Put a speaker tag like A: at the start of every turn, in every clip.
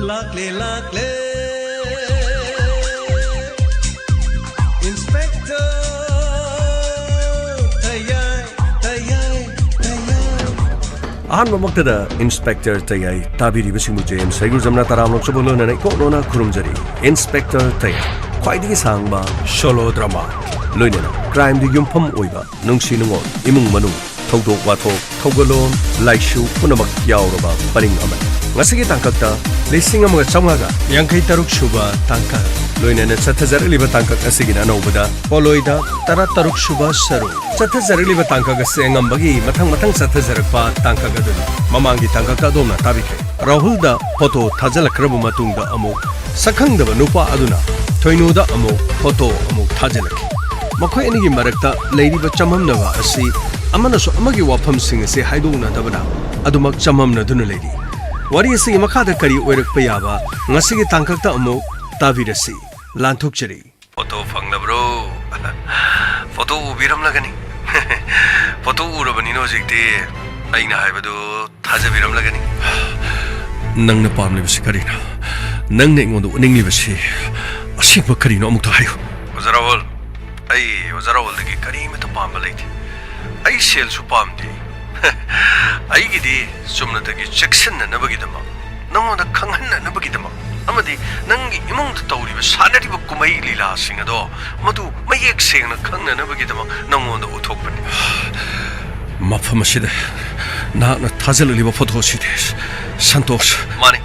A: Lakle lakle Inspector Tayay Tayay Tayay
B: Ahan mamaktada Inspector Tayay tabiri basimu James Saigur jamna taram lok sabolo na ko nona kurumjari Inspector Tayay khwaidigi sangba solo drama loinena crime di yumpham oiba nungsi nungol imung manu thogdok wathok thogalom laishu punamak yauraba paring amai ngasigi tangkakta lising amaga chamgaga yangkai taruk shuba tangkak loinena chathajarliba tangkak asigina anobada poloida tara taruk shuba saru chathajarliba tangkak asengambagi mathang chathajarakpa tangkak aduna mamangi tangkak adona tabike rahulda photo thajalakrabu matungda amuk sakhangdaba nupa aduna thoinuda amuk photo amuk thajalaki makhoi anigi marakta leiriba chamamnaba asi amanasu amagi wafamsing ase haidona dabana adumak chamamna duna leiri wari ase makhada kari oirakpa yaba ngasigi tangkakta amu tabirasi lanthokchari photo fangnabro photo ubiram lagani photo urabani no jikte aina haibadu thajabiram lagani nangna pamle bisi karina nangne ngondo ningli bisi asingba karino amuk hayu ozarawol dagi karima ta pamba leiti ai sel su pamdi ai gidi sumna dagi jackson na nabagidama nangonda khanghanna nabagidama amadi nangi imong tawriba sanariba kumai lila singado madu mayek sengna khangna nabagidama nangonda uthokpani mafhamasida na thazalliba photo side santosh mani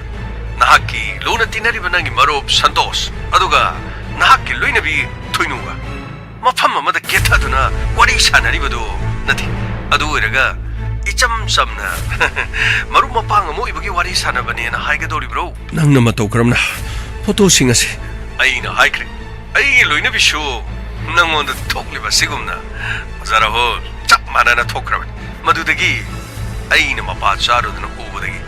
B: nahaki lona tinariba nangi marob santosh aduga nahaki loinabi thoinuga mafam amada ketaduna wari sanaribadu nati adu iraga icham samna maru mapang mo ibagi wari sanabani na haigadori bro nangna matokramna photo singase aina haikre ai loina bisho nangonda thokliba sigumna zaraho chap manana thokraban madudagi aina mapa charudna ubudagi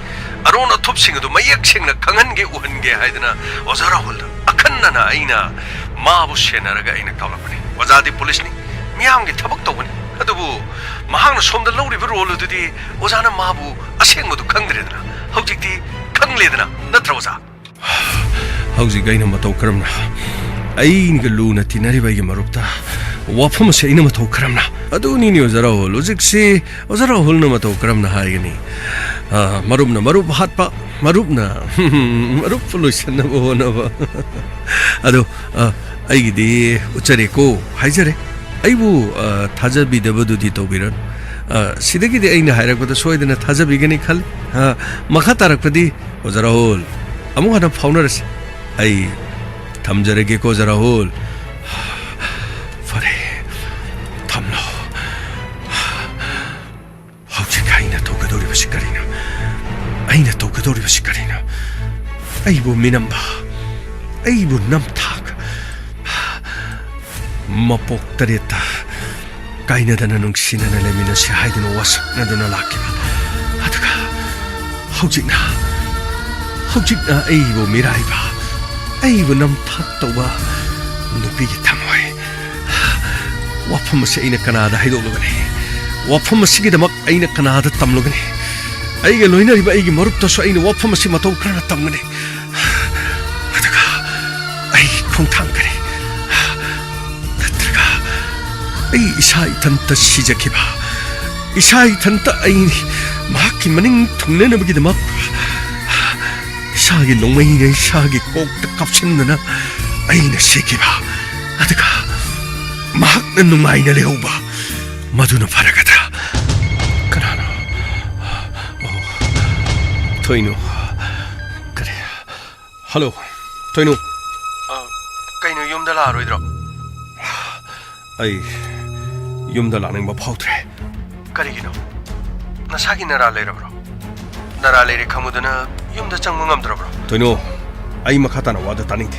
B: arona thopsingadu mayak singna khangange uhange haidana ozarahol akhanna aina mabu senaraga aina tawlapani wazadi police ni miyamgi thabak tawbani adubu mahangna somda lawriba role dudi ozana mabu asengmadu khangdredana haujikti khangledana natra oza hauji gaina matau karamna ainga luna tinariba gi marupta wafam se ina matau karamna aduni ni ozara hol ojiksi ozara holna matau karamna haigani marubna marub hatpa marubna marub solution na bona ba ado aigidi uchare ko haijare aibu thajabidabadudi tawbiran sidagidi aina hairakpada soidana thajabigani khal makha tarakpadi ozarahol amu hana faunarase ai thamjarege ko ozarahol fare thamlo hauji kaina togadori basikarina aina togadori basikarina aibu minamba aibu namthak mapok tarita kaina dana nungsina na lemina si haidino wasak na dana lakiba aduga haujikna aibu miraiba aibu namthak tawba nupigi thamoy wafam se aina kanada haidolugani wafam sigidamak aina kanada tamlugani aiga loinariba aigi marupta so aina wafam se matau kana tamgani aduga ai khongthang kare ai isai tanta sijakiba isai tanta ai mahaki maning thungne na bagi damak isagi nongmai ne isagi kok ta kapchinna ai na sikiba adaka mahak na nungmai na leuba maduna faragata kanana toinu kare hello toinu kaino yumda la roidro ai yumda laningba phautre karigino nasagi nara leirabro nara leire khamudana yumda changma ngamdrabro toino ai makhata na wada taningte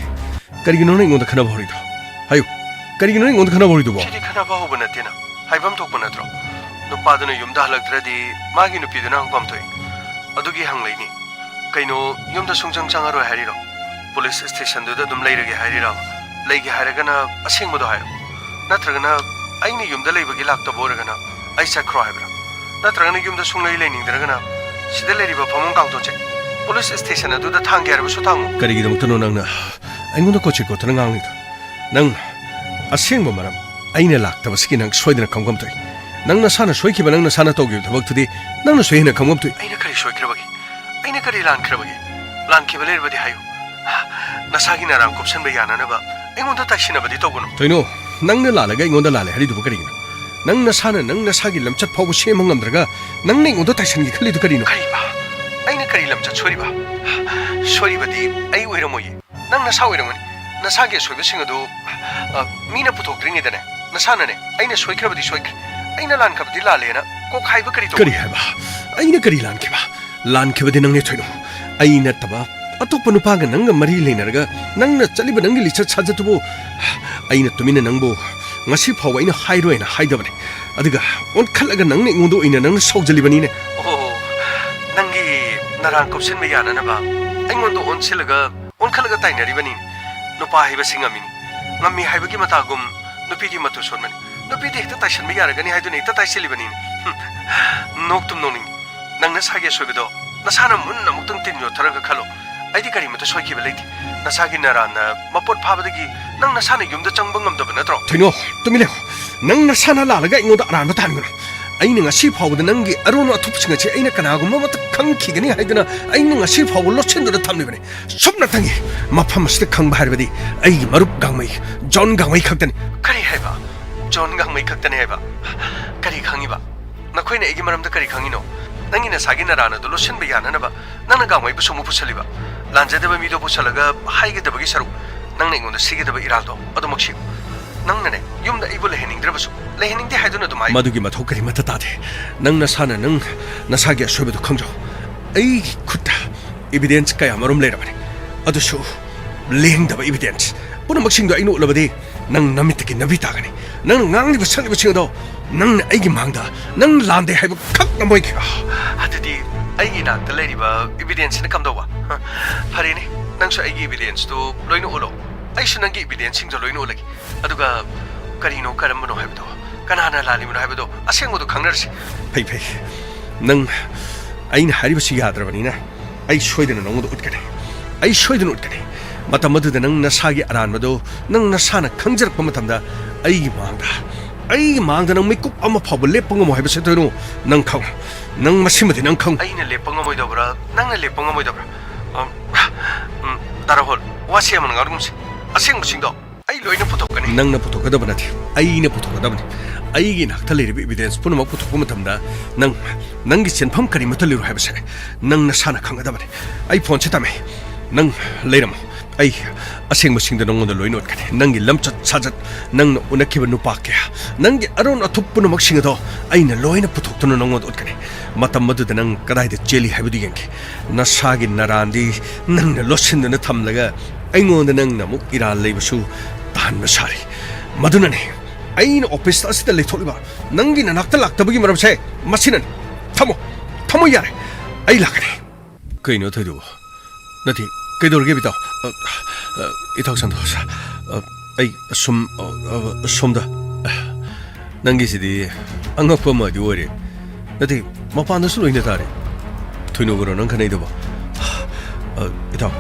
B: karigino na ingonda khana bhorido hayu karigino na ingonda khana bhorido bo chidi khana bahu banatena haibam thokba natro nupadana yumda halaktradi magi nupidana hangpam thoi adugi hanglaini kaino yumda sungchang changaro hariro police station do dum leirage harira leige haragana asengmodo hayo natragana aini yumda leibagi lakta boragana ai sakro haibra natragana yumda sunglai leining dragana sida leiriba phamong kangtoche 폴리스 스테이션 ꯑꯗꯨꯗ ꯊꯥꯡꯒꯦ ꯍꯥꯏꯔꯕꯁꯨ ꯊꯥꯡꯉꯨ ꯀꯔꯤꯒꯤꯗꯃꯛꯇꯅꯣ ꯅꯪꯅ ꯑꯩꯉꯣꯟꯗ ꯀꯣꯆꯤ ꯀꯣꯠꯇꯅ ꯉꯥꯡꯂꯤꯗꯣ ꯅꯪ ꯑꯁꯦꯡꯕ ꯃꯔꯝ ꯑꯩꯅ ꯂꯥꯛꯇꯕꯁꯤꯒꯤ ꯅꯪ ꯁꯣꯏꯗꯅ ꯈꯪꯐꯝ ꯊꯣꯛꯏ ꯅꯪ ꯅꯁꯥꯅ ꯁꯣꯏꯈꯤꯕ ꯅꯪ ꯅꯁꯥꯅ ꯇꯧꯈꯤꯕ ꯊꯕꯛꯇꯨꯗꯤ ꯅꯪꯅꯁꯨ ꯍꯦꯟꯅ ꯈꯪꯐꯝ ꯊꯣꯛꯏ ꯑꯩꯅ ꯀꯔꯤ ꯁꯣꯏꯈ꯭ꯔꯕꯒꯦ ꯑꯩꯅ ꯀꯔꯤ ꯂꯥꯟꯈ꯭ꯔꯕꯒꯦ ꯂꯥꯟꯈꯤꯕ ꯂꯩꯔꯕꯗꯤ ꯍꯥꯏꯌꯨ ꯅꯁꯥꯒꯤ ꯅꯔꯥꯡ ꯀꯨꯞꯁꯟꯕ ꯌꯥꯅꯅꯕ ꯑꯩꯉꯣꯟꯗ ꯇꯥꯏꯁꯤꯟꯅꯕꯗꯤ ꯇꯧꯒꯅꯨ ꯊꯣꯏꯅꯣ ꯅꯪꯅ ꯂꯥꯜꯂꯒ ꯑꯩꯉꯣꯟꯗ ꯂꯥꯜꯂꯦ ꯍꯥꯏꯔꯤꯗꯨꯕꯨ ꯀꯔꯤꯒꯤꯅꯣ ꯅꯪ ꯅꯁꯥꯅ ꯅꯪ ꯅꯁꯥꯒꯤ ꯂꯝꯆꯠ ꯐꯥꯎꯕ ꯁꯦꯝꯕ ꯉꯝꯗ꯭ꯔꯒ ꯅꯪꯅ ꯑꯩꯉꯣꯟꯗ ꯇꯥꯏꯁꯟꯒꯦ ꯈꯜꯂꯤꯗꯨ ꯀꯔꯤꯅꯣ ꯀꯔꯤꯕ ꯑꯩꯅ ꯀꯔꯤ ꯂꯝꯆꯠ ꯁꯣꯏꯔꯤꯕ ꯁꯣꯏꯔꯤꯕꯗꯤ ꯑꯩ ꯑꯣꯏꯔꯝꯃꯣꯏꯌꯦ ꯅꯪ ꯅꯁꯥ ꯑꯣꯏꯔꯝꯒꯅꯤ ꯅꯁꯥꯒꯤ ꯑꯁꯣꯏꯕꯁꯤꯡ ꯑꯗꯨ ꯃꯤꯅ ꯄꯨꯊꯣꯛꯇ꯭ꯔꯤꯉꯩꯗꯅꯦ ꯅꯁꯥꯅꯅꯦ ꯑꯩꯅ ꯁꯣꯏꯈ꯭ꯔꯕꯗꯤ ꯁꯣꯏꯈ꯭ꯔꯦ ꯑꯩꯅ ꯂꯥꯟꯈ꯭ꯔꯕꯗꯤ ꯂꯥꯜꯂꯦꯅ ꯀꯣꯛ ꯍꯥꯏꯕ ꯀꯔꯤ ꯍꯥꯏꯕ ꯑꯩꯅ ꯀꯔꯤ ꯂꯥꯟꯈꯤꯕꯗꯤ ꯅꯪꯅꯦ ꯊꯣꯏꯅꯣ ꯑꯩ ꯅꯠꯇꯕ ꯑꯇꯣꯞꯄ ꯅꯨꯄꯥꯒ ꯅꯪꯒ ꯃꯔꯤ ꯂꯩꯅꯔꯒ ꯅꯪꯅ ꯆꯠꯂꯤꯕ ꯅꯪꯒꯤ ꯂꯤꯆꯠ ꯁꯥꯖꯠꯇꯨꯕꯨ ꯑꯩꯅ ꯇꯨꯃꯤꯟꯅ ꯅꯪꯕꯨ ꯉꯁꯤ ꯐꯥꯎꯕ ꯑꯩꯅ ꯍꯥꯏꯔꯣꯏꯅ ꯍꯥꯏꯗꯕꯅꯦ ꯑꯗꯨꯒ ꯑꯣꯟꯈꯠꯂꯒ ꯅꯪꯅ ꯑꯩꯉꯣꯟꯗ ꯑꯣꯏꯅ ꯅꯪꯅ ꯁꯥꯎꯖꯜꯂꯤꯕꯅꯤꯅꯦ ꯑꯣ ꯅꯪꯒꯤ ꯅꯔꯥꯡ ꯀꯨꯞꯁꯤꯟꯕ ꯌꯥꯅꯅꯕ ꯑꯩꯉꯣꯟꯗ ꯑꯣꯟꯈꯠꯂꯒ ꯇꯥꯏꯅꯔꯤꯕꯅꯤ ꯅꯨꯄꯥ ꯍꯥꯏꯕꯁꯤ ꯉꯝꯃꯤ ꯍꯥꯏꯕꯒꯤ ꯃꯇꯥꯒꯨꯝ ꯅꯨꯄꯤꯗꯤ ꯃꯇꯨ ꯁꯣꯟꯕꯅꯤ ꯅꯨꯄꯤꯗꯤ ꯍꯦꯛꯇ ꯇꯥꯏꯁꯟꯕ ꯌꯥꯔꯒꯅꯤ ꯍꯥꯏꯗꯨꯅ ꯍꯦꯛꯇ ꯇꯥꯏꯁꯤꯜꯂꯤꯕꯅꯤꯅꯦ ꯅꯣꯛꯇꯨꯝ ꯅꯣꯛꯅꯤꯡꯉꯤ ꯅꯪ ꯅꯁꯥꯒꯤ ꯑꯁꯣꯏꯕꯗꯣ ꯅꯁꯥꯅ ꯃꯨꯟꯅ ꯑꯃꯨꯛꯇꯪ ꯇꯤꯟ ꯌꯣꯠꯊꯔꯒ ꯈꯜꯂꯣ ꯑꯩꯗꯤ ꯀꯔꯤꯃꯠꯇ ꯁꯣꯏꯈꯤꯕ ꯂꯩꯇꯦ ꯅꯁꯥꯒꯤ ꯅꯔꯥꯟꯅ ꯃꯄꯣꯠ ꯐꯥꯕꯗꯒꯤ ꯅꯪ ꯅꯁꯥꯅ ꯌꯨꯝꯗ ꯆꯪꯕ ꯉꯝꯗꯕ ꯅꯠꯇ꯭ꯔꯣ ꯊꯣꯏꯅꯣ ꯇꯨꯃꯤꯟ ꯂꯩꯌꯨ ꯅꯪ ꯅꯁꯥꯅ ꯂꯥꯜꯂꯒ ꯑꯩꯉꯣꯟꯗ ꯑꯔꯥꯟꯕ ꯇꯥꯍꯟꯒꯅꯨ ꯑꯩꯅꯉꯁꯤ ꯐꯥꯎꯕꯗ ꯅꯪꯒꯤ ꯑꯔꯣꯟ ꯑꯊꯨꯞꯁꯤꯡ ꯑꯁꯤ ꯑꯩꯅ ꯀꯅꯥꯒꯨꯝꯕ ꯑꯃꯠꯇ ꯈꯪꯈꯤꯒꯅꯤ ꯍꯥꯏꯗꯨꯅ ꯑꯩꯅꯉꯁꯤ ꯐꯥꯎꯕ ꯂꯣꯠꯁꯤꯟꯗꯨꯅ ꯊꯝꯂꯤꯕꯅꯤ ꯁꯨꯞꯅꯇꯪꯒꯤ ꯃꯐꯝ ꯑꯁꯤꯗ ꯈꯪꯕ ꯍꯥꯏꯔꯕꯗꯤ ꯑꯩꯒꯤ ꯃꯔꯨꯞ ꯒꯥꯡꯃꯩ ꯖꯣꯟ ꯒꯥꯡꯃꯩ ꯈꯛꯇꯅꯤ ꯀꯔꯤ ꯍꯥꯏꯕ ꯖꯣꯟ ꯒꯥꯡꯃꯩ ꯈꯛꯇꯅꯤ ꯍꯥꯏꯕ ꯀꯔꯤ ꯈꯪꯉꯤꯕ ꯅꯈꯣꯏꯅ ꯑꯩꯒꯤ ꯃꯔꯝꯗ ꯀꯔꯤ ꯈꯪꯉꯤꯅꯣ ꯅꯪꯒꯤ ꯅꯁꯥꯒꯤ ꯅꯔꯥꯟ ꯑꯗꯨ ꯂꯣꯠꯁꯤꯟꯕ ꯌꯥꯅꯅꯕ ꯅꯪꯅ ꯒꯥꯡꯃꯩꯕꯨ ꯁꯨꯝ ꯄꯨꯁꯜꯂꯤꯕ ꯂꯥꯟꯖꯗꯕ ꯃꯤꯗꯣ ꯄꯨꯁꯜꯂꯒ ꯍꯥꯏꯒꯗꯕꯒꯤ ꯁꯔꯨꯛ ꯅꯪꯅ ꯑꯩꯉꯣꯟꯗ ꯁꯤꯒꯗꯕ ꯏꯔꯥꯜꯗꯣ ꯑꯗꯨꯃꯛ ꯁꯤꯌꯨ ꯅꯪꯅꯅꯦ ꯌꯨꯝꯗ ꯑꯩꯕꯨ ꯂꯩꯍꯟꯅꯤꯡꯗ꯭ꯔꯕꯁꯨ ꯂꯩꯍꯟꯅꯤꯡꯗꯦ ꯍꯥꯏꯗꯨꯅ ꯑꯗꯨꯝ ꯍꯥꯏ ꯃꯗꯨꯒꯤ ꯃꯊꯧ ꯀꯔꯤꯃꯠꯇ ꯇꯥꯗꯦ ꯅꯪ ꯅꯁꯥꯅ ꯅꯪ ꯅꯁꯥꯒꯤ ꯑꯁꯣꯏꯕꯗꯨ ꯈꯪꯖꯧ ꯑꯩꯒꯤ ꯈꯨꯠꯇ ꯏꯕꯤꯗꯦꯟꯁ ꯀꯌꯥ ꯃꯔꯨꯝ ꯂꯩꯔꯕꯅꯤ ꯑꯗꯨꯁꯨ ꯂꯦꯡꯗꯕ ꯏꯕꯤꯗꯦꯟꯁ ꯄꯨꯝꯅꯃꯛꯁꯤꯡꯗꯣ ꯑꯩꯅ ꯎꯠꯂꯕꯗꯤ ꯅꯪ ꯅꯃꯤꯠꯇꯒꯤ ꯅꯕꯤ ꯇꯥꯒꯅꯤ ꯅꯪꯅ ꯉꯥꯡꯂꯤꯕ ꯁꯛꯂꯤꯕꯁꯤꯡ ꯑꯗꯣ ꯅꯪꯅ ꯑꯩꯒꯤ ꯃꯥꯡꯗ ꯅꯪ ꯂꯥꯟꯗꯦ ꯍꯥꯏꯕ ꯈꯛ ꯉꯝꯃꯣꯏꯈꯤ ꯑꯗꯨꯗꯤ ꯑꯩꯒꯤ ꯏꯅꯥꯛꯇ ꯂꯩꯔꯤꯕ ꯏꯕꯤꯗꯦꯟꯁꯁꯤꯅ ꯀꯝꯗꯧꯕ ꯐꯔꯦꯅꯦ ꯅꯪꯁꯨ ꯑꯩꯒꯤ ꯏꯕꯤꯗꯦꯟꯁꯇꯨ ꯂꯣꯏꯅ ꯎꯠꯂꯣ ꯑꯩꯁꯨ ꯅꯪꯒꯤ 이비덴스ꯁꯤꯡꯗꯣ ꯂꯣꯏꯅ ꯎꯠꯂꯒꯦ ꯑꯗꯨꯒ ꯀꯔꯤꯅꯣ ꯀꯔꯝꯕꯅꯣ ꯍꯥꯏꯕꯗꯣ ꯀꯅꯥꯅ ꯂꯥꯜꯂꯤꯕꯅꯣ ꯍꯥꯏꯕꯗꯣ ꯑꯁꯦꯡꯕꯗꯣ ꯈꯪꯅꯔꯁꯤ ꯐꯩ ꯅꯪ ꯑꯩꯅ ꯍꯥꯏꯔꯤꯕꯁꯤ ꯌꯥꯗ꯭ꯔꯕꯅꯤꯅ ꯑꯩ ꯁꯣꯏꯗꯅ ꯅꯉꯣꯟꯗ ꯎꯠꯀꯅꯤ ꯑꯩ ꯁꯣꯏꯗꯅ ꯎꯠꯀꯅꯤ ꯃꯇꯝ ꯑꯗꯨꯗ ꯅꯪ ꯅꯁꯥꯒꯤ ꯑꯔꯥꯟꯕꯗꯣ ꯅꯪ ꯅꯁꯥꯅ ꯈꯪꯖꯔꯛꯄ ꯃꯇꯝꯗ ꯑꯩꯒꯤ ꯃꯥꯡꯗ ꯅꯪ ꯃꯤꯀꯨꯞ ꯑꯃ ꯐꯥꯎꯕ ꯂꯦꯞꯄ ꯉꯝꯃꯣꯏ ꯍꯥꯏꯕꯁꯤ ꯊꯣꯏꯅꯣ ꯅꯪ ꯈꯪ ꯅꯪ ꯃꯁꯤꯃꯗꯤ ꯅꯪ ꯈꯪ ꯑꯩꯅ ꯂꯦꯞꯄ ꯉꯝꯃꯣꯏꯗꯕ꯭ꯔꯥ ꯅꯪꯅ ꯂꯦꯞꯄ ꯉꯝꯃꯣꯏꯗꯕ꯭ꯔꯥ ꯗꯥꯔꯥꯍꯣꯜ ꯋꯥꯁꯤ ꯑꯃꯅ ꯉꯥꯡꯒꯨꯝꯁꯤ ꯑꯁꯦꯡꯕꯁꯤꯡꯗꯣ ꯑꯩ ꯂꯣꯏꯅ ꯄꯨꯊꯣꯛꯀꯅꯤ ꯅꯪꯅ ꯄꯨꯊꯣꯛꯀꯗꯕ ꯅꯠꯇꯦ ꯑꯩꯅ ꯄꯨꯊꯣꯛꯀꯗꯕꯅꯤ ꯑꯩꯒꯤ ꯅꯥꯛꯇ ꯂꯩꯔꯤꯕ 이비덴스 ꯄꯨꯝꯅꯃꯛ ꯄꯨꯊꯣꯛꯄ ꯃꯇꯝꯗ ꯅꯪꯒꯤ ꯆꯦꯟꯐꯝ ꯀꯔꯤꯃꯠꯇ ꯂꯩꯔꯣꯏ ꯍꯥꯏꯕꯁꯦ ꯅꯪ ꯅꯁꯥꯅ ꯈꯪꯒꯗꯕꯅꯤ ꯑꯩ ꯐꯣꯟꯁꯦ ꯇꯝꯃꯦ ꯅꯪ ꯂꯩꯔꯝꯃꯣ ꯑꯩ ꯑꯁꯦꯡꯕꯁꯤꯡꯗꯣ ꯅꯉꯣꯟꯗ ꯂꯣꯏꯅ ꯎꯠꯀꯅꯤ ꯅꯪꯒꯤ ꯂꯝꯆꯠ ꯁꯥꯖꯠ ꯅꯪꯅ ꯎꯅꯈꯤꯕ ꯅꯨꯄꯥ ꯀꯌꯥ ꯅꯪꯒꯤ ꯑꯔꯣꯟ ꯑꯊꯨꯞ ꯄꯨꯝꯅꯃꯛꯁꯤꯡ ꯑꯗꯣ ꯑꯩꯅ ꯂꯣꯏꯅ ꯄꯨꯊꯣꯛꯇꯨꯅ ꯅꯉꯣꯟꯗ ꯎꯠꯀꯅꯤ ꯃꯇꯝ ꯑꯗꯨꯗ ꯅꯪ ꯀꯗꯥꯏꯗ ꯆꯦꯜꯂꯤ ꯍꯥꯏꯕꯗꯨ ꯌꯦꯡꯒꯦ ꯅꯁꯥꯒꯤ ꯅꯔꯥꯟꯗꯤ ꯅꯪꯅ ꯂꯣꯠꯁꯤꯟꯗꯨꯅ ꯊꯝꯂꯒ ꯑꯩꯉꯣꯟꯗ ꯅꯪꯅ ꯑꯃꯨꯛ ꯏꯔꯥꯜ ꯂꯩꯕꯁꯨ ꯇꯥꯍꯟꯕ ꯁꯥꯔꯤ ꯃꯗꯨꯅꯅꯦ ꯑꯩꯅ ꯑꯣꯐꯤꯁ ꯑꯁꯤꯗ ꯂꯩꯊꯣꯛꯂꯤꯕ ꯅꯪꯒꯤ ꯅꯅꯥꯛꯇ ꯂꯥꯛꯇꯕꯒꯤ ꯃꯔꯝꯁꯦ ꯃꯁꯤꯅꯅꯤ ꯊꯝꯃꯣ ꯌꯥꯔꯦ ꯑꯩ ꯂꯥꯛꯀꯅꯤ ꯀꯩꯅꯣ ꯊꯣꯏꯗꯨꯕꯨ ꯅꯠꯇꯦ ꯀꯩꯗꯧꯔꯒꯦ 이타오 산토스 ꯑꯩ ꯁꯣꯝꯗ ꯅꯪꯒꯤꯁꯤꯗꯤ ꯑꯉꯛꯄ ꯑꯃꯗꯤ ꯑꯣꯏꯔꯦ ꯅꯠꯇꯦ ꯃꯄꯥꯟꯗꯁꯨ ꯂꯣꯏꯅ ꯇꯥꯔꯦ ꯊꯣꯏꯅꯣꯒꯔꯣ ꯅꯪ ꯈꯟꯅꯩꯗꯨꯕꯣ 이타오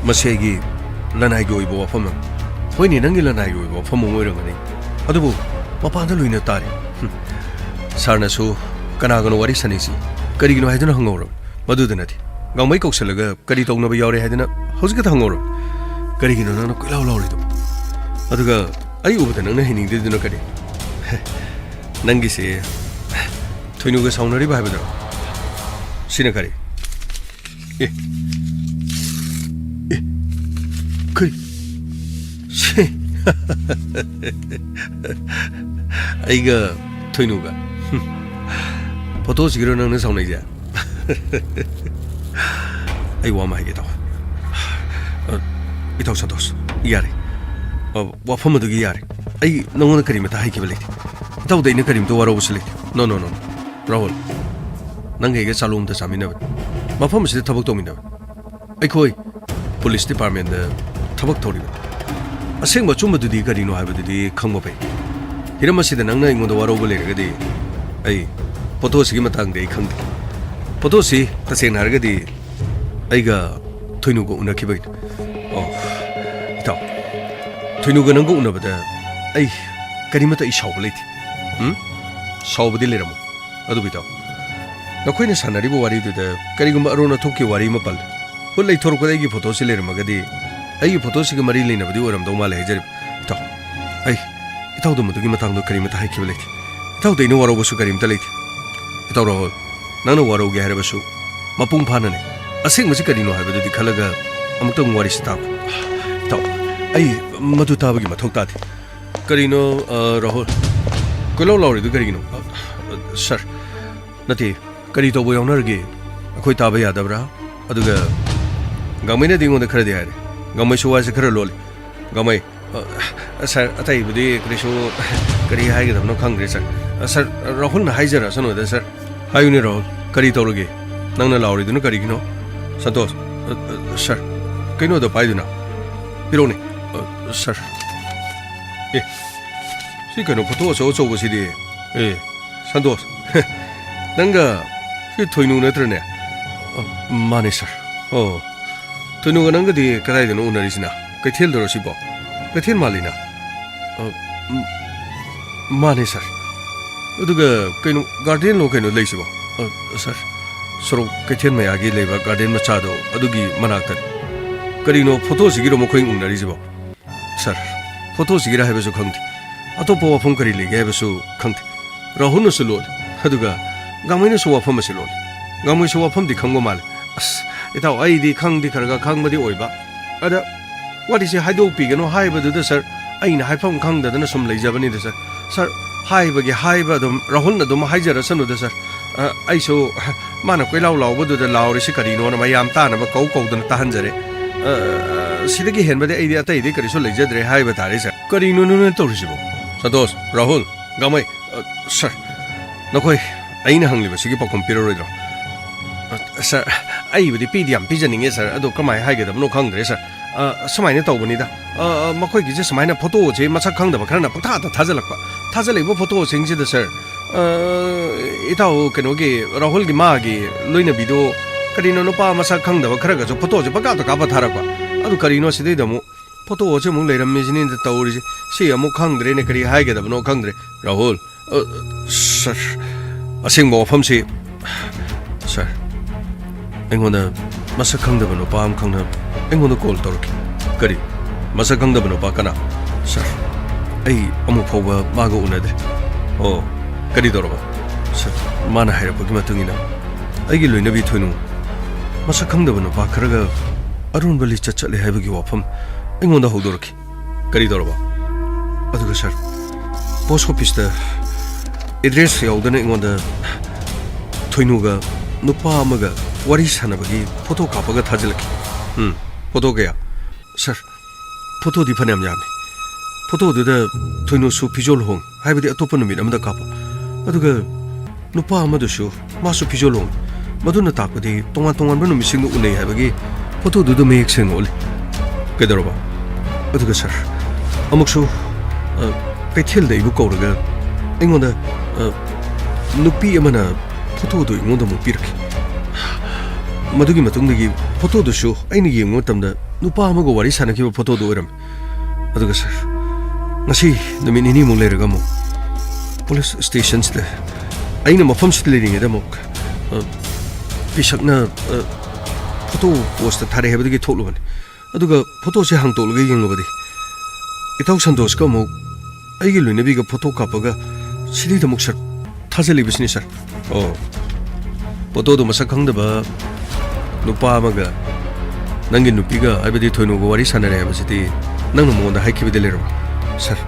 B: ꯃꯁꯤ ꯑꯩꯒꯤ ꯂꯅꯥꯏꯒꯤ ꯑꯣꯏꯕ ꯋꯥꯐꯝ ꯑꯃ ꯍꯣꯏꯅꯦ ꯅꯪꯒꯤ ꯂꯅꯥꯏꯒꯤ ꯑꯣꯏꯕ ꯋꯥꯐꯝ ꯑꯃ ꯑꯣꯏꯔꯝꯒꯅꯤ ꯑꯗꯨꯕꯨ ꯃꯄꯥꯟꯗ ꯂꯣꯏꯅ ꯇꯥꯔꯦ ꯁꯥꯔꯅꯁꯨ ꯀꯅꯥꯒꯅꯣ ꯋꯥꯔꯤ ꯁꯥꯅꯩꯁꯤ ꯀꯔꯤꯒꯤꯅꯣ ꯍꯥꯏꯗꯨꯅ ꯍꯪꯍꯧꯔꯕ ꯃꯗꯨꯗ ꯅꯠꯇꯦ ꯒꯥꯡꯃꯩ ꯀꯧꯁꯜꯂꯒ ꯀꯔꯤ ꯇꯧꯅꯕ ꯌꯥꯎꯔꯦ ꯍꯥꯏꯗꯨꯅ ꯍꯧꯖꯤꯛꯇ ꯍꯪꯍꯧꯔꯕ ꯀꯔꯤꯒꯤꯅꯣ ꯅꯪꯅ ꯀꯣꯏꯂꯥꯎ ꯂꯥꯎꯔꯤꯗꯨꯕꯣ ꯑꯗꯨꯒ ꯑꯩ ꯎꯕꯗ ꯅꯪꯅ ꯍꯩꯅꯤꯡꯗ꯭ꯔꯤꯗꯨꯅ ꯀꯔꯤ ꯅꯪꯒꯤꯁꯦ ꯊꯣꯏꯅꯨꯒ ꯁꯥꯎꯅꯔꯤꯕ ꯍꯥꯏꯕꯗꯨꯔꯣ ꯁꯤꯅ ꯀꯔꯤ 그리 아이가 토이누가 포토시기로 너는 사오네자 아이 와마이게도 이타오 산토스 이야리 와퍼모도 이야리 아이 너는 그림에 다 하이키블리 이타오도 있는 그림도 와로보슬리 노노노 라홀 난게게 살롬도 사미나 마퍼모시데 타복도미나 아이코이 폴리스 디파트먼트 ꯊꯕꯛ ꯇꯧꯔꯤꯕ ꯑꯁꯦꯡꯕ ꯆꯨꯝꯕꯗꯨꯗꯤ ꯀꯔꯤꯅꯣ ꯍꯥꯏꯕꯗꯨꯗꯤ ꯈꯪꯕ ꯐꯩ ꯍꯤꯔꯝ ꯑꯁꯤꯗ ꯅꯪꯅ ꯑꯩꯉꯣꯟꯗ ꯋꯥꯔꯧꯕ ꯂꯩꯔꯒꯗꯤ ꯑꯩ ꯐꯣꯇꯣꯁꯤꯒꯤ ꯃꯇꯥꯡꯗ ꯑꯩ ꯈꯪꯗꯦ ꯐꯣꯇꯣꯁꯤ ꯇꯁꯦꯡꯅ ꯍꯥꯏꯔꯒꯗꯤ ꯑꯩꯒ ꯊꯣꯏꯅꯨꯒ ꯎꯅꯈꯤꯕꯩ ꯑꯣ ꯏꯇꯥꯎ ꯊꯣꯏꯅꯨꯒ ꯅꯪꯒ ꯎꯅꯕꯗ ꯑꯩ ꯀꯔꯤꯃꯠꯇ ꯑꯩ ꯁꯥꯎꯕ ꯂꯩꯇꯦ ꯁꯥꯎꯕꯗꯤ ꯂꯩꯔꯝꯃꯣ ꯑꯗꯨꯕꯨ ꯏꯇꯥꯎ ꯅꯈꯣꯏꯅ ꯁꯥꯟꯅꯔꯤꯕ ꯋꯥꯔꯤꯗꯨꯗ ꯀꯔꯤꯒꯨꯝꯕ ꯑꯔꯣꯟ ꯑꯊꯨꯞꯀꯤ ꯋꯥꯔꯤ ꯑꯃ ꯄꯜꯂꯦ ꯍꯨꯠ ꯂꯩꯊꯣꯔꯛꯄꯗ ꯑꯩꯒꯤ ꯐꯣꯇꯣꯁꯤ ꯂꯩꯔꯝꯃꯒꯗꯤ ꯑꯩꯒꯤ ꯐꯣꯇꯣꯁꯤꯒ ꯃꯔꯤ ꯂꯩꯅꯕꯗꯤ ꯑꯣꯏꯔꯝꯗꯧ ꯃꯥꯜꯂꯦ ꯍꯥꯏꯖꯔꯤꯕ ꯏꯇꯥꯎ ꯑꯩ ꯏꯇꯥꯎꯗ ꯃꯗꯨꯒꯤ ꯃꯇꯥꯡꯗ ꯀꯔꯤꯃꯠꯇ ꯍꯥꯏꯈꯤꯕ ꯂꯩꯇꯦ ꯏꯇꯥꯎꯗ ꯑꯩꯅ ꯋꯥꯔꯧꯕꯁꯨ ꯀꯔꯤꯝꯇ ꯂꯩꯇꯦ ꯏꯇꯥꯎ ꯔꯥꯍꯨꯜ ꯅꯪꯅ ꯋꯥꯔꯧꯒꯦ ꯍꯥꯏꯔꯕꯁꯨ ꯃꯄꯨꯡ ꯐꯥꯅꯅꯦ ꯑꯁꯦꯡꯕꯁꯤ ꯀꯔꯤꯅꯣ ꯍꯥꯏꯕꯗꯨꯗꯤ ꯈꯜꯂꯒ ꯑꯃꯨꯛꯇꯪ ꯋꯥꯔꯤꯁꯤ ꯇꯥꯕ ꯏꯇꯥꯎ ꯑꯩ ꯃꯗꯨ ꯇꯥꯕꯒꯤ ꯃꯊꯧ ꯇꯥꯗꯦ ꯀꯔꯤꯅꯣ ꯔꯥꯍꯨꯜ ꯀꯣꯏꯂꯥꯎ ꯂꯥꯎꯔꯤꯗꯨ ꯀꯔꯤꯒꯤꯅꯣ ꯁꯔ ꯅꯠꯇꯦ ꯀꯔꯤ ꯇꯧꯕ ꯌꯥꯎꯅꯔꯒꯦ ꯑꯩꯈꯣꯏ ꯇꯥꯕ ꯌꯥꯗꯕ꯭ꯔꯥ ꯑꯗꯨꯒ ꯒꯥꯡꯃꯩꯅꯗꯤ ꯑꯩꯉꯣꯟꯗ ꯈꯔꯗꯤ ꯍꯥꯏꯔꯦ ꯒꯥꯡꯃꯩꯁꯨ ꯋꯥꯁꯦ ꯈꯔ ꯂꯣꯜꯂꯤ ꯒꯥꯡꯃꯩ ꯁꯔ ꯑꯇꯩꯕꯨꯗꯤ ꯀꯔꯤꯁꯨ ꯀꯔꯤ ꯍꯥꯏꯒꯗꯕꯅꯣ ꯈꯪꯗ꯭ꯔꯦ ꯁꯔ ꯔꯥꯍꯨꯜꯅ ꯍꯥꯏꯖꯔꯁꯅꯨꯗ ꯁꯔ ꯍꯥꯏꯌꯨꯅꯦ ꯔꯥꯍꯨꯜ ꯀꯔꯤ ꯇꯧꯔꯒꯦ ꯅꯪꯅ ꯂꯥꯎꯔꯤꯗꯨꯅ ꯀꯔꯤꯒꯤꯅꯣ ꯁꯟꯇꯣꯁ ꯁꯔ ꯀꯩꯅꯣꯗ ꯄꯥꯏꯗꯨꯅ ꯄꯤꯔꯛꯎꯅꯦ ꯁꯔ ꯑꯦ ꯁꯤ ꯀꯩꯅꯣ ꯐꯣꯇꯣ ꯑꯆꯧ ꯑꯆꯧꯕꯁꯤꯗꯤ ꯑꯦ ꯁꯟꯇꯣꯁ ꯅꯪꯒ ꯁꯤ ꯊꯣꯏꯅꯨ ꯅꯠꯇ꯭ꯔꯅꯦ ꯃꯥꯅꯦ ꯁꯔ ꯑꯣ ꯊꯣꯏꯅꯨꯒ ꯅꯪꯒꯗꯤ ꯀꯗꯥꯏꯗꯅꯣ ꯎꯅꯔꯤꯁꯤꯅ ꯀꯩꯊꯦꯜꯗꯔꯣ ꯁꯤꯕꯣ ꯀꯩꯊꯦꯜ ꯃꯥꯜꯂꯤꯅ ꯃꯥꯅꯦ ꯁꯔ ꯑꯗꯨꯒ ꯀꯩꯅꯣ ꯒꯥꯔꯗꯦꯟꯂꯣ ꯀꯩꯅꯣ ꯂꯩꯁꯤꯕꯣ ꯁꯔ ꯁꯣꯔꯣꯛ ꯀꯩꯊꯦꯜ ꯃꯌꯥꯒꯤ ꯂꯩꯕ ꯒꯥꯔꯗꯦꯟ ꯃꯆꯥꯗꯣ ꯑꯗꯨꯒꯤ ꯃꯅꯥꯛꯇꯅꯤ ꯀꯔꯤꯅꯣ ꯐꯣꯇꯣꯁꯤꯒꯤꯔꯣ ꯃꯈꯣꯏ ꯎꯅꯔꯤꯁꯤꯕꯣ ꯁꯔ ꯐꯣꯇꯣꯁꯤꯒꯤꯔ ꯍꯥꯏꯕꯁꯨ ꯈꯪꯗꯦ ꯑꯇꯣꯞꯄ ꯋꯥꯐꯝ ꯀꯔꯤ ꯂꯩꯒꯦ ꯍꯥꯏꯕꯁꯨ ꯈꯪꯗꯦ ꯔꯥꯍꯨꯜꯅꯁꯨ ꯂꯣꯜꯂꯤ ꯑꯗꯨꯒ ꯒꯥꯡꯃꯩꯅꯁꯨ ꯋꯥꯐꯝ ꯑꯁꯤ ꯂꯣꯜꯂꯤ ꯒꯥꯡꯃꯩꯁꯨ ꯋꯥꯐꯝꯗꯤ ꯈꯪꯕ ꯃꯥꯜꯂꯤ ꯑꯁ ꯏꯇꯥꯎ ꯑꯩꯗꯤ ꯈꯪꯗꯤ ꯈꯔꯒ ꯈꯪꯕꯗꯤ ꯑꯣꯏꯕ ꯑꯗ ꯋꯥꯔꯤꯁꯦ ꯍꯥꯏꯗꯣꯛꯄꯤꯒꯅꯣ ꯍꯥꯏꯕꯗꯨꯗ ꯁꯔ ꯑꯩꯅ ꯍꯥꯏꯐꯝ ꯈꯪꯗꯗꯅ ꯁꯨꯝ ꯂꯩꯖꯕꯅꯤꯗ ꯁꯔ ꯍꯥꯏꯕꯒꯤ ꯍꯥꯏꯕ ꯑꯗꯨꯝ ꯔꯥꯍꯨꯜꯅ ꯑꯗꯨꯝ ꯍꯥꯏꯖꯔꯁꯅꯨꯗ ꯁꯔ ꯑꯩꯁꯨ ꯃꯥꯅ ꯀꯣꯏꯂꯥꯎ ꯂꯥꯎꯕꯗꯨꯗ ꯂꯥꯎꯔꯤꯁꯤ ꯀꯔꯤꯅꯣꯅ ꯃꯌꯥꯝ ꯇꯥꯅꯕ ꯀꯧꯗꯅ ꯇꯥꯍꯟꯖꯔꯦ ꯁꯤꯗꯒꯤ ꯍꯦꯟꯕꯗꯤ ꯑꯩꯗꯤ ꯑꯇꯩꯗꯤ ꯀꯔꯤꯁꯨ ꯂꯩꯖꯗ꯭ꯔꯦ ꯍꯥꯏꯕ ꯇꯥꯔꯦ ꯁꯔ ꯀꯔꯤꯅꯣ ꯅꯣꯏꯅ ꯇꯧꯔꯤꯁꯤꯕꯣ ꯁꯟꯇꯣꯁ ꯔꯥꯍꯨꯜ ꯒꯥꯡꯃꯩ ꯁꯔ ꯅꯈꯣꯏ ꯑꯩꯅ ꯍꯪꯂꯤꯕꯁꯤꯒꯤ ꯄꯥꯎꯈꯨꯝ ꯄꯤꯔꯔꯣꯏꯗ꯭ꯔꯣ ꯁꯔ ꯑꯩꯕꯨꯗꯤ ꯄꯤꯗꯤ ꯌꯥꯝ ꯄꯤꯖꯅꯤꯡꯉꯦ ꯁꯔ ꯑꯗꯣ ꯀꯃꯥꯏꯅ ꯍꯥꯏꯒꯗꯕꯅꯣ ꯈꯪꯗ꯭ꯔꯦ ꯁꯔ ꯁꯨꯃꯥꯏꯅ ꯇꯧꯕꯅꯤꯗ ꯃꯈꯣꯏꯒꯤꯁꯦ ꯁꯨꯃꯥꯏꯅ ꯐꯣꯇꯣꯁꯦ ꯃꯁꯛ ꯈꯪꯗꯕ ꯈꯔꯅ ꯄꯪꯊꯥꯗ ꯊꯥꯖꯤꯜꯂꯛꯄ ꯊꯥꯖꯤꯜꯂꯛꯏꯕ ꯐꯣꯇꯣꯁꯤꯡꯁꯤꯗ ꯁꯔ ꯏꯇꯥꯎ ꯀꯩꯅꯣꯒꯤ ꯔꯥꯍꯨꯜꯒꯤ ꯃꯥꯒꯤ ꯂꯣꯏꯅꯕꯤꯗꯣ ꯀꯔꯤꯅꯣ ꯅꯨꯄꯥ ꯃꯁꯛ ꯈꯪꯗꯕ ꯈꯔꯒꯁꯨ ꯐꯣꯇꯣꯁꯦ ꯄꯪꯀꯥꯞꯇ ꯀꯥꯞꯄ ꯊꯥꯔꯛꯄ ꯑꯗꯨ ꯀꯔꯤꯅꯣ ꯁꯤꯗꯩꯗ ꯑꯃꯨꯛ ꯐꯣꯇꯣꯁꯦ ꯑꯃꯨꯛ ꯂꯩꯔꯝꯃꯤꯁꯤꯅꯤꯗ ꯇꯧꯔꯤꯁꯦ ꯁꯤ ꯑꯃꯨꯛ ꯈꯪꯗ꯭ꯔꯦꯅꯦ ꯀꯔꯤ ꯍꯥꯏꯒꯗꯕꯅꯣ ꯈꯪꯗ꯭ꯔꯦ ꯔꯥꯍꯨꯜ ꯁꯔ ꯑꯁꯦꯡꯕ ꯋꯥꯐꯝꯁꯤ ꯁꯔ ꯑꯩꯉꯣꯟꯗ ꯃꯁꯛ ꯈꯪꯗꯕ ꯅꯨꯄꯥ ꯑꯃ ꯈꯪꯅ ꯑꯩꯉꯣꯟꯗ ꯀꯣꯜ ꯇꯧꯔꯛꯈꯤ ꯀꯔꯤ ꯃꯁꯛ ꯈꯪꯗꯕ ꯅꯨꯄꯥ ꯀꯅꯥ ꯁꯔ ꯑꯩ ꯑꯃꯨꯛ ꯐꯥꯎꯕ ꯃꯥꯒ ꯎꯅꯗ꯭ꯔꯤ ꯑꯣ ꯀꯔꯤ ꯇꯧꯔꯕ ꯁꯔ ꯃꯥꯅ ꯍꯥꯏꯔꯛꯄꯒꯤ ꯃꯇꯨꯡ ꯏꯟꯅ ꯑꯩꯒꯤ ꯂꯣꯏꯅꯕꯤ ꯊꯣꯏꯅꯨ ꯃꯁꯛꯈꯪꯗꯕ ꯅꯨꯄꯥ ꯈꯔꯒ ꯑꯔꯣꯟꯕ ꯂꯤꯆꯠ ꯆꯠꯂꯦ ꯍꯥꯏꯕꯒꯤ ꯋꯥꯐꯝ ꯑꯩꯉꯣꯟꯗ ꯍꯧꯗꯣꯔꯛꯈꯤ ꯀꯔꯤ ꯇꯧꯔꯕ ꯑꯗꯨꯒ ꯁꯔ ꯄꯣꯁ ꯑꯣꯐꯤꯁꯇ ꯑꯦꯗ꯭ꯔꯦꯁ ꯌꯥꯎꯗꯅ ꯑꯩꯉꯣꯟꯗ ꯊꯣꯏꯅꯨꯒ ꯅꯨꯄꯥ ꯑꯃꯒ ꯋꯥꯔꯤ ꯁꯥꯟꯅꯕꯒꯤ ꯐꯣꯇꯣ ꯀꯥꯞꯄꯒ ꯊꯥꯖꯤꯜꯂꯛꯈꯤ ꯐꯣꯇꯣ ꯀꯌꯥ ꯁꯔ ꯐꯣꯇꯣꯗꯤ ꯐꯅꯌꯥꯝ ꯌꯥꯝꯃꯤ ꯐꯣꯇꯣꯗꯨꯗ ꯊꯣꯏꯅꯨꯁꯨ ꯐꯤꯖꯣꯜ ꯍꯣꯡ ꯍꯥꯏꯕꯗꯤ ꯑꯇꯣꯞꯄ ꯅꯨꯃꯤꯠ ꯑꯃꯗ ꯀꯥꯞꯄ ꯑꯗꯨꯒ ꯅꯨꯄꯥ ꯑꯃꯗꯨꯁꯨ ꯃꯥꯁꯨ ꯐꯤꯖꯣꯜ ꯍꯣꯡ ꯃꯗꯨꯅ ꯇꯥꯛꯄꯗꯤ ꯇꯣꯉꯥꯟ ꯇꯣꯉꯥꯟꯕ ꯅꯨꯃꯤꯠꯁꯤꯡꯗ ꯎꯅꯩ ꯍꯥꯏꯕꯒꯤ ꯐꯣꯇꯣꯗꯨꯗ ꯃꯌꯦꯛ ꯁꯦꯡꯅ ꯎꯠꯂꯤ ꯀꯩꯗꯧꯔꯕ ꯑꯗꯨꯒ ꯁꯔ ꯑꯃꯨꯛꯁꯨ ꯀꯩꯊꯦꯜꯗ ꯑꯩꯕꯨ ꯀꯧꯔꯒ ꯑꯩꯉꯣꯟꯗ ꯅꯨꯄꯤ ꯑꯃꯅ ꯐꯣꯇꯣꯗꯨ ꯑꯩꯉꯣꯟꯗ ꯑꯃꯨꯛ ꯄꯤꯔꯛꯈꯤ ꯃꯗꯨꯒꯤ ꯃꯇꯨꯡꯗꯒꯤ ꯐꯣꯇꯣꯗꯨꯁꯨ ꯑꯩꯅ ꯌꯦꯡꯕ ꯃꯇꯝꯗ ꯅꯨꯄꯥ ꯑꯃꯒ ꯋꯥꯔꯤ ꯁꯥꯟꯅꯈꯤꯕ ꯐꯣꯇꯣꯗꯨ ꯑꯣꯏꯔꯝꯃꯤ ꯑꯗꯨꯒ ꯁꯔ ꯉꯁꯤ ꯅꯨꯃꯤꯠ ꯅꯤꯅꯤꯃꯨꯛ ꯂꯩꯔꯒ ꯑꯃꯨꯛ ꯄꯨꯂꯤꯁ ꯁ꯭ꯇꯦꯁꯟꯁꯤꯗ ꯑꯩꯅ ꯃꯐꯝꯁꯤꯗ ꯂꯩꯔꯤꯉꯩꯗ ꯑꯃꯨꯛ ꯄꯤꯁꯛꯅ ꯐꯣꯇꯣ ꯄꯣꯁꯇ ꯊꯥꯔꯛꯑꯦ ꯍꯥꯏꯕꯗꯒꯤ ꯊꯣꯛꯂꯨꯕꯅꯤ ꯑꯗꯨꯒ ꯐꯣꯇꯣꯁꯦ ꯍꯥꯡꯇꯣꯛꯂꯒ ꯌꯦꯡꯂꯨꯕꯗꯤ ꯏꯇꯥꯎ ꯁꯟꯇꯣꯁꯀ ꯑꯃꯨꯛ ꯑꯩꯒꯤ ꯂꯣꯏꯅꯕꯤꯒ ꯐꯣꯇꯣ ꯀꯥꯞꯄꯒ ꯁꯤꯗꯩꯗ ꯑꯃꯨꯛ ꯁꯔ ꯊꯥꯖꯤꯜꯂꯤꯕꯁꯤꯅꯤ ꯁꯔ ꯑꯣ ꯐꯣꯇꯣꯗꯣ ꯃꯁꯛ ꯈꯪꯗꯕ ꯅꯨꯄꯥ ꯑꯃꯒ ꯅꯪꯒꯤ ꯅꯨꯄꯤꯒ ꯍꯥꯏꯕꯗꯤ ꯊꯣꯏꯅꯨꯒ ꯋꯥꯔꯤ ꯁꯥꯟꯅꯔꯦ ꯍꯥꯏꯕꯁꯤꯗꯤ ꯅꯪꯅ ꯃꯉꯣꯟꯗ ꯍꯥꯏꯈꯤꯕꯗꯤ ꯂꯩꯔꯕ ꯁꯔ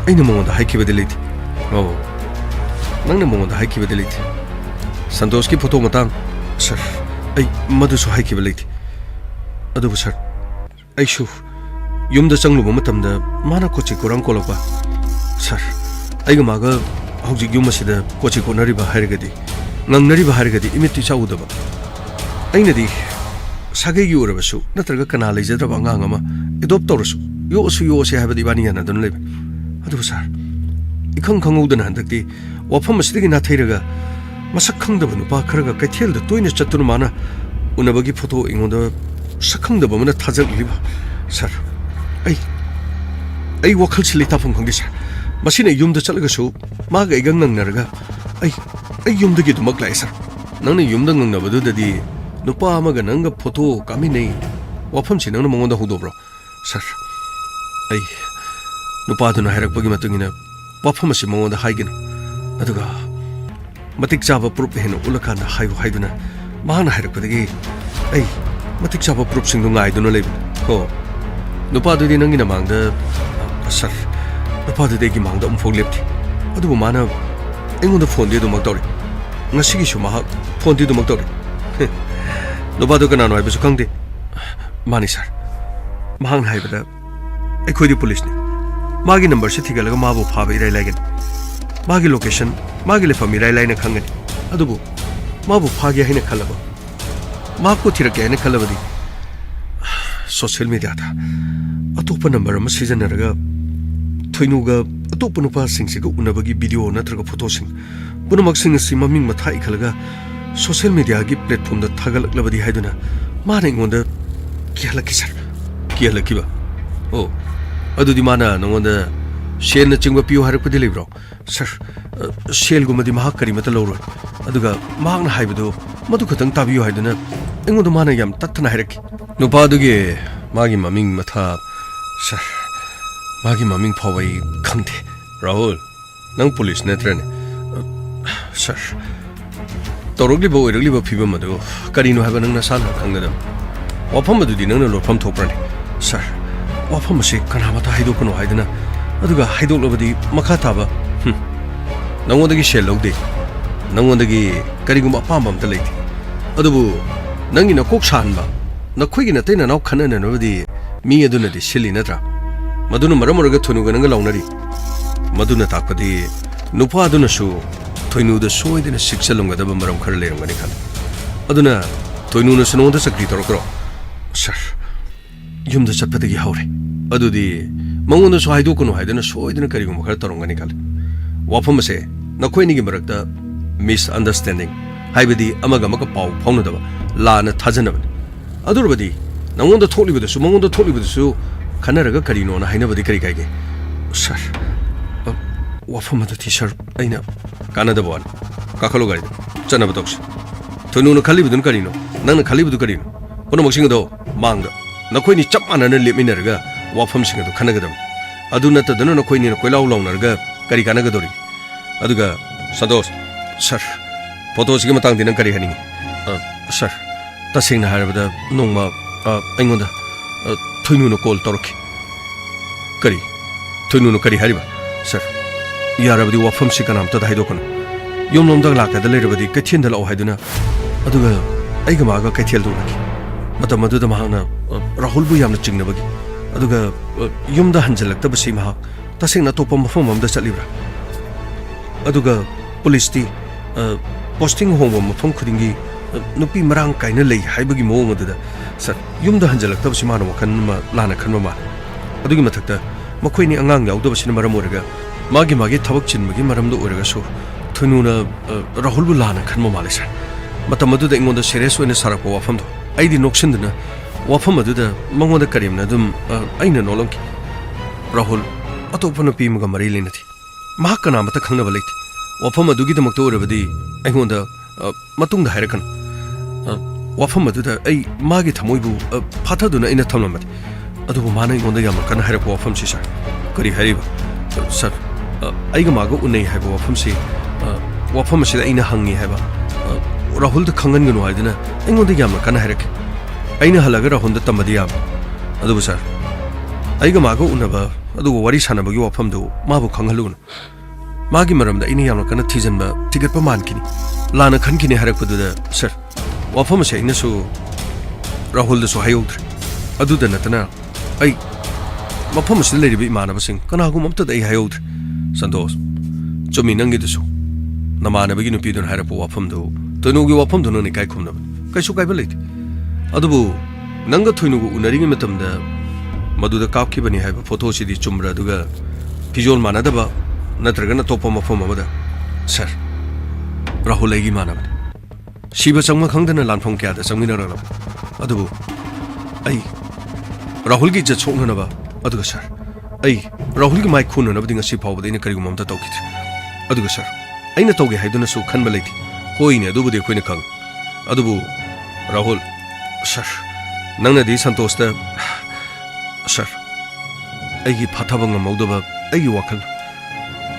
B: ꯑꯩꯅ ꯃꯉꯣꯟꯗ ꯍꯥꯏꯈꯤꯕꯗꯤ ꯂꯩꯇꯦ ꯑꯣ ꯅꯪꯅ ꯃꯉꯣꯟꯗ ꯍꯥꯏꯈꯤꯕꯗꯤ ꯂꯩꯇꯦ ꯁꯟꯇꯣꯁꯀꯤ ꯐꯣꯇꯣ ꯃꯇꯥꯡ ꯁꯔ ꯑꯩ ꯃꯗꯨꯁꯨ ꯍꯥꯏꯈꯤꯕ ꯂꯩꯇꯦ ꯑꯗꯨꯕꯨ ꯁꯔ ꯑꯩꯁꯨ ꯌꯨꯝꯗ ꯆꯪꯂꯨꯕ ꯃꯇꯝꯗ ꯃꯥꯅ ꯀꯣꯆꯤ ꯀꯣꯔꯥꯡ ꯀꯣꯜꯂꯛꯄ ꯁꯔ ꯑꯩꯒ ꯃꯥꯒ ꯍꯧꯖꯤꯛ ꯌꯨꯝ ꯑꯁꯤꯗ ꯀꯣꯆꯤ ꯀꯣꯠꯅꯔꯤꯕ ꯍꯥꯏꯔꯒꯗꯤ ꯉꯪꯅꯔꯤꯕ ꯍꯥꯏꯔꯒꯗꯤ ꯏꯃꯤꯠꯇꯤ ꯆꯥꯎꯗꯕ ꯑꯩꯅꯗꯤ ꯁꯥꯒꯩꯒꯤ ꯑꯣꯏꯔꯕꯁꯨ ꯅꯠꯇ꯭ꯔꯒ ꯀꯅꯥ ꯂꯩꯖꯗ꯭ꯔꯕ ꯑꯉꯥꯡ ꯑꯃ ꯑꯦꯗꯣꯞ ꯇꯧꯔꯁꯨ ꯌꯣꯛꯑꯁꯨ ꯌꯣꯛꯑꯁꯦ ꯍꯥꯏꯕꯗꯤ ꯏꯕꯥꯅꯤ ꯌꯥꯅꯗꯨꯅ ꯂꯩꯕ ꯑꯗꯨꯕꯨ ꯁꯔ इखंग खंगौदना हंदक्ति वाफम असिदगी नाथैरगा मसक खंगदब नुपा खरगा कैथेलदा तोयना चत्तुना माना उनबगी फोटो इंगोंदा सखंगदब मन थाजगलिबा सर आई वखल सिली ताफम खंगे सर मसिने युमदा चलगसु मागा इगंग नंगनरगा आई युमदगी दुमक लाइ सर नंगने युमदा नंगनबदुददी नुपा अमगा नंगा फोटो कामिनै वफम सि नंगना मंगोंदा हुदोब्रो सर आई नुपादुना हायरकपगी मतुंगिना वफम असि मंगोंदा हाइगिन अदुगा मतिक चाबा प्रूफ हेन उलखाना हाइबु हाइदुना माना हायरकपदगी आई मतिक चाबा प्रूफ सिंग गाइदुना लेब हो नुपादुदी नंगिना मांगदा सर नुपादुदी गी मांगदा उमफो लेप्थि अदुबु माना एंगोंदा फोन दे दुमक तौरे ngasigisu mahak phone di dumak tore nobado kana no haibasu khangde mani sir mahang haibada ekhoi di police ni magi number se thigalaga mabu phabai rai lagen magi location magi le fami rai laina khangani adubu mabu phage haina khalaba mako thirake haina khalabadi social media da atopa number ma season raga thoinuga atopa nupa singsiga unabagi video natraga photo sing पुनमक सिंह असि ममिंग मथाई खलगा social media की platform द थागलकलबदी हाइदुना माने गोंद किहलकी सर किहलकीबा ओ अदुदि माना नंगोंद शेल न चिंगबा पियो हारकपदि लेब्रो सर शेल गुमदि महाक करी मत लौरो अदुगा महाकना हाइबदो मदु खतंग ताबियो हाइदुना एंगोंद माना याम तत्थना हारकी नुपादुगे मागी ममिंग मथा सर मागी ममिंग फावै खंगदे राहुल नंग पुलिस नेत्रने सर तौरगलिबो ओइरगलिबो फिबम मदु करिनो हाबा नंगना साना खंगदम वाफम मदुदि नंगना लोफम थोप्रने सर वाफम से कनामता हाइदोकनो हाइदना अदुगा हाइदोकलबदि मखा ताबा नंगोदगी शेल लौदे नंगोदगी करिगुम अपाम अमता लेति अदुबु नंगी नकोक सानबा नखोइगी नतैना नाव खनननबदि मी अदुनदि सिलि नत्रा मदुना मरमरगा थुनुगा नंगा लौनरी मदुना ताकदि नुपा अदुनसु थोइनुदा सोइदना शिक्षा लंगदबा मरम खर लेरंगनि खल अदुना थोइनुना सनोदा सक्रि तोरक्रो सर युमदा चटपदगी हाउरे अदुदि मंगोना सो हाइदोकनो हाइदना सोइदना करिगुम खर तोरंगनि खल वाफम से नखोइनिगी मरक्ता मिस अंडरस्टैंडिंग हाइबदि अमगा मका पाउ फाउनदबा लाना थाजनबनि अदुरबदि नंगोंदा थोलिबदसु मंगोंदा थोलिबदसु खनरगा करिनोना हाइनबदि करि काइगे सर वाफम अदु सर अइना कानदबन काखलो गाइद चनब तोक्स थोनुना खालिबदुन करिनो नंगना खालिबदु करिनो कोनो मक्सिंगदो मांगदा नखोइनी चप मानना लेमिनरगा वाफम सिंगदो खनगदम अदु नतदन नखोइनी कोइलाउ लाउनरगा करि कानगदोरि अदुगा संतोष सर फोटो सिगे मतंग दिन करि हनिंग सर तसिंगना हारबदा नोंमा अइंगोंदा थोइनुना कॉल तोरखि करि थोइनुना करि हारिबा सर यारबदी वाफम से कनाम तद हाइदोकन योमलोमदग लाकद लेरबदी कैथेल लाउ हाइदुना अदुगा आइगा मागा कैथेल दुरखि मतम मदुदा महाना राहुल बु यामना चिंगनबगी अदुगा युमदा हंजलक्तबसि महा तसिंगना तोपम मफम अमदा चलिब्रा अदुगा पुलिस ती पोस्टिंग होम मफम खुदिंगी नुपी मरांग काइना लई हाइबगी मोंग अदुदा सर युमदा हंजलक्तबसि मानो वखन लाना खनबा मा अदुगी मथक्ता मखोइनी अंगांग याउदबसिना मरम ओरगा मागी मागी थबक चिनबगी मरमदो ओरगासु थुनुना राहुल बु लाना खनबा माले सर मतम मदुदा इंगोंदा सीरियस ओइना सारकपा वाफमदो आइदि नोक्सिनदना वाफम अदुदा मंगोंदा करिमना दुम आइना नोलंकी राहुल अतोपा नुपी मगा मरि लेनथि मा कनामता खंगनबा लेथि वाफम अदुगी दमक्तो ओरबदी आइगोंदा मतुंगदा हायरकन वाफम अदुदा आई मागी थमोइबु फाथदुना इना थमलमदि अदुबु माना इंगोंदा याम कन हायरक वाफम सि सर करि हारिबा सर आइगा मागो उनै हाइबा वाफम सि वाफम सिदा इना हंगी हाइबा राहुल द खंगनगनु हाइदना इंगोंदा याम कन हायरक आइना हलगा राहुल द तमदि याम अदुबु सर आइगा मागो उनबा अदुबु वारि सानबगी वाफम दो माबु खंगहलुगनु मागी मरमदा इना याम कन थिजनबा टिकट मानकिनी लाना खनकिनी हायरकपदुदा सर वाफम से इनसु राहुल दसु हायोद्र अदुदा नतना आई मफम से लेरिबि मानबसिंग कनागुम अमतद आई हायोद्र संतोष चुमी नंगी दसु नमानबगी नुपीदुन हायरपो वाफम दो तनुगी वाफम दो ननि काय खुमनब कैसु कायबा लेति अदुबु नंगा थुइनुगु उनरिंग मतमदा मदुदा कापखिबनि हायबा फोटो सिदि चुमरा दुगा फिजोल मानदबा नत्रगना तोपा मफम अमदा सर राहुल आइगी मानबनि Shiba Sangma Kangdana Lanfong Kya, the Samina, Adu, Ay, Rahulgi Jachonava, Adusar, Ay, Rahulgi my Kun of the Sipa within a Karigum the Tokit, Adusar, Aina Togi Haduna so Kanbalati, Hoine, Adubu de Quinakang, Adubu, Rahul, Sir, Nana di Santosta, Sir, Ay Patavanga Moldova, Ay Wakal,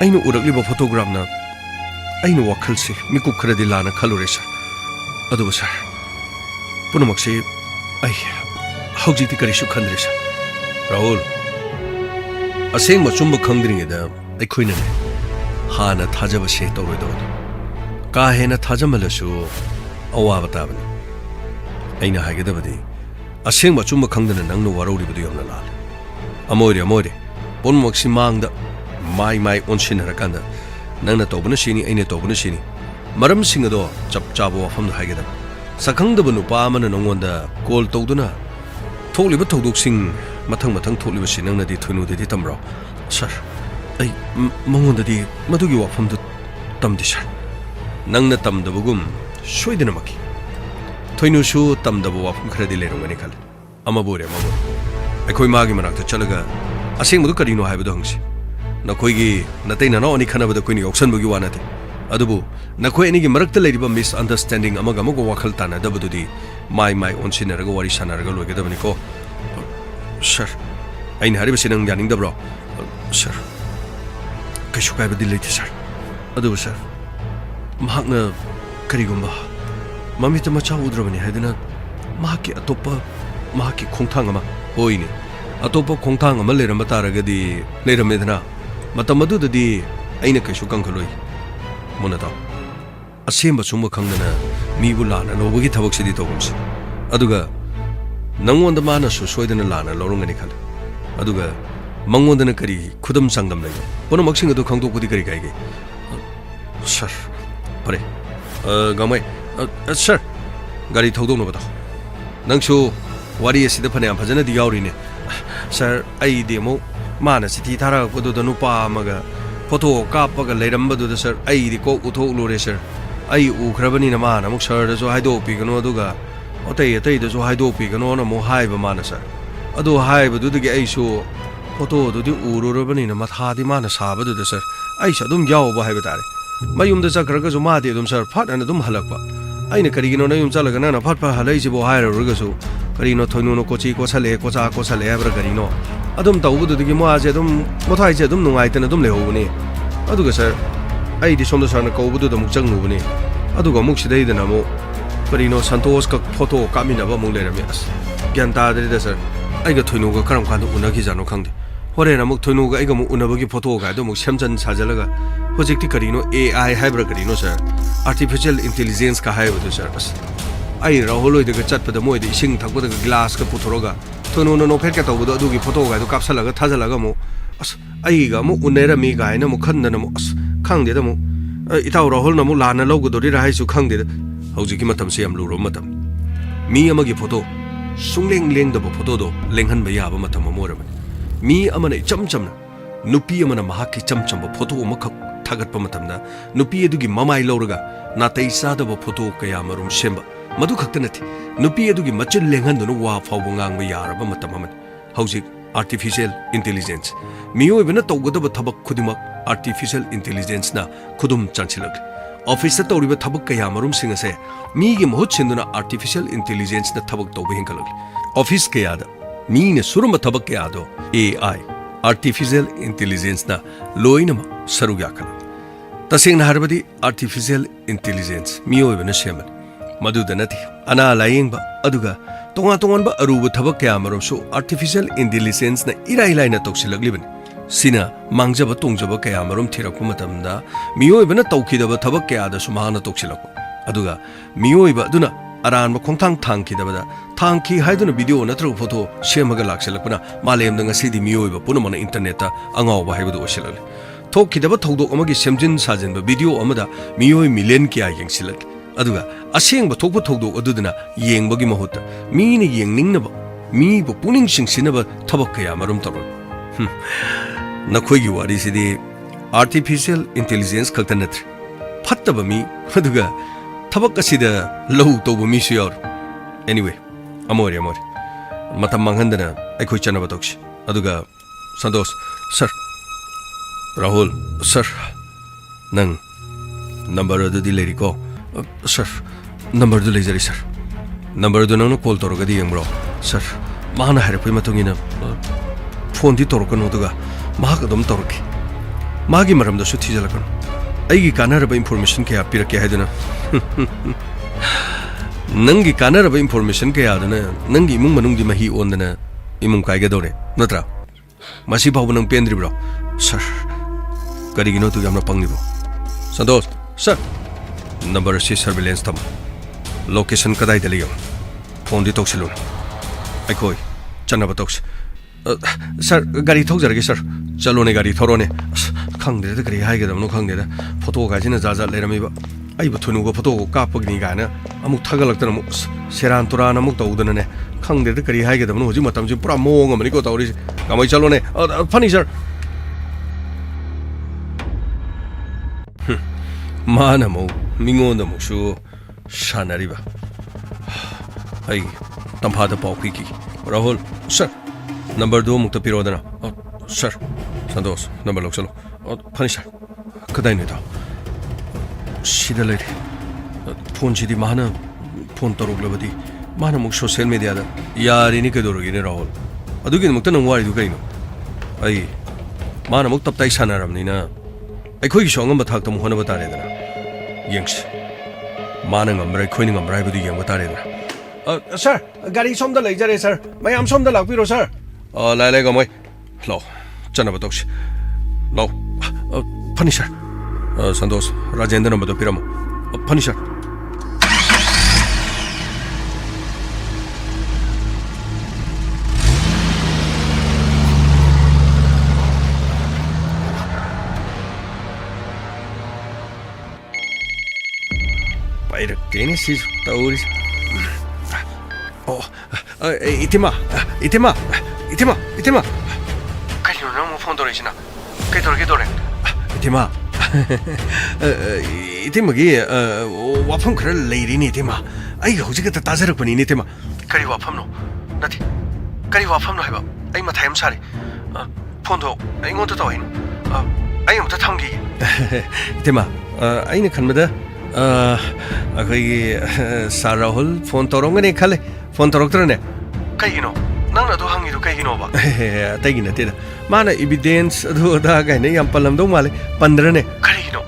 B: I know Uragliba photograph na, I know Wakalsi, Miku Kredilana Kalurisa. Adu sir. Punamakse, ay, howji ti karishu khandrisa. Rahul, aseng machumba khandringeda, ay koina ne. Hana thajaba se tawroido. Ka hena thajamalasu awaba tabani. Aina hagedabadi, aseng machumba khandana nangno waroribadu yamna lal. Amoire, punamakse mangda mai onshinharakanda. Nangna tawbana shini, aina tawbana shini. Maram Singado, Chap Chabo from the Hagada. Sakang the Banupamana and Wanda, Gold Toduna. Totally but Toduk sing, Matang totally was in the Tunu de Tamro. Sir, I Mangunda di Madugi walk from the Tamdisha. Nang the Tam the Bugum, Shwedinamaki. Toinu Shu Tam the Boa from Credilator Medical. Amabore, I koi Magimanak to Chalaga. I sing Mudukarino Habadongs. Nakoigi, Natana no any kind of the Queen Oxenbugi wanate. Adubu, Nakoi any Marakta lady misunderstanding Amagamogo Wakaltana, Dabudi, my own sinner, Wari Sanarago, Gadamiko. Sir, I in Harry Sinang Yanning the bro. Sir, Kashuka delete, sir. Adu, sir. Mahana Karigumba. Mamita Macha Udramani Hadina Maki Atopa Maki Kontangama, Oini. Atopa Kontangama, Lera Mataragadi, Lera Medina. Matamadu di Aina Kashukankaloi. Monata. A same but Suma Kangana, Mibulan, and Obagi Tabak City Toms. Aduga Nangon the Mana so Sweden and Lana, Loranganical. Aduga Mangon the Nakari, Kudam Sangam Lay. Ponomaxing to Kango Pudikari. Sir, Pare, Gamay, sir, Gari Todonova. Nangshu, what is the Panam Pazana di Aurine? Sir, I demo, Mana City Tara, Kudu the Nupa Maga. Photo Kapaga Ledamba to the sir, I the coke to Loreser. I Ukrabani Namana, Muxer, so Hido Pigano Duga. Ote, the so Hido Pigano, Mohaiba Manasa. Ado Hiba do the gay show. Photo do the Urubani, Mathadi Manasaba to the sir. I shall dum Yao Bahabatari. Mayum the Zakragazumati, dum sir, Pat and the dum Halapa. I in a Carino name Zalagana, Papa Halazi Bohira Rugasu. Carino Tonuno Cochi, Cosale, Cosa, Cosale, Carino. Adam Tau to the Gimoazedum, what I said, no I tell them Leone. Aduga, sir, I did some the Sana Kobu to the Muxanguni. Aduga Muxide the Namo, Carino Santos photo coming about Muleramias. Ganta the sir, I got Tunuga Karamkan Unakizano Kandi. What in a Muktunuga Egamu Unabagi photo, I don't Shamsan Sajalaga, Hosiki Carino AI Hybrid Carino, sir, artificial intelligence Kahai with the service. I Raholo the Gachat for the Moy, the Sing Takuta glass Kaputoroga. No Pekata would do photo to Capsalaga Tazalagamo. Aiga mu unera mi guy no Mukandamos, Kangdamo. Itaura Holnamu Lana logo do Raisu Kangdid. Hosikimatam Siam Luro Matam. Me amagi photo. Sungling ling the potodo, Lenghan Bayaba Matamamoram. Me amane chumchum. Nupi amana Mahaki chumchum, photo Makak Tagat Pamatamna. Nupi edugi Mamai Lorga, Nate Sada photo Kayamarum Shemba. Madukaktanati, Nupi edugi Machil Lengan no Wa Fawang Yaraba Matamaman. Housing artificial intelligence. Mio even a Togoda Tabak Kudimak, artificial intelligence na Kudum Chanchilak. Officer Toriba Tabak Kayamarum Singase, Migim Hutchinduna artificial intelligence na Tabak Tobihinkalak. Office Kayada, Mean Suruma Tabak Kayado, AI, artificial intelligence na Loinama Sarugakala. Tasing Harbadi, artificial intelligence, Mio even a shaman. Madu the Nati, Ana Laingba, Aduga, Tongatonga Aruba Tabakamarum so artificial intelligence na Irailina Toxilagliban. Sina, Mangjaba Tungjaba Kayamarum Tirakumatamda, Mioiba Tokidaba Tabakea the Sumana Toxilako. Aduga, Mioiba Duna, Aran Kontang Tanki Dabada, Tanki Haiduna video Natro photo, Shemagalaxelapuna, Malem Danga City Mioiba Punamana Interneta, Angova Haibu Oshilal. Tokidaba Todo Omagi Semjin Sajan, video Amada, Mioi Milen Kia Yang Silak. Aduga, asing ba thokpa thokdo aduduna yengbagi mahutta mini yengningnaba mi bu puning singsinaba thabak kaya marum taro nakhoi wari sidi artificial intelligence khaktanatri phattaba mi aduga ꯊꯕꯛ ꯑꯁꯤꯗ ꯂꯧ ꯇꯧꯕ ꯃꯤꯁꯨ ꯌꯥꯎꯔꯤ anyway ꯑꯃꯣꯏꯔꯦ ꯃꯇꯝ ꯃꯥꯡꯍꯟꯗꯅ ꯑꯩꯈꯣꯏ ꯆꯠꯅꯕ ꯇꯧꯁꯤ ꯑꯗꯨꯒ ꯁꯟꯇꯣꯁ ꯁꯔ ꯔꯥꯍꯨꯜ ꯁꯔ ꯅꯪ ꯅꯝꯕꯔ ꯑꯗꯨꯗꯤ ꯂꯩꯔꯤꯀꯣ ꯁꯔ ꯅꯝꯕꯔꯗꯨ ꯂꯩꯖꯔꯤ ꯁꯔ ꯅꯝꯕꯔꯗꯨ ꯅꯪꯅ ꯀꯣꯜ ꯇꯧꯔꯒꯗꯤ ꯌꯦꯡꯕ꯭ꯔꯣ ꯁꯔ ꯃꯥꯅ ꯍꯥꯏꯔꯛꯄꯒꯤ ꯃꯇꯨꯡ ꯏꯟꯅ ꯐꯣꯟꯗꯤ ꯇꯧꯔꯛꯀꯅꯨ ꯑꯗꯨꯒ ꯃꯍꯥꯛ ꯑꯗꯨꯝ ꯇꯧꯔꯛꯈꯤ ꯃꯥꯒꯤ ꯃꯔꯝꯗꯁꯨ ꯊꯤꯖꯤꯜꯂꯛꯀꯅꯨ ꯑꯩꯒꯤ ꯀꯥꯟꯅꯔꯕ ꯏꯟꯐꯣꯔꯃꯦꯁꯟ ꯀꯌꯥ ꯄꯤꯔꯛꯀꯦ ꯍꯥꯏꯗꯨꯅ ꯅꯪꯒꯤ ꯀꯥꯟꯅꯔꯕ ꯏꯟꯐꯣꯔꯃꯦꯁꯟ ꯀꯌꯥꯗꯨꯅ ꯅꯪꯒꯤ ꯏꯃꯨꯡ ꯃꯅꯨꯡꯒꯤ ꯃꯍꯤ ꯑꯣꯟꯗꯅ ꯏꯃꯨꯡ ꯀꯥꯏꯒꯗꯧꯔꯦ ꯅꯠꯇ꯭ꯔꯥ ꯃꯁꯤ ꯐꯥꯎꯕ ꯅꯪ ꯄꯦꯟꯗ꯭ꯔꯤꯕ꯭ꯔꯣ ꯁꯔ ꯀꯔꯤꯒꯤꯅꯣ ꯑꯗꯨ ꯌꯥꯝꯅ ꯄꯪꯂꯤꯕꯣ ꯁꯟꯇꯣꯁ ꯁꯔ ꯅꯝꯕꯔ ꯑꯁꯤ ꯁꯔꯚꯤꯂꯦꯟꯁ ꯊꯝꯃꯨ ꯂꯣꯀꯦꯁꯟ ꯀꯗꯥꯏꯗ ꯂꯩꯌꯣ ꯐꯣꯟꯗꯤ ꯇꯧꯁꯤꯜꯂꯨꯅꯨ ꯑꯩꯈꯣꯏ ꯆꯠꯅꯕ ꯇꯧꯁꯤ ꯁꯔ ꯒꯥꯔꯤ ꯊꯧꯖꯔꯒꯦ ꯁꯔ ꯆꯠꯂꯣꯅꯦ ꯒꯥꯔꯤ ꯊꯧꯔꯣꯅꯦ ꯑꯁ ꯈꯪꯗꯦꯗ ꯀꯔꯤ ꯍꯥꯏꯒꯗꯕꯅꯣ ꯈꯪꯗꯦꯗ ꯐꯣꯇꯣ ꯀꯥꯏꯁꯤꯅ ꯖꯥꯠ ꯖꯥꯠ ꯂꯩꯔꯝꯃꯤꯕ ꯑꯩꯕꯨ ꯊꯨꯅꯨꯒ ꯐꯣꯇꯣ ꯀꯥꯞꯄꯒꯤꯅꯤ ꯀꯥꯏꯅ ꯑꯃꯨꯛ ꯊꯥꯒꯠꯂꯛꯇꯅ ꯑꯃꯨꯛ ꯁꯦꯔꯥꯟ ꯇꯨꯔꯥꯟ ꯑꯃꯨꯛ ꯇꯧꯗꯅꯅꯦ ꯈꯪꯗꯦꯗ ꯀꯔꯤ ꯍꯥꯏꯒꯗꯕꯅꯣ ꯍꯧꯖꯤꯛ ꯃꯇꯝꯁꯤ ꯄꯨꯔꯥ ꯃꯑꯣꯡ ꯑꯃꯅꯤꯀꯣ ꯇꯧꯔꯤꯁꯦ ꯀꯃꯥꯏ ꯆꯠꯂꯣꯅꯦ ꯐꯅꯤ ꯁꯔ ꯃꯥꯅ ꯑꯃꯨꯛ ꯃꯤꯉꯣꯟꯗ ꯑꯃꯨꯛꯁꯨ ꯁꯥꯟꯅꯔꯤꯕ ꯑꯩ ꯇꯝꯐꯥꯗ ꯄꯥꯎ ꯄꯤꯈꯤ ꯔꯥꯍꯨꯜ ꯁꯔ ꯅꯝꯕꯔꯗꯨ ꯑꯃꯨꯛꯇ ꯄꯤꯔꯛꯑꯣꯗꯅ ꯁꯔ ꯁꯟꯇꯣꯁ ꯅꯝꯕꯔ ꯂꯧꯁꯜꯂꯣ ꯐꯅꯤ ꯁꯔ ꯀꯗꯥꯏꯅꯣꯗꯣ ꯁꯤꯗ ꯂꯩꯔꯦ ꯐꯣꯟꯁꯤꯗꯤ ꯃꯥꯅ ꯐꯣꯟ ꯇꯧꯔꯛꯂꯕꯗꯤ ꯃꯥꯅ ꯑꯃꯨꯛ ꯁꯣꯁꯤꯌꯦꯜ ꯃꯤꯗꯤꯌꯥꯗ ꯌꯥꯔꯤꯅꯤ ꯀꯩꯗꯧꯔꯒꯦꯅꯦ ꯔꯥꯍꯨꯜ ꯑꯗꯨꯒꯤꯗꯃꯛꯇ ꯅꯪ ꯋꯥꯔꯤꯗꯨ ꯀꯩꯅꯣ ꯑꯩ ꯃꯥꯅ ꯑꯃꯨꯛ ꯇꯞꯇꯥꯏ ꯁꯥꯟꯅꯔꯕꯅꯤꯅ ꯑꯩꯈꯣꯏꯒꯤꯁꯨ ꯑꯉꯝꯕ ꯊꯥꯛꯇ ꯑꯃꯨꯛ ꯍꯣꯠꯅꯕ ꯇꯥꯔꯦꯗꯅ ꯌꯦꯡꯁꯤ ꯃꯥꯅ ꯉꯝꯕ꯭ꯔꯥ ꯑꯩꯈꯣꯏꯅ ꯉꯝꯕ꯭ꯔꯥ ꯍꯥꯏꯕꯗꯨ ꯌꯦꯡꯕ ꯇꯥꯔꯦꯗꯅ ꯁꯔ ꯒꯥꯔꯤ ꯁꯣꯝꯗ ꯂꯩꯖꯔꯦ ꯁꯔ ꯃꯌꯥꯝ ꯁꯣꯝꯗ ꯂꯥꯛꯄꯤꯔꯣ ꯁꯔ ꯂꯥꯏ ꯉꯝꯃꯣꯏ ꯂꯥꯛꯑꯣ ꯆꯠꯅꯕ ꯇꯧꯁꯤ ꯂꯥꯛꯑꯣ ꯐꯅꯤ ꯁꯔ ꯁꯟꯇꯣꯁ ꯔꯥꯖꯦꯟꯗ ꯅꯝꯕꯔꯗꯣ ꯄꯤꯔꯝꯃꯣ ꯐꯅꯤ ꯁꯔ ꯄꯥꯏꯔꯛꯇꯦꯅꯦ ꯁꯤꯁꯨ ꯇꯧꯔꯤꯁꯦ 이태마 그리고 너무 폰 돌리시나 그래 이태마 이태마기 와품 그럴 레이리니 이태마 아이가 호지가 따자락거니 이태마 그리 와품노 나티 그리 와품노 해봐 아이마 타임 사리 폰도 아이고도 더 해 아이부터 탐기 이태마 아이는 칸마다 거기 사라홀 폰 떠롱거니 칼레 폰 떠럭더네 그이노 낭나도 항이도 그이노 봐 때기나 때다 마나 에비덴스 도다 가네 얌팔람도 말레 판드르네 그이노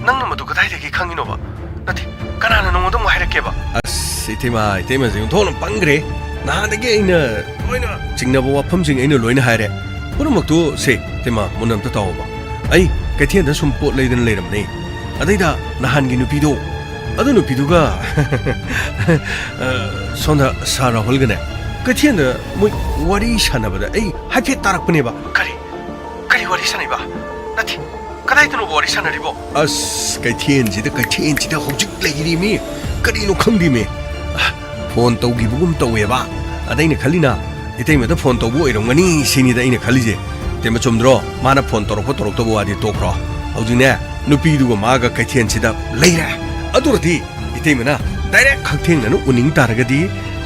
B: 낭나마도 그다이데기 강이노 봐 나티 까나나 농어도 뭐 하이렇게 봐 아스 이테마 지금 돈은 빵그래 나한테게 이나 로이나 징나보 와품징 이나 로이나 하이래 그럼막도 세 테마 문남도 타오 봐 아이 그티엔다 숨포 레이든 레이람네 아데이다 나한기 누피도 아도 누피도가 손다 사라 홀그네 그티엔다 뭐 와리 샤나바다 에이 하피 따락보네 봐 그리 와리 샤나이 봐 나티 그다이도 와리 샤나리보 아스 그티엔지다 호직 레이리미 그리노 ඛꯪ디미 폰 떠기부금 떠웨 봐 아다이네 칼리나 이때마다 폰 떠고 이런거니 시니다 이네 칼리제 때마 좀 들어 마나 폰 떠록도 와디 또크로 호직네 누피두고 마가 그티엔지다 레이라 अदुरदी इतेमना डायरेक्ट खक्थेंगन उनिंग तारगदी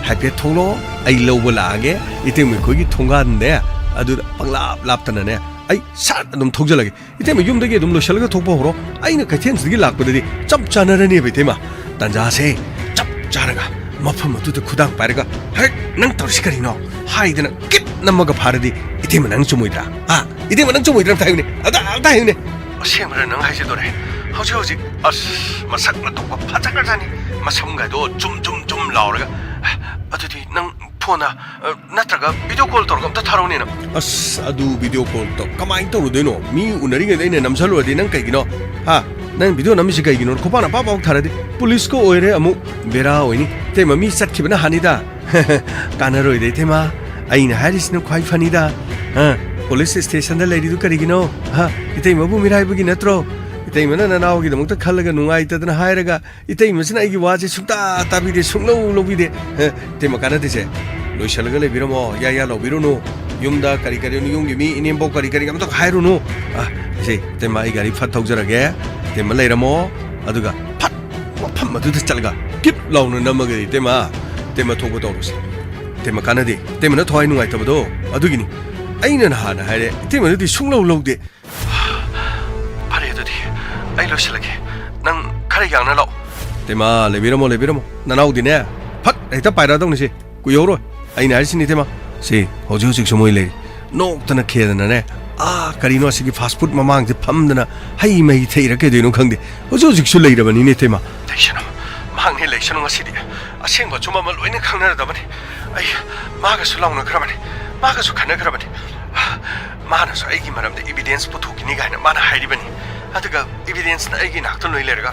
B: हाइपे थोलो आई लौब लागे इतेम कोगी थोंगानने अदु पंगलाप लापतनने आई सात अदुम थोगजलगे इतेम युमदगे अदुम लोशलगा थोपो हरो आइना कथेंसदगी लापददी चप चानरने बेतेमा तंजासे चप चारगा मफम अदुद खुदांग पारगा हे नंग तोरसिकरिनो हाइदना किट नमगा फारदी इतेम नंग चुमुइद्रा इतेम नंग चुमुइद्रा थाइने अदा थाइने असेमरा नंग हाइसेदोरे हौजी अस मसकना तोपा फाजागजानी मसमगादो जुम लाउरगा अदुदी नंग फोना नत्रगा वीडियो कॉल तोरगा अमता थारोनेना अस अदु वीडियो कॉल तो कमाइन तोरुदेनो मी उनरिगे दैने नमसलुदी नंग कैगिनो हा नंग वीडियो नमिसि कैगिनो खोपाना पापाव थारदे पुलिस को ओइरे अमु बेरा ओइनी तेमा मी सटखिबना हानिदा कानरोइदे तेमा आइना हारिसनो ख्वाइ फनिदा पुलिस स्टेशन दा लेरिदु करिगिनो हा इतैमबु मिराइबुगी नत्रो इतैमना ननावगिदमक्ता खल्लगा नुंगाइतदना हायरगा इतैमसिना आइगी वाजे सुंता ताबिदे सुंगलौ लौबिदे तेमा कानादेसे लोइसलगा लेबिरमो या लौबिरुनु युमदा करि युमगी मी इनेमबो करि अमता हायरुनु से तेमा आइ गारि फट थौजरगे तेमा लेरमो अदुगा फट ꯃꯐꯝ ꯑꯗꯨꯗ ꯆꯠꯂꯒ ꯀꯤꯞ ꯂꯥꯎꯅ ꯅꯝꯃꯒꯗꯤ ꯇꯦꯃ ꯇꯦꯃ ꯊꯣꯛꯄ ꯇꯧꯔꯁꯤ ꯇꯦꯃ ꯀꯥꯟꯅꯗꯦ ꯇꯦꯃꯅ ꯊꯋꯥꯏ ꯅꯨꯡꯉꯥꯏꯇꯕꯗꯣ ꯑꯗꯨꯒꯤꯅꯤ ꯑꯩꯅ ꯅꯍꯥꯟꯅ ꯍꯥꯏꯔꯦ ꯇꯦꯃꯅꯗꯤ ꯁꯨꯡꯂꯧ ꯂꯧꯗꯦ ꯐꯔꯦ ꯑꯗꯨꯗꯤ ꯑꯩ ꯂꯣꯏꯁꯤꯜꯂꯒꯦ ꯅꯪ ꯈꯔ ꯌꯥꯡꯅ ꯂꯥꯛꯑꯣ ꯇꯦꯃ ꯂꯩꯕꯤꯔꯝꯃꯣ ꯂꯩꯕꯤꯔꯝꯃꯣ ꯅꯅꯥꯎꯗꯤꯅꯦ ꯐꯠ ꯍꯦꯛꯇ ꯄꯥꯏꯔꯛꯑꯗꯧꯅꯤ ꯁꯤ ꯀꯨꯏꯍꯧꯔꯣꯏ ꯑꯩꯅ ꯍꯥꯏꯔꯤꯁꯤꯅꯤ ꯇꯦꯃ ꯁꯤ ꯍꯧꯖꯤꯛ ꯍꯧꯖꯤꯛꯁꯨ ꯃꯣꯏ ꯂꯩꯔꯤ ꯅꯣꯛꯇꯅ ꯈꯦꯗꯅꯅꯦ ꯀꯔꯤꯅꯣ ꯑꯁꯤꯒꯤ ꯐꯥꯁ ꯐꯨꯗ ꯃꯃꯥꯡꯁꯦ ꯐꯝꯗꯅ ꯍꯩ ꯃꯍꯤ ꯊꯛꯏꯔ ꯀꯩꯗꯣꯏꯅꯣ ꯈꯪꯗꯦ ꯍꯧꯖꯤꯛ ꯍꯧꯖꯤꯛꯁꯨ ꯂꯩꯔꯕꯅꯤꯅꯦ ꯇꯦꯃ ꯂꯩꯁꯅꯨ ꯃꯍꯥꯛꯅꯦ ꯂꯩꯁꯅꯨ ꯉꯁꯤꯗꯤ ꯑꯁꯦꯡꯕ ꯆꯨꯝꯕ ꯑꯃ ꯂꯣꯏꯅ ꯈꯪꯅꯔꯗꯕꯅꯤ ꯑꯩ ꯃꯥꯒꯁꯨ ꯂꯥꯎꯅꯈ꯭ꯔꯕꯅꯤ ꯃꯥꯒꯁꯨ ꯈꯟꯅꯈ꯭ꯔꯕꯅꯤ ꯃꯥꯅꯁꯨ ꯑꯩꯒꯤ ꯃꯔꯝꯗ ꯏꯕꯤꯗꯦꯟꯁ ꯄꯨꯊꯣꯛꯈꯤꯅꯤ ꯀꯥꯏꯅ ꯃꯥꯅ ꯍꯥꯏꯔꯤꯕꯅꯤ ꯑꯗꯨꯒ ꯏꯕꯤꯗꯦꯟꯁꯅ ꯑꯩꯒꯤ ꯅꯥꯛꯇ ꯂꯣꯏ ꯂꯩꯔꯒ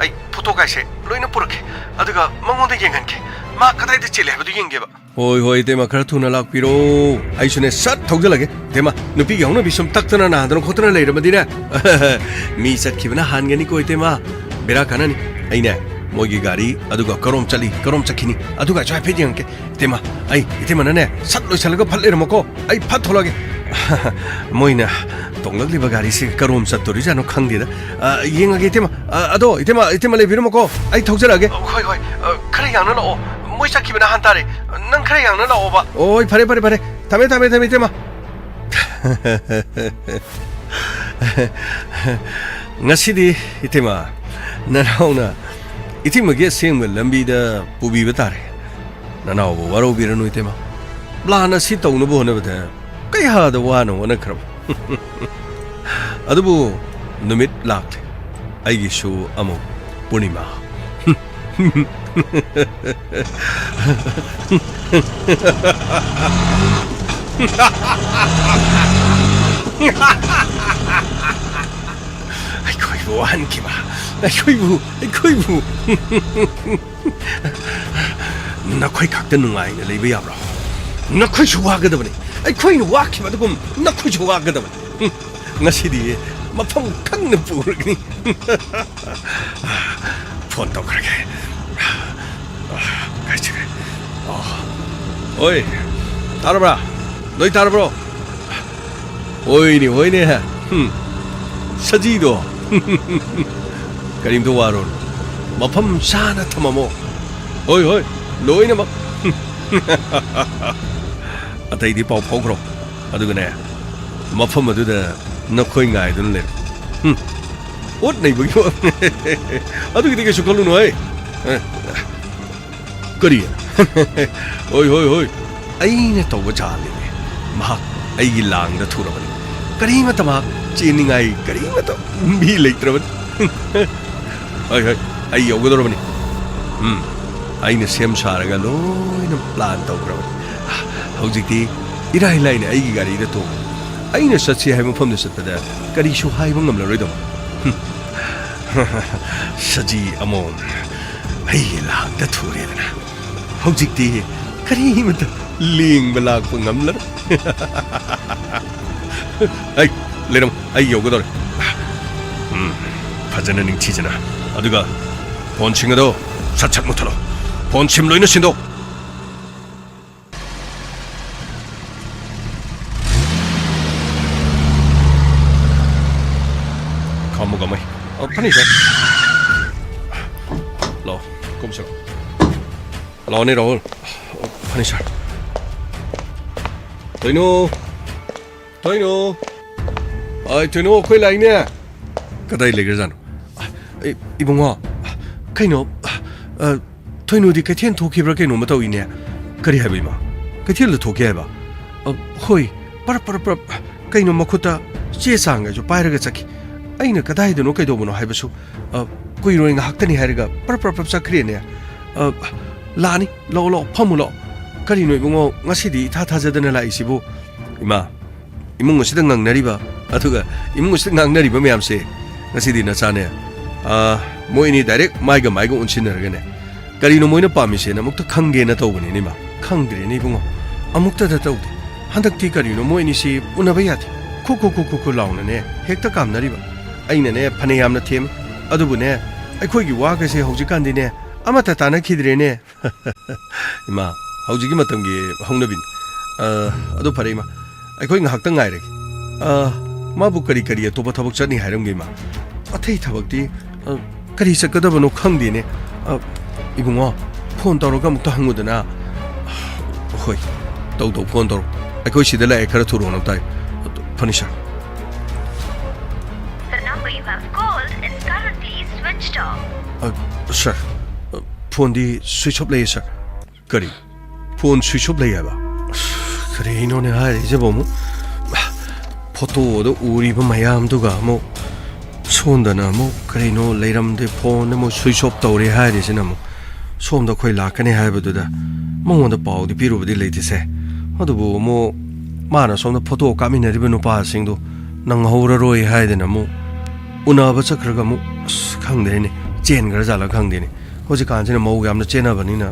B: ꯑꯩ ꯐꯣꯇꯣ ꯀꯥꯏꯁꯦ ꯂꯣꯏꯅ ꯄꯨꯔꯛꯀꯦ ꯑꯗꯨꯒ ꯃꯉꯣꯟꯗ ꯌꯦꯡꯍꯟꯒꯦ ꯃꯥ ꯀꯗꯥꯏꯗ ꯆꯦꯜꯂꯦ ꯍꯥꯏꯕꯗꯨ ꯌꯦꯡꯒꯦꯕ ꯍꯣꯏ ꯍꯣꯏ ꯇꯦꯃ ꯈꯔ ꯊꯨꯅ ꯂꯥꯛꯄꯤꯔꯣ ꯑꯩꯁꯨꯅꯦ ꯁꯠ ꯊꯧꯖꯜꯂꯒꯦ ꯇꯦꯃ ꯅꯨꯄꯤꯒꯤ ꯍꯧꯅꯕꯤ ꯁꯨꯝ ꯇꯛꯇꯅ ꯅꯥꯗꯅ ꯈꯣꯠꯇꯅ ꯂꯩꯔꯕꯗꯤꯅꯦ ꯃꯤ ꯆꯠꯈꯤꯕꯅ ꯍꯥꯟꯒꯅꯤꯀꯣ ꯇꯦꯃ ꯕꯦꯔꯥ ꯀꯥꯟꯅꯅꯤ ꯑꯩꯅꯦ ꯃꯣꯏꯒꯤ ꯒꯥꯔꯤ ꯑꯗꯨꯒ ꯀꯔꯣꯝ ꯆꯠꯂꯤ ꯀꯔꯣꯝ ꯆꯠꯈꯤꯅꯤ ꯑꯗꯨꯒꯁꯨ ꯍꯥꯏꯐꯦꯠ ꯌꯦꯡꯉꯛꯀꯦ ꯏꯇꯦꯃ ꯑꯩ ꯏꯇꯦꯃꯅꯅꯦ ꯁꯠ ꯂꯣꯏꯁꯤꯜꯂꯒ ꯐꯠ ꯂꯩꯔꯝꯃꯣꯀꯣ ꯑꯩ ꯐꯠ ꯊꯣꯛꯂꯛꯑꯒꯦ ꯃꯣꯏꯅ ꯇꯣꯡꯂꯛꯂꯤꯕ ꯒꯥꯔꯤꯁꯤ ꯀꯔꯣꯝ ꯆꯠꯇꯣꯔꯤꯖꯥꯠꯅꯣ ꯈꯪꯗꯦꯗ ꯌꯦꯡꯉꯒꯦ ꯏꯇꯦꯃ ꯑꯗꯣ ꯏꯇꯦꯃ ꯂꯩꯕꯤꯔꯝꯃꯣꯀꯣ ꯑꯩ ꯊꯧꯖꯔꯛꯑꯒꯦ ꯍꯣꯏ ꯍꯣꯏ ꯈꯔ ꯌꯥꯡꯅ ꯂꯥꯛꯑꯣ ꯃꯣꯏ ꯆꯠꯈꯤꯕꯅ ꯍꯥꯟ ꯇꯥꯔꯦ ꯅꯪ ꯈꯔ ꯌꯥꯡꯅ ꯂꯥꯛꯑꯣꯕ ꯍꯣꯏ ꯐꯔꯦ ꯐꯔꯦ ꯐꯔꯦ ꯊꯝꯃꯦ ꯏꯇꯦꯃ ꯉꯁꯤꯗꯤ ꯏꯇꯦꯃ ꯅꯅꯥꯎꯅ ꯏꯊꯤꯡꯕꯒꯤ ꯑꯁꯦꯡꯕ ꯂꯝꯕꯤꯗ ꯄꯨꯕꯤꯕ ꯇꯥꯔꯦ ꯅꯅꯥꯎꯕꯨ ꯋꯥꯔꯧꯕꯤꯔꯅꯨ ꯏꯇꯦꯃ ꯄ꯭ꯂꯥꯟ ꯑꯁꯤ ꯇꯧꯅꯕ ꯍꯣꯠꯅꯕꯗ ꯀꯌꯥꯗ ꯋꯥꯅ ꯍꯣꯠꯅꯈ꯭ꯔꯕ ꯑꯗꯨꯕꯨ ꯅꯨꯃꯤꯠ ꯂꯥꯛꯂꯦ ꯑꯩꯒꯤꯁꯨ ꯑꯃꯨꯛ ꯄꯨꯔꯅꯤꯃꯥ ꯑꯩꯈꯣꯏꯕꯨ ꯋꯥꯍꯟꯈꯤꯕ ꯑꯩꯈꯣꯏꯕꯨ ꯅꯈꯣꯏ ꯈꯛꯇ ꯅꯨꯡꯉꯥꯏꯅ ꯂꯩꯕ ꯌꯥꯕ꯭ꯔꯣ ꯅꯈꯣꯏꯁꯨ ꯋꯥꯒꯗꯕꯅꯤ ꯑꯩꯈꯣꯏꯅ ꯋꯥꯈꯤꯕꯗꯨꯒꯨꯝ ꯅꯈꯣꯏꯁꯨ ꯋꯥꯒꯗꯕꯅꯤ ꯉꯁꯤꯗꯤ ꯃꯐꯝ ꯈꯪꯅ ꯄꯨꯔꯒꯅꯤ ꯐꯣꯟ ꯇꯧꯈ꯭ꯔꯒꯦ ꯀꯥꯏ ꯆꯠꯈ꯭ꯔꯦ ꯍꯣꯏ ꯇꯥꯔꯕ꯭ꯔꯥ ꯅꯣꯏ ꯇꯥꯔꯕ꯭ꯔꯣ ꯍꯣꯏꯅꯦ ꯁꯖꯤꯗꯣ ꯀꯔꯤꯝꯇ ꯋꯥꯔꯣꯅꯨ ꯃꯐꯝ ꯆꯥꯅ ꯊꯝꯃꯝꯃꯣ ꯍꯣꯏ ꯂꯣꯏꯅꯃꯛ ꯑꯇꯩꯗꯤ ꯄꯥꯎ ꯐꯥꯎꯈ꯭ꯔꯣ ꯑꯗꯨꯒꯅꯦ ꯃꯐꯝ ꯑꯗꯨꯗ ꯅꯈꯣꯏ ꯉꯥꯏꯗꯨꯅ ꯂꯩꯔꯣ ꯑꯣꯠ ꯅꯩꯕꯒꯤ ꯑꯗꯨꯒꯤꯗꯤ ꯀꯩꯁꯨ ꯈꯜꯂꯨꯅꯨ ꯍꯩ ꯀꯔꯤ ꯍꯣꯏ ꯑꯩꯅ ꯇꯧꯕ ꯖꯥꯠꯅꯤꯅꯦ ꯃꯍꯥꯛ ꯑꯩꯒꯤ ꯂꯥꯡꯗ ꯊꯨꯔꯕꯅꯤ ꯀꯔꯤꯃꯇ ꯃꯍꯥꯛ ꯆꯦꯟꯅꯤꯡꯉꯥꯏ ꯀꯔꯤꯃꯇ ꯃꯤ ꯂꯩꯇ꯭ꯔꯕꯅꯤ ꯍꯣꯏ ꯑꯩ ꯌꯧꯒꯗꯧꯔꯕꯅꯤ ꯑꯩꯅ ꯁꯦꯝ ꯁꯥꯔꯒ ꯂꯣꯏꯅ ꯄ꯭ꯂꯥꯟ ꯇꯧꯈ꯭ꯔꯕꯅꯤ ꯍꯧꯖꯤꯛꯇꯤ ꯏꯔꯥꯏ ꯂꯥꯏꯅ ꯑꯩꯒꯤ ꯒꯥꯔꯤꯗ ꯇꯣꯡꯉꯨ ꯑꯩꯅ ꯆꯠꯁꯤ ꯍꯥꯏꯕ ꯃꯐꯝꯗ ꯆꯠꯄꯗ ꯀꯔꯤꯁꯨ ꯍꯥꯏꯕ ꯉꯝꯂꯔꯣꯏꯗꯕ ꯁꯖꯤ ꯑꯃꯣꯝ ꯑꯩꯒꯤ ꯂꯥꯡꯗ ꯊꯨꯔꯦꯗꯅ ꯍꯧꯖꯤꯛꯇꯤ ꯀꯔꯤꯃꯇ ꯂꯦꯡꯕ ꯂꯥꯛꯄ ꯉꯝꯂꯔꯣꯏ ꯑꯩ ꯂꯩꯔꯝ ꯑꯩ ꯌꯧꯒꯗꯧꯔꯦ ꯐꯖꯅ ꯅꯤꯡꯊꯤꯖꯅ ꯑꯗꯨꯒ ꯐꯣꯟꯁꯤꯡ ꯑꯗꯣ ꯁꯠ ꯃꯨꯠꯊꯠꯂꯣ ꯐꯣꯟ ꯁꯤꯝ ꯂꯣꯏꯅ ꯁꯤꯟꯗꯣꯛ 감옥 파니셔 러 꼼짝 러니 롤 파니셔 도이노 아이 도이노 거기 라이네 그다이 레그잖아 이봉아 카이노 도이노디 카티엔 토키브라 카이노 마타오이네 그리 해비마 카티엘로 토키 해봐 호이 빠라빠라 카이노 마코타 제상가 좀 빠르게 잡기 ꯑꯩꯅ ꯀꯗꯥꯏꯗꯅꯣ ꯀꯩꯗꯧꯕꯅꯣ ꯍꯥꯏꯕꯁꯨ ꯀꯨꯏꯔꯣꯏ ꯉꯥꯏꯍꯥꯛꯇꯅꯤ ꯍꯥꯏꯔꯒ ꯄ꯭ꯔꯞ ꯆꯠꯈ꯭ꯔꯦꯅꯦ ꯂꯥꯛꯑꯅꯤ ꯂꯥꯛꯑꯣ ꯐꯝꯃꯨ ꯂꯥꯛꯑꯣ ꯀꯔꯤꯅꯣ ꯏꯕꯨꯡꯉꯣ ꯉꯁꯤꯗꯤ ꯏꯊꯥ ꯊꯥꯖꯗꯅ ꯂꯥꯛꯏꯁꯤꯕꯨ ꯏꯃꯥ ꯏꯃꯨꯡ ꯑꯁꯤꯗ ꯉꯪꯅꯔꯤꯕ ꯑꯗꯨꯒ ꯏꯃꯨꯡ ꯑꯁꯤꯗ ꯉꯥꯡꯅꯔꯤꯕ ꯃꯌꯥꯝꯁꯦ ꯉꯁꯤꯗꯤ ꯅꯆꯥꯅꯦ ꯃꯣꯏꯅꯤ ꯗꯥꯏꯔꯦꯛ ꯃꯥꯏꯒ ꯎꯟꯁꯤꯟꯅꯔꯒꯅꯦ ꯀꯔꯤꯅꯣ ꯃꯣꯏꯅ ꯄꯥꯝꯃꯤꯁꯦꯅ ꯑꯃꯨꯛꯇ ꯈꯪꯒꯦꯅ ꯇꯧꯕꯅꯤꯅꯦ ꯏꯃꯥ ꯈꯪꯗ꯭ꯔꯦꯅꯦ ꯏꯕꯨꯡꯉꯣ ꯑꯃꯨꯛꯇꯗ ꯇꯧꯗꯦ ꯍꯟꯗꯛꯇꯤ ꯀꯔꯤꯅꯣ ꯃꯣꯏꯅꯤꯁꯤ ꯎꯅꯕ ꯌꯥꯗꯦ ꯈꯨ ꯂꯥꯎꯅꯅꯦ ꯍꯦꯛꯇ ꯀꯥꯝꯅꯔꯤꯕ ꯑꯩꯅꯅꯦ ꯐꯅꯌꯥꯝꯅ ꯊꯦꯝꯃꯤ ꯑꯗꯨꯕꯨꯅꯦ ꯑꯩꯈꯣꯏꯒꯤ ꯋꯥꯒꯁꯦ ꯍꯧꯖꯤꯛꯀꯥꯟꯗꯤꯅꯦ ꯑꯃꯠꯇ ꯇꯥꯟꯅꯈꯤꯗ꯭ꯔꯦꯅꯦ ꯏꯃꯥ ꯍꯧꯖꯤꯛꯀꯤ ꯃꯇꯝꯒꯤ ꯍꯧꯅꯕꯤꯅꯤ ꯑꯗꯨ ꯐꯔꯦ ꯏꯃꯥ ꯑꯩꯈꯣꯏ ꯉꯥꯏꯍꯥꯛꯇ ꯉꯥꯏꯔꯒꯦ ꯃꯥꯕꯨ ꯀꯔꯤ ꯑꯇꯣꯞꯄ ꯊꯕꯛ ꯆꯠꯅꯤ ꯍꯥꯏꯔꯝꯒꯦ ꯏꯃꯥ ꯑꯇꯩ ꯊꯕꯛꯇꯤ ꯀꯔꯤ ꯆꯠꯀꯗꯕꯅꯣ ꯈꯪꯗꯦꯅꯦ ꯏꯕꯨꯡꯉꯣ ꯐꯣꯟ ꯇꯧꯔꯒ ꯑꯃꯨꯛꯇ ꯍꯪꯉꯨꯗꯅ ꯍꯣꯏ ꯇꯧ ꯐꯣꯟ ꯇꯧꯔꯣ ꯑꯩꯈꯣꯏ ꯁꯤꯗ ꯂꯥꯛꯑꯦ ꯈꯔ ꯊꯨꯔꯣꯅ ꯇꯥꯏ ꯐꯅꯤ ꯁꯥꯔ
C: The number you have called is currently switched off.
B: ꯁꯥꯔ ꯐꯣꯟꯗꯤ ꯁ꯭ꯋꯤꯆ ꯑꯣꯐ ꯂꯩꯌꯦ ꯁꯥꯔ ꯀꯔꯤ ꯐꯣꯟ ꯁ꯭ꯋꯤꯆ ꯑꯣꯐ ꯂꯩ ꯍꯥꯏꯕ ꯀꯔꯤꯅꯣꯅꯦ ꯍꯥꯏꯔꯤꯁꯤꯕꯣ ꯑꯃꯨꯛ ꯐꯣꯇꯣꯗ ꯎꯔꯤꯕ ꯃꯌꯥꯝꯗꯨꯒ ꯑꯃꯨꯛ ꯁꯣꯝꯗꯅ ꯑꯃꯨꯛ ꯀꯔꯤꯅꯣ ꯂꯩꯔꯝꯗꯦ ꯐꯣꯟ ꯑꯃꯨꯛ ꯁ꯭ꯋꯤꯆ ꯑꯣꯐ ꯇꯧꯔꯦ ꯍꯥꯏꯔꯤꯁꯤꯅ ꯑꯃꯨꯛ ꯁꯣꯝꯗ ꯑꯩꯈꯣꯏ ꯂꯥꯛꯀꯅꯤ ꯍꯥꯏꯕꯗꯨꯗ ꯃꯉꯣꯟꯗ ꯄꯥꯎꯗꯤ ꯄꯤꯔꯨꯕꯗꯤ ꯂꯩꯇꯦꯁꯦ ꯑꯗꯨꯕꯨ ꯑꯃꯨꯛ ꯃꯥꯅ ꯁꯣꯝꯗ ꯐꯣꯇꯣ ꯀꯥꯞꯃꯤꯟꯅꯔꯤꯕ ꯅꯨꯄꯥꯁꯤꯡꯗꯨ ꯅꯪꯍꯧꯔꯔꯣꯏ ꯍꯥꯏꯗꯅ ꯑꯃꯨꯛ ꯎꯅꯕ ꯆꯠꯈ꯭ꯔꯒ ꯑꯃꯨꯛ ꯆꯦꯟꯈ꯭ꯔꯖꯥꯠꯂ ꯈꯪꯗꯦꯅꯦ ꯍꯧꯖꯤꯛꯀꯥꯟꯁꯤꯅ ꯃꯧꯒ ꯌꯥꯝꯅ ꯆꯦꯟꯅꯕꯅꯤꯅ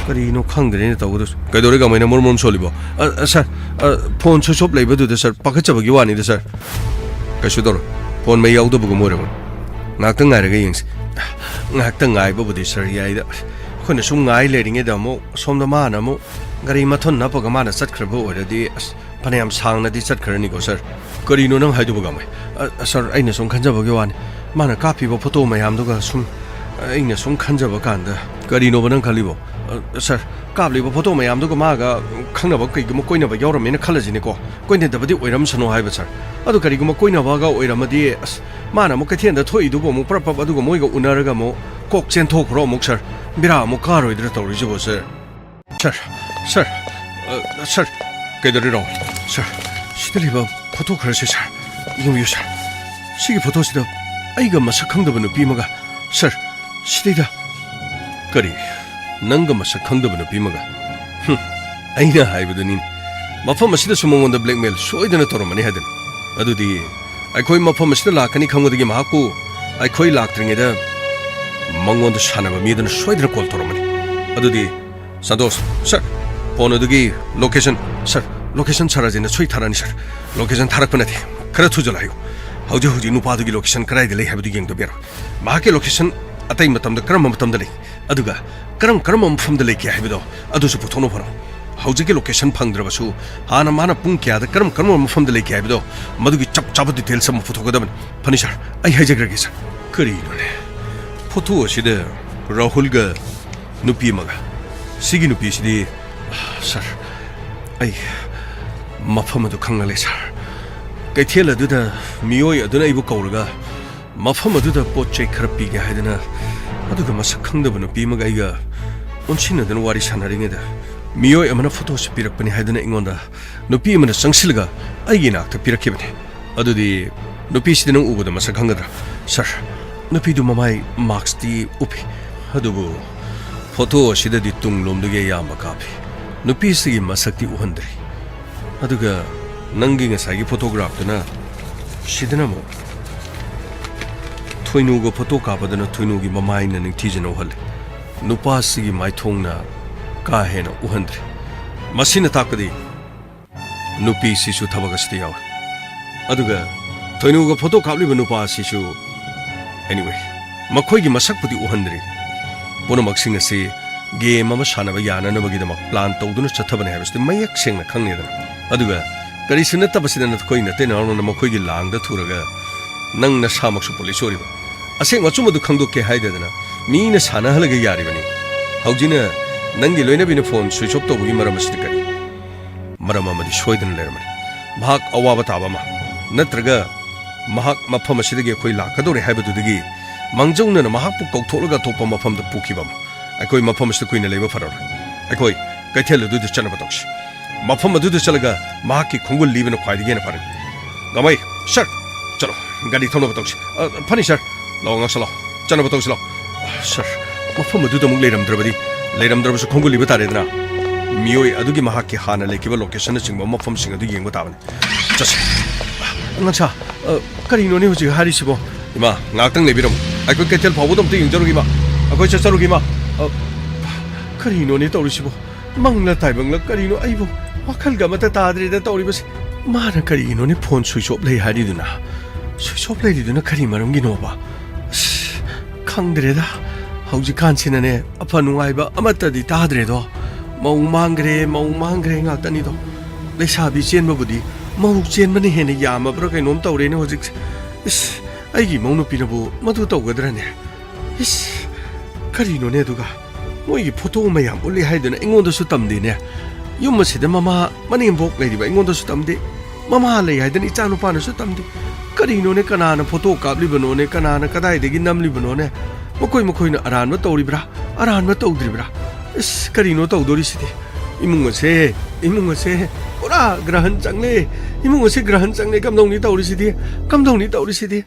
B: ꯀꯔꯤꯅꯣ ꯈꯪꯗ꯭ꯔꯦꯅꯦ ꯇꯧꯒꯗꯣꯏꯁꯦ ꯀꯩꯗꯧꯔꯦ ꯀꯃꯥꯏꯅ ꯃꯣꯔꯃꯣꯟ ꯁꯣꯜꯂꯤꯕꯣ ꯁꯥꯔ ꯐꯣꯟ ꯁ꯭ꯋꯤꯆ ꯑꯣꯐ ꯂꯩꯕꯗꯨꯗ ꯁꯥꯔ ꯄꯥꯈꯠꯆꯕꯒꯤ ꯋꯥꯅꯤꯗ ꯁꯥꯔ ꯀꯩꯁꯨ ꯇꯧꯔꯣꯏ ꯐꯣꯟ ꯃꯩ ꯌꯥꯎꯗꯕꯒꯨꯝ ꯑꯣꯏꯔꯕꯅꯤ ꯉꯥꯏꯍꯥꯛꯇꯪ ꯉꯥꯏꯔꯒ ꯌꯦꯡꯁꯤ ꯉꯥꯏꯍꯥꯛꯇꯪ ꯉꯥꯏꯕꯕꯨꯗꯤ ꯁꯥꯔ ꯌꯥꯏꯗ ꯑꯩꯈꯣꯏꯅ ꯁꯨꯝ ꯉꯥꯏ ꯂꯩꯔꯤꯉꯩꯗ ꯑꯃꯨꯛ ꯁꯣꯝꯗ ꯃꯥꯅ ꯑꯃꯨꯛ ꯒꯥꯔꯤ ꯃꯊꯣꯟ ꯅꯞꯄꯒ ꯃꯥꯅ ꯆꯠꯈ꯭ꯔꯕ ꯑꯣꯏꯔꯗꯤ ꯐꯅꯌꯥꯝ ꯁꯥꯡꯅꯗꯤ ꯆꯠꯈ꯭ꯔꯅꯤꯀꯣ ꯁꯥꯔ ꯀꯔꯤꯅꯣ ꯅꯪ ꯍꯥꯏꯗꯨꯕ ꯒꯥꯃꯩ ꯁꯥꯔ ꯑꯩꯅ ꯁꯨꯝ ꯈꯟꯖꯕꯒꯤ ꯋꯥꯅꯤ ꯃꯥꯅ ꯀꯥꯞꯄꯤꯕ ꯐꯣꯇꯣ ꯃꯌꯥꯝꯗꯨꯒ ꯁꯨꯝ ꯑꯩꯅ ꯁꯨꯝ ꯈꯟꯖꯕ ꯀꯥꯟꯗ ꯀꯔꯤꯅꯣꯕ ꯅꯪ ꯈꯜꯂꯤꯕꯣ ꯁꯥꯔ ꯀꯥꯞꯂꯤꯕ ꯐꯣꯇꯣ ꯃꯌꯥꯝꯗꯨꯒ ꯃꯥꯒ ꯈꯪꯅꯕ ꯀꯩꯒꯨꯝꯕ ꯀꯣꯏꯅꯕ ꯌꯥꯎꯔꯝꯃꯦꯅ ꯈꯜꯂꯁꯤꯅꯦꯀꯣ ꯀꯣꯏꯅꯗꯕꯗꯤ ꯑꯣꯏꯔꯝꯁꯅꯣ ꯍꯥꯏꯕ ꯁꯥꯔ ꯑꯗꯨ ꯀꯔꯤꯒꯨꯝꯕ ꯀꯣꯏꯅꯕꯒ ꯑꯣꯏꯔꯝꯃꯗꯤ ꯃꯥꯅ ꯑꯃꯨꯛ ꯀꯩꯊꯦꯜꯗ ꯊꯣꯛꯏꯗꯨꯕꯨ ꯑꯃꯨꯛ ꯄ꯭ꯔꯞ ꯑꯗꯨꯒ ꯃꯣꯏꯒ ꯎꯅꯔꯒ ꯑꯃꯨꯛ ꯀꯣꯛ ꯆꯦꯟꯊꯣꯛꯈ꯭ꯔꯣ ꯑꯃꯨꯛ ꯁꯥꯔ ꯕꯤꯔꯥ ꯑꯃꯨꯛ ꯀꯥꯔꯣꯏꯗ꯭ꯔꯥ ꯇꯧꯔꯤꯁꯤꯕꯣ ꯁꯥꯔ ꯀꯩꯗꯧꯔꯤꯅꯣ ꯁꯥꯔ ꯁꯤꯗ ꯂꯩꯕ ꯐꯣꯇꯣ ꯈꯔꯁꯦ ꯁꯥꯔ ꯌꯦꯡꯕꯤꯌꯨ ꯁꯥꯔ ꯁꯤꯒꯤ ꯐꯣꯇꯣꯁꯤꯗ ꯑꯩꯒ ꯃꯁꯛ ꯈꯪꯗꯕ ꯅꯨꯄꯤ ꯑꯃꯒ ꯁꯥꯔ ꯁꯤꯗꯩꯗ ꯀꯔꯤ ꯅꯪꯒ ꯃꯁꯛ ꯈꯪꯗꯕ ꯅꯨꯄꯤ ꯑꯃꯒ ꯑꯩꯅ ꯍꯥꯏꯕꯗꯨꯅꯤ ꯃꯐꯝ ꯑꯁꯤꯗꯁꯨ ꯃꯉꯣꯟꯗ ꯕ꯭ꯂꯦꯛꯃꯦꯜ ꯁꯣꯏꯗꯅ ꯇꯧꯔꯝꯃꯅꯤ ꯍꯥꯏꯗꯅ ꯑꯗꯨꯗꯤ ꯑꯩꯈꯣꯏ ꯃꯐꯝ ꯑꯁꯤꯗ ꯂꯥꯛꯀꯅꯤ ꯈꯪꯕꯗꯒꯤ ꯃꯍꯥꯛꯄꯨ ꯑꯩꯈꯣꯏ ꯂꯥꯛꯇ꯭ꯔꯤꯉꯩꯗ ꯃꯉꯣꯟꯗ ꯁꯥꯟꯅꯕ ꯃꯤꯗꯨꯅ ꯁꯣꯏꯗꯅ ꯀꯣꯜ ꯇꯧꯔꯝꯃꯅꯤ ꯑꯗꯨꯗꯤ ꯁꯟꯇꯣꯁ ꯁꯥꯔ ꯐꯣꯟ ꯑꯗꯨꯒꯤ ꯂꯣꯀꯦꯁꯟ ꯁꯥꯔ ꯑꯖꯤꯅ ꯁꯣꯏ ꯊꯥꯔꯛꯑꯅꯤ ꯁꯥꯔ ꯂꯣꯀꯦꯁꯟ ꯊꯥꯔꯛꯄ ꯅꯠꯇꯦ ꯈꯔ ꯊꯨꯖꯜꯂ ꯍꯥꯏꯌꯨ ꯍꯧꯖꯤꯛ ꯅꯨꯄꯥꯗꯨꯒꯤ ꯂꯣꯀꯦꯁꯟ ꯀꯗꯥꯏꯗ ꯂꯩ ꯍꯥꯏꯕꯗꯨ ꯌꯦꯡꯗꯕ ꯌꯥꯔꯣꯏ ꯃꯍꯥꯛꯀꯤ ꯂꯣꯀꯦꯁꯟ ꯑꯇꯩ ꯃꯇꯝꯗ ꯀꯔꯝꯕ ꯃꯇꯝꯗ ꯂꯩ ꯑꯗꯨꯒ ꯀꯔꯝꯕ ꯃꯐꯝꯗ ꯂꯩꯒꯦ ꯍꯥꯏꯕꯗꯣ ꯑꯗꯨꯁꯨ ꯄꯨꯊꯣꯛꯅꯕ ꯍꯣꯠꯅꯧ ꯍꯧꯖꯤꯛꯀꯤ ꯂꯣꯀꯦꯁꯟ ꯐꯪꯗ꯭ꯔꯕꯁꯨ ꯍꯥꯟꯅ ꯃꯥꯅ ꯄꯨꯡ ꯀꯌꯥꯗ ꯀꯔꯝꯕ ꯃꯐꯝꯗ ꯂꯩꯒꯦ ꯍꯥꯏꯕꯗꯣ ꯃꯗꯨꯒꯤ ꯆꯞ ꯆꯥꯕ ꯗꯤꯇꯦꯜꯁ ꯑꯃ ꯄꯨꯊꯣꯛꯀꯗꯕꯅꯤ ꯐꯅꯤ ꯁꯥꯔ ꯑꯩ ꯍꯥꯏꯖꯈ꯭ꯔꯒꯦ ꯁꯥꯔ ꯀꯔꯤꯅꯣꯅꯦ ꯐꯣꯇꯣ ꯑꯁꯤꯗ ꯔꯥꯍꯨꯜꯒ ꯅꯨꯄꯤ ꯑꯃꯒ ꯁꯤꯒꯤ ꯅꯨꯄꯤꯁꯤꯗꯤ ꯁꯥꯔ ꯑꯩ ꯃꯐꯝ ꯑꯗꯨ ꯈꯪꯂꯦ ꯁꯥꯔ ꯀꯩꯊꯦꯜ ꯑꯗꯨꯗ ꯃꯤꯑꯣꯏ ꯑꯗꯨꯅ ꯑꯩꯕꯨ ꯀꯧꯔꯒ ꯃꯐꯝ ꯑꯗꯨꯗ ꯄꯣꯠ ꯆꯩ ꯈꯔ ꯄꯤꯒꯦ ꯍꯥꯏꯗꯅ ꯑꯗꯨꯒ ꯃꯁꯛ ꯈꯪꯗꯕ ꯅꯨꯄꯤ ꯑꯃꯒ ꯑꯩꯒ ꯑꯣꯟꯁꯤꯟꯅꯗꯨꯅ ꯋꯥꯔꯤ ꯁꯥꯟꯅꯔꯤꯉꯩꯗ ꯃꯤꯑꯣꯏ ꯑꯃꯅ ꯐꯣꯇꯣꯁꯤ ꯄꯤꯔꯛꯄꯅꯤ ꯍꯥꯏꯗꯨꯅ ꯑꯩꯉꯣꯟꯗ ꯅꯨꯄꯤ ꯑꯃꯅ ꯆꯪꯁꯤꯜꯂꯒ ꯑꯩꯒꯤ ꯅꯥꯛꯇ ꯄꯤꯔꯛꯈꯤꯕꯅꯤ ꯑꯗꯨꯗꯤ ꯅꯨꯄꯤꯁꯤꯗ ꯅꯪ ꯎꯕꯗ ꯃꯁꯛ ꯈꯪꯒꯗ꯭ꯔꯥ ꯁꯥꯔ ꯅꯨꯄꯤꯗꯨ ꯃꯃꯥꯏ ꯃꯥꯛꯁꯇꯤ ꯎꯞꯄꯤ ꯑꯗꯨꯕꯨ ꯐꯣꯇꯣ ꯑꯁꯤꯗꯗꯤ ꯇꯨꯡꯂꯣꯝꯗꯒꯤ ꯑꯌꯥꯝꯕ ꯀꯥꯞꯄꯤ ꯅꯨꯄꯤꯁꯤꯒꯤ ꯃꯁꯛꯇꯤ ꯎꯍꯟꯗ꯭ꯔꯤ ꯑꯗꯨꯒ ꯅꯪꯒꯤ ꯉꯁꯥꯏꯒꯤ ꯐꯣꯇꯣꯒ꯭ꯔꯥꯐꯇꯨꯅ ꯁꯤꯗꯅ ꯑꯃꯨꯛ ꯊꯣꯏꯅꯨꯒ ꯐꯣꯇꯣ ꯀꯥꯞꯄꯗꯅ ꯊꯣꯏꯅꯨꯒꯤ ꯃꯃꯥꯏꯅ ꯅꯤꯡꯊꯤꯖꯅ ꯎꯍꯜꯂꯤ ꯅꯨꯄꯥꯁꯤꯒꯤ ꯃꯥꯏꯊꯣꯡꯅ ꯀꯥ ꯍꯦꯟꯅ ꯎꯍꯟꯗ꯭ꯔꯤ ꯃꯁꯤꯅ ꯇꯥꯛꯄꯗꯤ ꯅꯨꯄꯤꯁꯤꯁꯨ ꯊꯕꯛ ꯑꯁꯤꯗ ꯌꯥꯎꯔꯤ ꯑꯗꯨꯒ ꯊꯣꯏꯅꯨꯒ ꯐꯣꯇꯣ ꯀꯥꯞꯂꯤꯕ ꯅꯨꯄꯥ ꯑꯁꯤꯁꯨ ꯑꯦꯅꯤꯋꯦ ꯃꯈꯣꯏꯒꯤ ꯃꯁꯛꯄꯨꯗꯤ ꯎꯍꯟꯗ꯭ꯔꯤ ꯄꯨꯝꯅꯃꯛꯁꯤꯡ ꯑꯁꯤ ꯒꯦꯝ ꯑꯃ ꯁꯥꯟꯅꯕ ꯌꯥꯅꯅꯕꯒꯤꯗꯃꯛ ꯄ꯭ꯂꯥꯟ ꯇꯧꯗꯨꯅ ꯆꯠꯊꯕꯅꯤ ꯍꯥꯏꯕꯁꯤꯗꯤ ꯃꯌꯦꯛ ꯁꯦꯡꯅ ꯈꯪꯉꯦꯗꯅ ꯑꯗꯨꯒ ꯀꯔꯤꯁꯨ ꯅꯠꯇꯕꯁꯤꯗ ꯅꯈꯣꯏ ꯅꯇꯩ ꯅꯅꯥꯎꯅ ꯃꯈꯣꯏꯒꯤ ꯂꯥꯡꯗ ꯊꯨꯔꯒ ꯅꯪ ꯅꯁꯥꯃꯛꯁꯨ ꯄꯨꯂꯤꯁ ꯑꯣꯏꯔꯤꯕ ꯑꯁꯦꯡ ꯑꯆꯨꯝ ꯑꯗꯨ ꯈꯪꯗꯣꯛꯀꯦ ꯍꯥꯏꯗꯗꯅ ꯃꯤꯅ ꯁꯥꯟꯅꯍꯜꯂꯒ ꯌꯥꯔꯤꯕꯅꯤ ꯍꯧꯖꯤꯛꯅ ꯅꯪꯒꯤ ꯂꯣꯏꯅꯕꯤꯅ ꯐꯣꯟ ꯁ꯭ꯋꯤꯆ ꯑꯣꯐ ꯇꯧꯕꯒꯤ ꯃꯔꯝ ꯑꯁꯤꯗꯤ ꯀꯔꯤ ꯃꯔꯝ ꯑꯃꯗꯤ ꯁꯣꯏꯗꯅ ꯂꯩꯔꯝꯃꯅꯤ ꯃꯍꯥꯛ ꯑꯋꯥꯕ ꯇꯥꯕ ꯑꯃ ꯅꯠꯇ꯭ꯔꯒ ꯃꯍꯥꯛ ꯃꯐꯝ ꯑꯁꯤꯗꯒꯤ ꯑꯩꯈꯣꯏ ꯂꯥꯛꯀꯗꯧꯔꯦ ꯍꯥꯏꯕꯗꯨꯗꯒꯤ ꯃꯥꯡꯖꯧꯅꯅ ꯃꯍꯥꯛꯄꯨ ꯀꯧꯊꯣꯛꯂꯒ ꯑꯇꯣꯞꯄ ꯃꯐꯝꯗ ꯄꯨꯈꯤꯕ ꯑꯃ ꯑꯩꯈꯣꯏ ꯃꯐꯝ ꯑꯁꯤꯗ ꯀꯨꯏꯅ ꯂꯩꯕ ꯐꯔꯔꯣꯏ ꯑꯩꯈꯣꯏ ꯀꯩꯊꯦꯜ ꯑꯗꯨꯗ ꯆꯠꯅꯕ ꯇꯧꯁꯤ ꯃꯐꯝ ꯑꯗꯨꯗ ꯆꯠꯂꯒ ꯃꯍꯥꯛꯀꯤ ꯈꯣꯡꯒꯨꯜ ꯂꯤꯕꯅ ꯈ꯭ꯋꯥꯏꯗꯒꯤ ꯍꯦꯟꯅ ꯐꯔꯦ ꯒꯃꯩ ꯁꯥꯔ ꯆꯠꯂꯣ ꯒꯥꯔꯤ ꯊꯧꯅꯕ ꯇꯧꯁꯤ ꯐꯅꯤ ꯁꯥꯔ ꯂꯥꯛꯑꯣ ꯉꯥꯛꯁ ꯂꯥꯛꯑꯣ ꯆꯠꯅꯕ ꯇꯧꯁꯤ ꯂꯥꯛꯑꯣ ꯁꯥꯔ ꯃꯐꯝ ꯑꯗꯨꯗ ꯑꯃꯨꯛ ꯂꯩꯔꯝꯗ꯭ꯔꯕꯁꯨ ꯈꯣꯡꯒꯨꯜ ꯂꯤꯕ ꯇꯥꯔꯦꯗꯅ ꯃꯤꯑꯣꯏ ꯑꯗꯨꯒꯤ ꯃꯍꯥꯛꯀꯤ ꯍꯥꯟꯅ ꯂꯩꯈꯤꯕ ꯂꯣꯀꯦꯁꯟꯅꯆꯤꯡꯕ ꯃꯐꯝꯁꯤꯡ ꯑꯗꯨ ꯌꯦꯡꯕ ꯇꯥꯕꯅꯤ ꯆꯠꯁꯤ ꯉꯟꯁꯥ ꯀꯔꯤꯅꯣꯅꯦ ꯍꯧꯖꯤꯛ ꯍꯥꯏꯔꯤꯁꯤꯕꯣ ꯏꯃꯥ ꯉꯥꯛꯇꯪ ꯂꯩꯕꯤꯔꯝꯃꯨ ꯑꯩꯈꯣꯏ ꯀꯩꯊꯦꯜ ꯐꯥꯎꯕꯗ ꯑꯝꯇ ꯌꯦꯡꯖꯔꯨꯒꯦ ꯏꯃꯥ ꯑꯩꯈꯣꯏ ꯆꯠꯆꯔꯨꯒꯦ ꯏꯃꯥ ꯀꯔꯤꯅꯣꯅꯦ ꯇꯧꯔꯤꯁꯤꯕꯣ ꯃꯪꯂ ꯇꯥꯏꯕꯪꯂ ꯀꯔꯤꯅꯣ ꯑꯩꯕꯨ ꯋꯥꯈꯜꯒ ꯑꯃꯠꯇ ꯇꯥꯗ꯭ꯔꯦꯗ ꯇꯧꯔꯤꯕꯁꯤ ꯃꯥꯅ ꯀꯔꯤꯒꯤꯅꯣꯅꯦ ꯐꯣꯟ ꯁ꯭ꯋꯤꯆ ꯑꯣꯐ ꯂꯩ ꯍꯥꯏꯔꯤꯗꯨꯅ ꯁ꯭ꯋꯤꯆ ꯑꯣꯐ ꯂꯩꯔꯤꯗꯨꯅ ꯀꯔꯤ ꯃꯔꯝꯒꯤꯅꯣꯕ ꯈꯪꯗ꯭ꯔꯦꯗ ꯍꯧꯖꯤꯛꯀꯥꯟꯁꯤꯅꯅꯦ ꯑꯐ ꯅꯨꯡꯉꯥꯏꯕ ꯑꯃꯠꯇꯗꯤ ꯇꯥꯗ꯭ꯔꯦꯗꯣ ꯃꯧ ꯃꯥꯡꯈ꯭ꯔꯦ ꯉꯥꯛꯇꯅꯤꯗꯣ ꯂꯩꯁꯥꯕꯤ ꯆꯦꯟꯕꯕꯨꯗꯤ ꯃꯧ ꯆꯦꯟꯕꯅ ꯍꯦꯟꯅ ꯌꯥꯝꯃꯕ꯭ꯔꯥ ꯀꯩꯅꯣꯝ ꯇꯧꯔꯦꯅꯦ ꯍꯧꯖꯤꯛꯁꯦ ꯏꯁ ꯑꯩꯒꯤ ꯃꯧ ꯅꯨꯄꯤꯅꯕꯨ ꯃꯗꯨ ꯇꯧꯒꯗ꯭ꯔꯅꯦ 이씨 그리노네 누가 뭐이 포토 마ям 올리 하이드나 잉원도수 땀디네 유머시데 마마 마님복 레디바 잉원도수 땀디 마마 레이 하이드니 이짜누파는수 땀디 그리노네 까나나 포토 까블리버노네 까나나 까다이데기 남리버노네 뭐코이는 아란마 떠오리브라 아란마 떠오드리브라 이씨 그리노 떠오도리시디 이문것에 오라 그라한 짱네 이문것에 그라한 짱네 감동니 떠오리시디 감동니 떠오리시디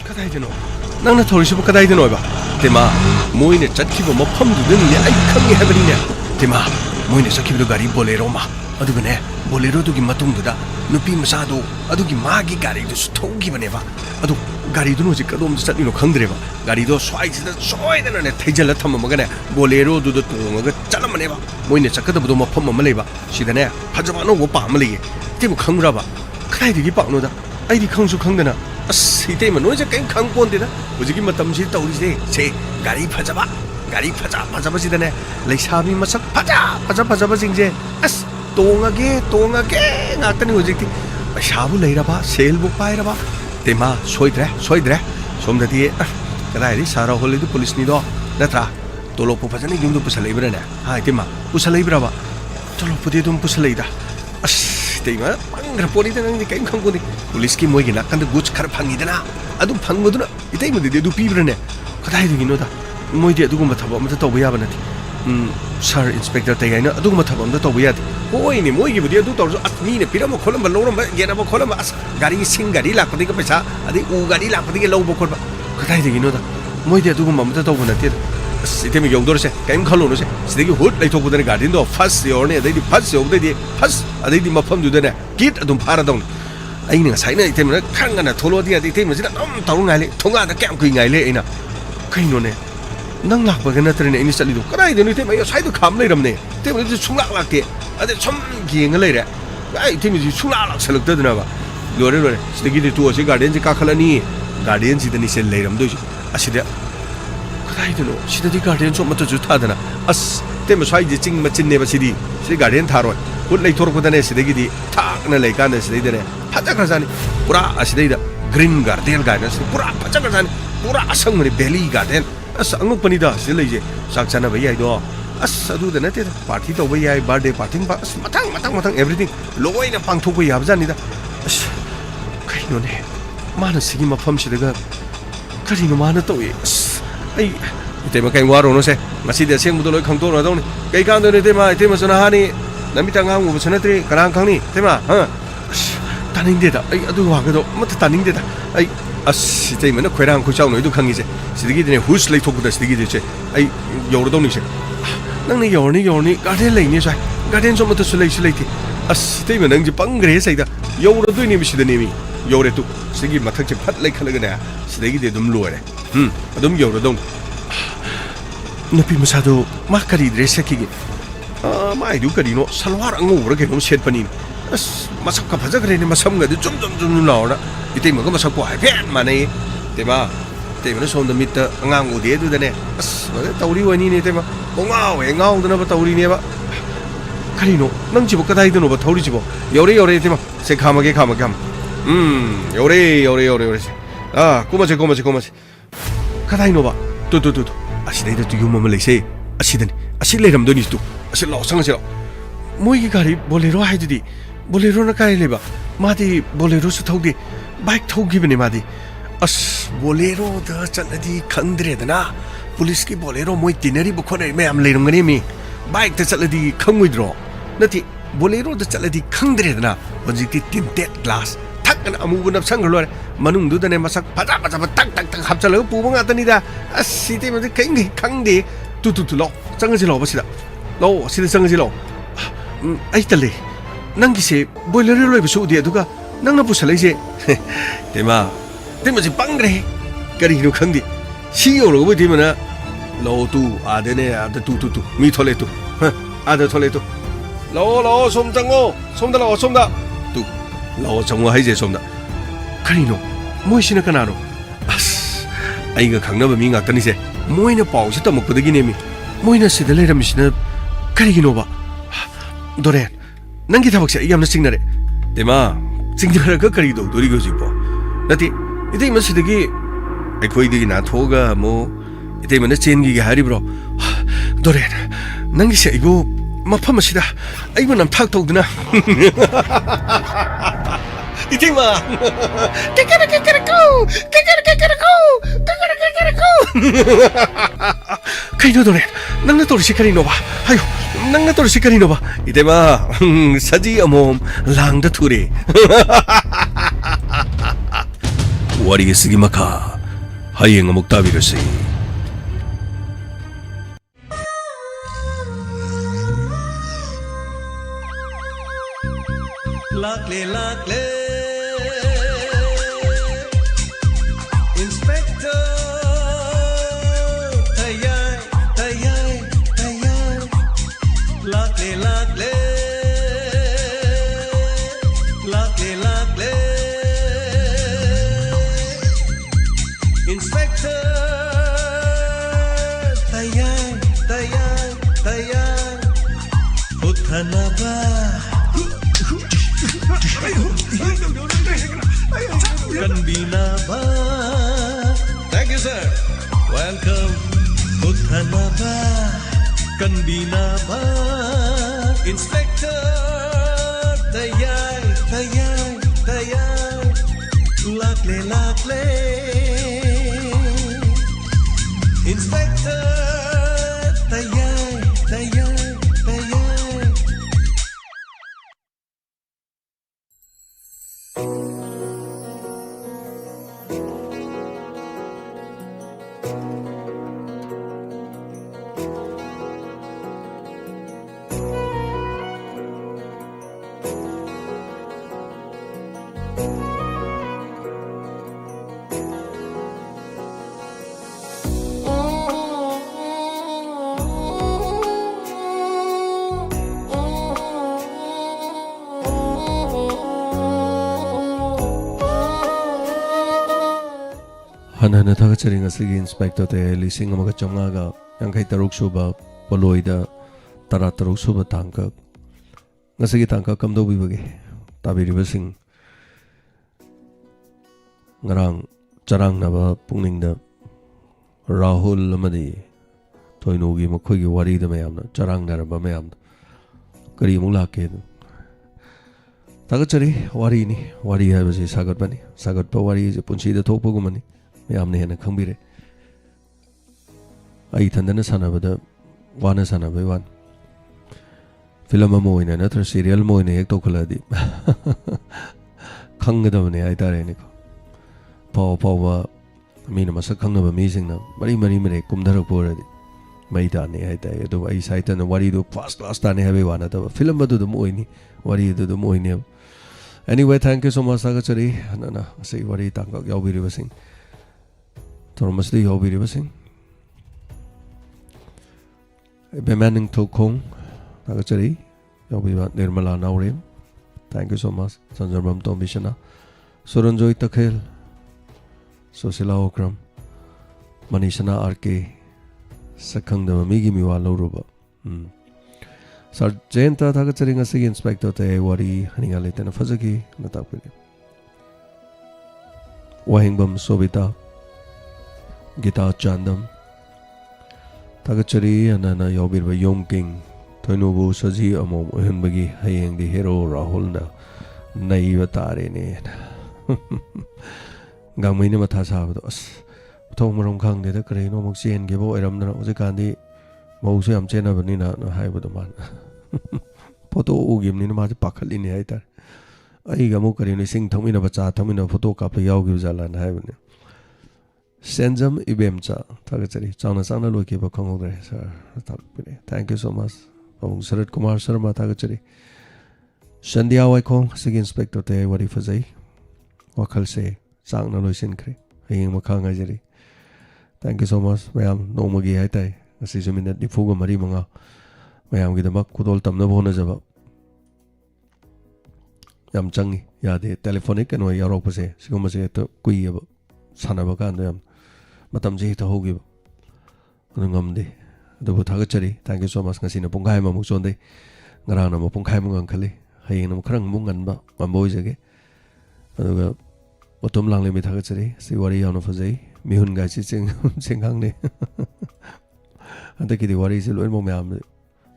B: 그다이드노 낭나 털시부 그다이드노 봐 대마 모이네 잣키고 뭐 펌두드니 아이 캉이 해버리네 대마 모이네 잣키도 가리 볼레로마 어두그네 볼레로도기 마통두다 누피 마사도 어두기 마기 가리도 스토기버네 봐 어두 가리도 노지 까돔 잣니노 캉드레 봐 가리도 스와이즈다 소이드네 태절라 탐마가네 볼레로도도 똥어가 잘라마네 봐 모이네 잣카도도 뭐 펌마말레 봐 시다네 파자마노 고 빠말레 대부 캉무라 봐 그다이드기 빠노다 아이디 캉수 캉드나 아스 이때면 너희저 게임 강권데나 무지기 맞담시 떠오르지 제 가리 파자바 파자바시다네 레샤비 마삭 파자바 징제 아스 똥하게 ngaktani hojikti shabu leiraba selbu pairaba tema soidre somdati kadai sara holidu police ni do natra tolopu phajani yumdu pusaleibra ha tema pusaleibra ba tolopu de dum pusaleida as tema pangra poli dang ni kaim khangkuni police ki moi gina kan guch khar phangidana adu phangmuduna itai mudi de du pibrane kadai de ginoda moi de dugum thaba amata toba yaba nati sir inspector te gaina adu ma thaba amata toba yadi oi ni moi gi budi adu tor atmi ne pirama kholam loram gena ba kholam as gari sing gari lakpadi ka paisa adi u gari lakpadi ke lobo khorba kadai de ginoda moi de dugum amata toba nati सितेमी यौदोरसे कहीं खलोनोसे सिदेगी हुट लाइथोकबदने garden दो first योरने अदैदी first योबदैदी first अदैदी मफम जुदने kit अदुम फारा दौन अइने साइना इतेमना खंगना थोलोदी अदि इतेमजिना दम तौंगाले थोंगादा क्याम कुइ गाइले अइना कइनोने नंग लाकबगे नत्रने इनि चलिदो कदाइ देनु इतेम यो साइदो खाम लैरमने इतेमजि सुंलाक लाक्ते अदे सम गेंग लैरे आइ इतेमजि सुंलाक लाक्सलक्तदनाबा लोरे लोरे सिदेगी दि तुओसि गार्डन जि काखलनी गार्डन जिदनि से लैरमदोसि असिदे कदाइदनो सिदि गार्डन सो मत जुथादना अस तेम स्वाइजि चिंग मचिन्ने बसिदि सि गार्डन थारोय हुट लैथोरकदने सिदगिदि थाकना लैकाने सिदैदने फजखरजानि पुरा असिदैदा ग्रीन गार्डन गार्डन सि पुरा फजखरजानि पुरा असंगनि बेली गार्डन अस अंगपनिदा सि लैजे साकचाना भयाइदो अस अदुदा नते पार्टी तो भयाइ बर्थडे पार्टी बा अस मथांग एवरीथिंग लोइना पांगथोक याबजानिदा अस कइनोने माना सिगि मफम सिदगा करिनो माना तोय अस ai itema kai waro no se masi de seng budoloi khangto na dong ni kai kan do ne tema itema sona hani namita ngang u sona tri karang khangni tema ha taning de da ai adu wa ga do mat taning de da ai as itema na khoirang khu chau no du khangi se sidigi de ne hus lei thok da sidigi de che ai yor do ni se nang ni yor ni garden lei ni sai garden so mat su lei ti as itema nang ji pangre sai da yor do ni mi si de ni mi yor tu sidigi mathak che phat lei khalaga na sidigi de dum loire adum yoro dong napi masado makari dress ki mai du kari no salwar angu ra ke no set pani as masak ka bhaja gre ne masam ga jum laura ite ma ga masak ko hai phen mane te ma som da mit angang u de du da ne as tauri wani ne te ma ngau da na ba tauri ne ba kari no nang ji bo ka dai da no ba tauri ji bo yore te ma se khama ge kham yore kumache kadaino ba tu asidai tu yuma malese asidan asil leram doni tu asil lo sang silo moi gi gari bolero haidudi bolero na kai leba madi bolero su thodi bike thogi bane madi as bolero da chaladi khangdre dana police ki bolero moi tinari bu khone me am leram gani mi bike ta chaladi khangmuidro nati bolero da chaladi khangdre dana hojiti tinted glass kan amu bunap sang lor manung du dane masak paja tak hapchalo pu bang atani da asite me kaing khang de tu lo sang ji lo ba sida lo sida sang ji lo ai tale nang gi se boiler loi bu su de duga nang na pu salai je tema ji pangre kari no khang de si yo lo bu de mana lo tu adene ad tu mi thole tu ada thole tu lao som chango somda lao somda tu lao chango haije somda karino moi sina kanaro as aiga khangnaba mi ngakani se moina pawse tamakpadagi nemi moina sida leiramsina karigino ba doren nangi thabakse yamna singnare tema singnara ka kari do dori goji po nati idai masidagi aikoi digi na thoga mo idai mana chengi gi hari bro doren nangi se igo mafam asida aiba nam thak tawduna itima kaino doren nangna torisi karino ba ayo nangna torisi karino ba idema saji amom langda thure wari sigi maka hayeng amuk tabirasi
A: lakle Inspector tayay lakle Inspector tayay uthana ba Kanbina ba Thank you sir Welcome Uthana ba Kanbina ba Inspector Tayay Lakle Inspector Tayay
B: Hanana thakachari ngasigi inspector te lising amaga chamnga yankai taruk suba poloida tara taruk suba tangka ngasigi tangka kamdo bibage tabiri basing ngarang charang naba pungningda Rahul amadi toinugi makhoigi wari da mayamna charang naraba mayamna kari mula ke thakachari wari ni wari habasi sagat bani sagat pa wari je punchi da thokpa gumani mayamne hena khangbire ai thandana sanabada wana sanabai wan film amo ina natra serial mo ina ek to khaladi khanggadabane ai tare ni ko paw wa mina masak khangna ba mi singna mari mere kumdarak poradi mai ta ne ai tai do ai saita na wari do first class ta ne habe wana ta film ba do mo ini wari do mo ini anyway thank you so much sagachari nana sei wari tangka yaubiri basing Tormasdi yaubiri basing Bemaning Tokong Nagachari Yobiba Nirmala Naurim. Thank you so much. Sanjarbam Tombishana Suranjoy Takhel Sosila Okram Manishana RK Sakang the Migi Miwa Loruba Sargenta Tagachari Ngasig Inspector Te Wari Haningalit and Fazaki Natapili Wahingbam Sobita Gita Chandam Tagachari anana yobirba Yom King Toinubu Saji Amom Uhinbagi Hayang the hero Rahulna Naiva Tare ne Gamina Matasavos Tomarum Kang de the Crane Moxie and Gibo Eramna Ozikandi Mosiam Chena Vanina no high with the man Poto Ugim Nina Pakalini Hater Aigamukarini sing Tomina Bacha Tomina Photo Capa Yogizala and Heaven Senzam Ibemcha, Tagachari, Chana Sana Loki Bakongre, sir. Thank you so much. Sarat Kumar Sharma Tagachari. Shandia Waikong, Sig Inspector Te Wari Fazai. Wakal say, Sang Naloisin Kri, Haying Makangajari. Thank you so much, Mayam, no Magi Haitai, a season in the Fuga Marimanga. Mayam Gidamak, Kudol Tam Nabonazaba, yam changi yade telephonic kano yarok pase sigum se to kui ab sanaba kan yam matam je to hogi ngam de do thaga chari thank you so much ngasi na pungkai ma mu chon de ngarang na mo pungkai mu ngang khali hay na khrang mu ngan ba ma boy jage aduga otom lang le mi thaga chari si wari yaw na fazai mi hun ga chi ching hang ne ante ki di wari si loi mo myam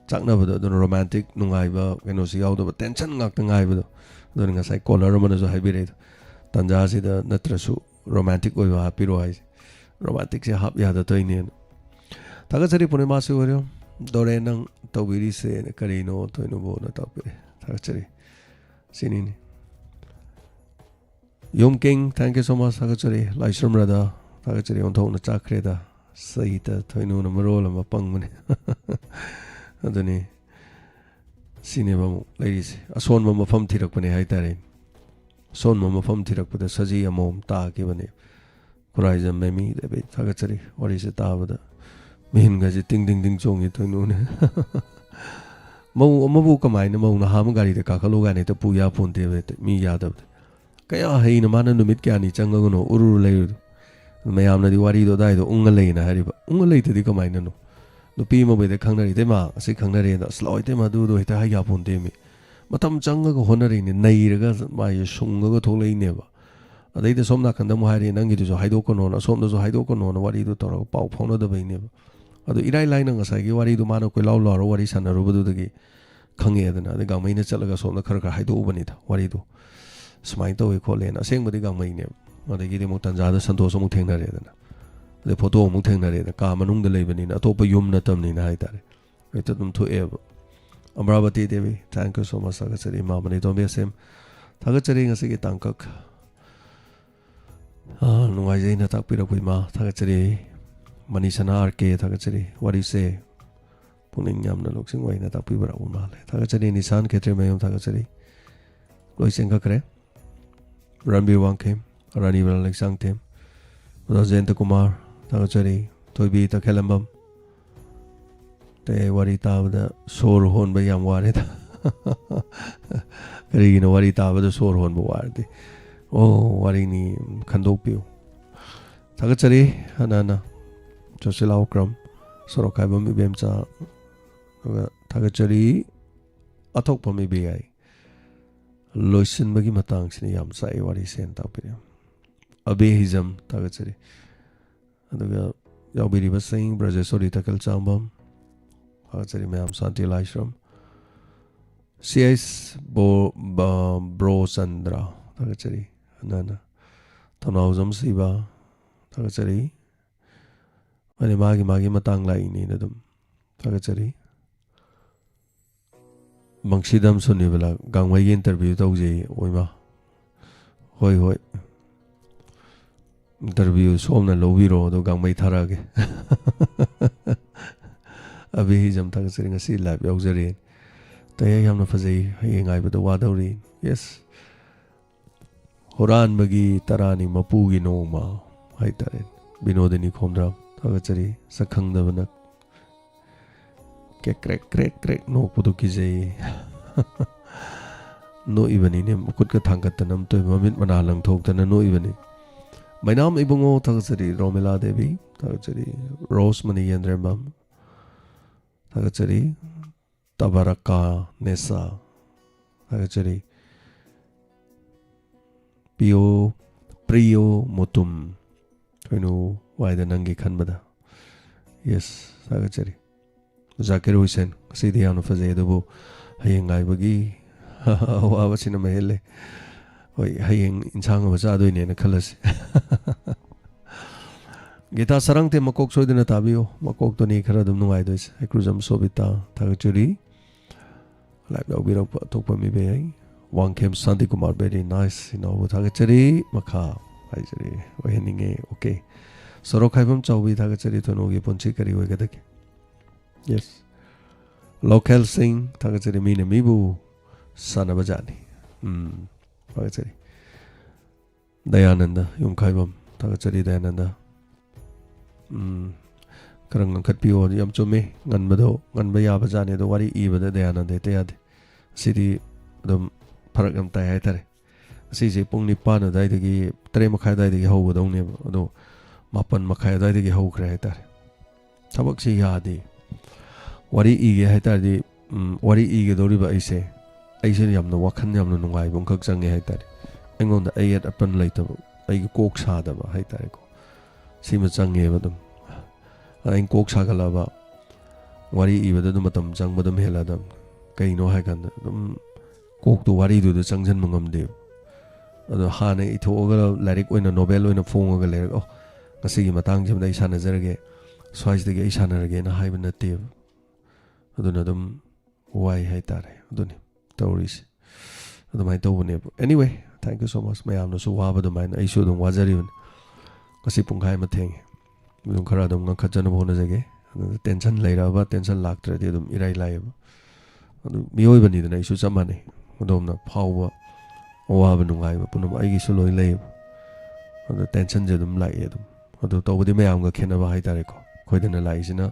B: chak na ba do romantic nungai ba keno si yaw do tension ngak tangai ba do nga sai caller man zo hai bi re tanja si da natrasu romantic oi ba pi ro ai romantic se hap ya da toi ne taga chari pune ma su ro dore nang tawiri se ne kari no toi no bo na ta pe taga chari sini ni yom king thank you so much taga chari laishram rada taga chari on thong na chakre da sai ta toi no na maro la ma pang ne adani sini ba ladies ason ma mafam thirak pane hai tare son ma mafam thirak pada saji amom ta ke bane horizon memi de be thaga chari wari se ta bada min ga ji ting ding ding chong i toi no ne mau amabu kamai na mau na ham gari de ka khalo ga ne ta pu ya phun te be mi ya da kaya hai na mana numit kya ni chang go no uru le mayam na di wari do dai do unga le na hari ba unga le te di kamai na no nupi ma be de khang na ri de ma asi khang na re da sloi te ma du do ta hai ya phun te mi matam chang ga honari ni nei ra ga ma ye sung ga thok lei ne ba adai de somna khanda mo hari nang gi du so hai do ko no na som do so hai do ko no na wari do tor pau phong na da bai ne ba adu irai lai na nga sai gi wari do ma no ko law law ro wari san na ro bu du gi khang ye da na de ga mai na chal ga som na khar khar hai do ba ni da wari do smai to ko le na seng ba de ga mai ne adai gi de mo tan ja da san to so mo theng na re da na de photo mo theng na re da ka manung da lei ba ni na to pa yum na tam ni na hai ta re ai ta tum thu e Amravati Devi, thank you so much. Thagachari Mamani don't be same. Thagachari ngasi tangkak. Nungai jai na tak pira puima. Thagachari Manisana RK Thagachari. What do you say? Puning yam na loksing wai na tak pira uma. Thagachari Nisan Ketre Mayum Thagachari. Loising kakre. Ranbir Wangkem. Rani Val Sang Tem. Rajendra Kumar Thagachari. Toibi Takelambam. Te wari tabada sor hon ba yam ware ta kari no wari tabada sor hon ba ware de oh wari ni khandok piu thagachari hanana chosilau kram sorokai ba mi bem cha thagachari athok pa mi be ai loisin ba gi matang sin yam sai wari sen ta pi abehizam thagachari aduga yobiri ba sing brajasori takal chambam Thagachari Mayam Santi Laishram CS Bro Sandra Thagachari Anana Tanauzam Siva Thagachari Mani Magi Matang Lai Ni Nadum Thagachari Bangsidam Sunibala Gangway interview Tauji Oima Hoi interview Somna Loviro Do Gangway Tarage Abi jam thagachari ngasi live yaujari taya yamna fazai hayengai ba do wadori yes horan bagi tarani mapu gi no ma hai taren binodini khomdra thagachari sakhang da bana ke krek no pudu ki jai no ibani ne mukut ka thangkat tanam to mamit mana lang thok tan no ibani mainam ibungo thagachari Romela Devi thagachari Rosemary Yendrembam Thagachari Tabaraka Nesa Thagachari Pio Priyo Motum Toinu Waida Nangi Khanbada yes Thagachari Zakir Hussain Sidi Yanu Fazay Dubu Hayeng Aibagi Wawa Sina Mahele Hayeng Insang Vazadu in Kalas Gita sarang te makok soy din tabiyo makok to ni khara dum nungai dois ekruzam sobita thagachuri live dog biro tok pa mi be ai Wangkem Santi Kumar very nice thagachuri makha ai jari wahininge okay soro khaibam chawbi thagachuri to no gi ponchi kari hoi ga dak yes local sing thagachuri mi ne mi bu sana bajani thagachuri Dayananda yum khaibam thagachuri Dayananda karang angkat piyo yam chome ngan bado ngan ba ya ba jane do wari I bada de ana de te ade sidi dum ꯐꯔꯛ ꯌꯥꯝ ꯇꯥꯏ ꯍꯥꯏꯇꯥꯔꯦ ꯑꯁꯤꯁꯦ ꯄꯨꯡ 9 ꯑꯗꯨꯋꯥꯏꯗꯒꯤ 8:30 ꯑꯗꯨꯋꯥꯏꯗꯒꯤ ꯍꯧꯒꯗꯧꯅꯦꯕ ꯑꯗꯣ 9:30 ꯑꯗꯨꯋꯥꯏꯗꯒꯤ ꯍꯧꯈ꯭ꯔꯦ ꯍꯥꯏꯇꯥꯔꯦ ꯊꯕꯛꯁꯤ ꯌꯥꯗꯦ ꯋꯥꯔꯤ ꯏꯒꯦ ꯍꯥꯏꯇꯥꯔꯗꯤ ꯋꯥꯔꯤ ꯏꯒꯗꯧꯔꯤꯕ ꯑꯩꯁꯦ ꯌꯥꯝꯅ ꯋꯥꯈꯜ ꯌꯥꯝꯅ ꯅꯨꯡꯉꯥꯏꯕ ꯑꯃꯈꯛ ꯆꯪꯉꯦ ꯍꯥꯏꯇꯥꯔꯦ ꯑꯩꯉꯣꯟꯗ ꯑꯌꯦꯠ ꯑꯄꯟ ꯂꯩꯇꯕ ꯑꯩꯒꯤ ꯀꯣꯛ ꯁꯥꯗꯕ ꯍꯥꯏꯇꯥꯔꯦꯀꯣ ꯁꯤꯃ ꯆꯪꯉꯦꯕ ꯑꯗꯨꯝ ꯑꯩꯅ ꯀꯣꯛ ꯁꯥꯒꯠꯂꯕ ꯋꯥꯔꯤ ꯏꯕꯗ ꯑꯗꯨꯝ ꯃꯇꯝ ꯆꯪꯕ ꯑꯗꯨꯝ ꯍꯦꯜꯂꯗꯕꯅꯤ ꯀꯩꯅꯣ ꯍꯥꯏꯀꯥꯟꯗ ꯑꯗꯨꯝ ꯀꯣꯛꯇꯣ ꯋꯥꯔꯤꯗꯨꯗ ꯆꯪꯁꯤꯟꯕ ꯉꯝꯗꯦꯕ ꯑꯗꯣ ꯍꯥꯟꯅ ꯏꯊꯣꯛꯑꯒ ꯂꯥꯏꯔꯤꯛ ꯑꯣꯏꯅ ꯅꯣꯕꯦꯜ ꯑꯣꯏꯅ ꯐꯣꯡꯉꯒ ꯂꯩꯔꯒ ꯉꯁꯤꯒꯤ ꯃꯇꯥꯡꯁꯤꯃꯗ ꯑꯩ ꯁꯥꯟꯅꯖꯔꯒꯦ ꯁ꯭ꯋꯥꯏꯁꯤꯗꯒꯤ ꯑꯩ ꯁꯥꯟꯅꯔꯒꯦꯅ ꯍꯥꯏꯕ ꯅꯠꯇꯦꯕ ꯑꯗꯨꯅ ꯑꯗꯨꯝ ꯋꯥꯏ ꯍꯥꯏꯇꯥꯔꯦ ꯑꯗꯨꯅꯤ ꯇꯧꯔꯤꯁꯦ ꯑꯗꯨꯃꯥꯏꯅ ꯇꯧꯕꯅꯦꯕ ꯑꯦꯅꯤꯋꯦ ꯊꯦꯡꯛ ꯌꯨ ꯁꯣ ꯃꯆ ꯃꯌꯥꯝꯅꯁꯨ ꯋꯥꯕ ꯑꯗꯨꯃꯥꯏꯅ ꯑꯩꯁꯨ ꯑꯗꯨꯝ ꯋꯥꯖꯔꯤꯕꯅꯤ ꯉꯁꯤ ꯄꯨꯡꯈꯥꯏ ꯑꯃ ꯊꯦꯡꯉꯦ ꯑꯗꯨꯝ ꯈꯔ ꯑꯗꯨꯝ ꯉꯟꯈꯠꯆꯅꯕ ꯍꯣꯠꯅꯖꯒꯦ ꯑꯗꯨꯅ ꯇꯦꯟꯁꯟ ꯂꯩꯔꯛꯑꯕ ꯇꯦꯟꯁꯟ ꯂꯥꯛꯇ꯭ꯔꯗꯤ ꯑꯗꯨꯝ ꯏꯔꯥꯏ ꯂꯥꯏꯌꯦꯕ ꯑꯗꯨ ꯃꯤꯑꯣꯏꯕꯅꯤꯗꯅ ꯑꯩꯁꯨ ꯆꯞ ꯃꯥꯟꯅꯩ ꯑꯗꯣꯝꯅ ꯐꯥꯎꯕ ꯑꯋꯥꯕ ꯅꯨꯡꯉꯥꯏꯕ ꯄꯨꯝꯅꯃꯛ ꯑꯩꯒꯤꯁꯨ ꯂꯣꯏ ꯂꯩꯌꯦꯕ ꯑꯗꯣ ꯇꯦꯟꯁꯟꯁꯦ ꯑꯗꯨꯝ ꯂꯥꯛꯑꯦ ꯑꯗꯨꯝ ꯑꯗꯨ ꯇꯧꯕꯗꯤ ꯃꯌꯥꯝꯒ ꯈꯦꯠꯅꯕ ꯍꯥꯏꯇꯥꯔꯦꯀꯣ ꯑꯩꯈꯣꯏꯗꯅ ꯂꯥꯛꯏꯁꯤꯅ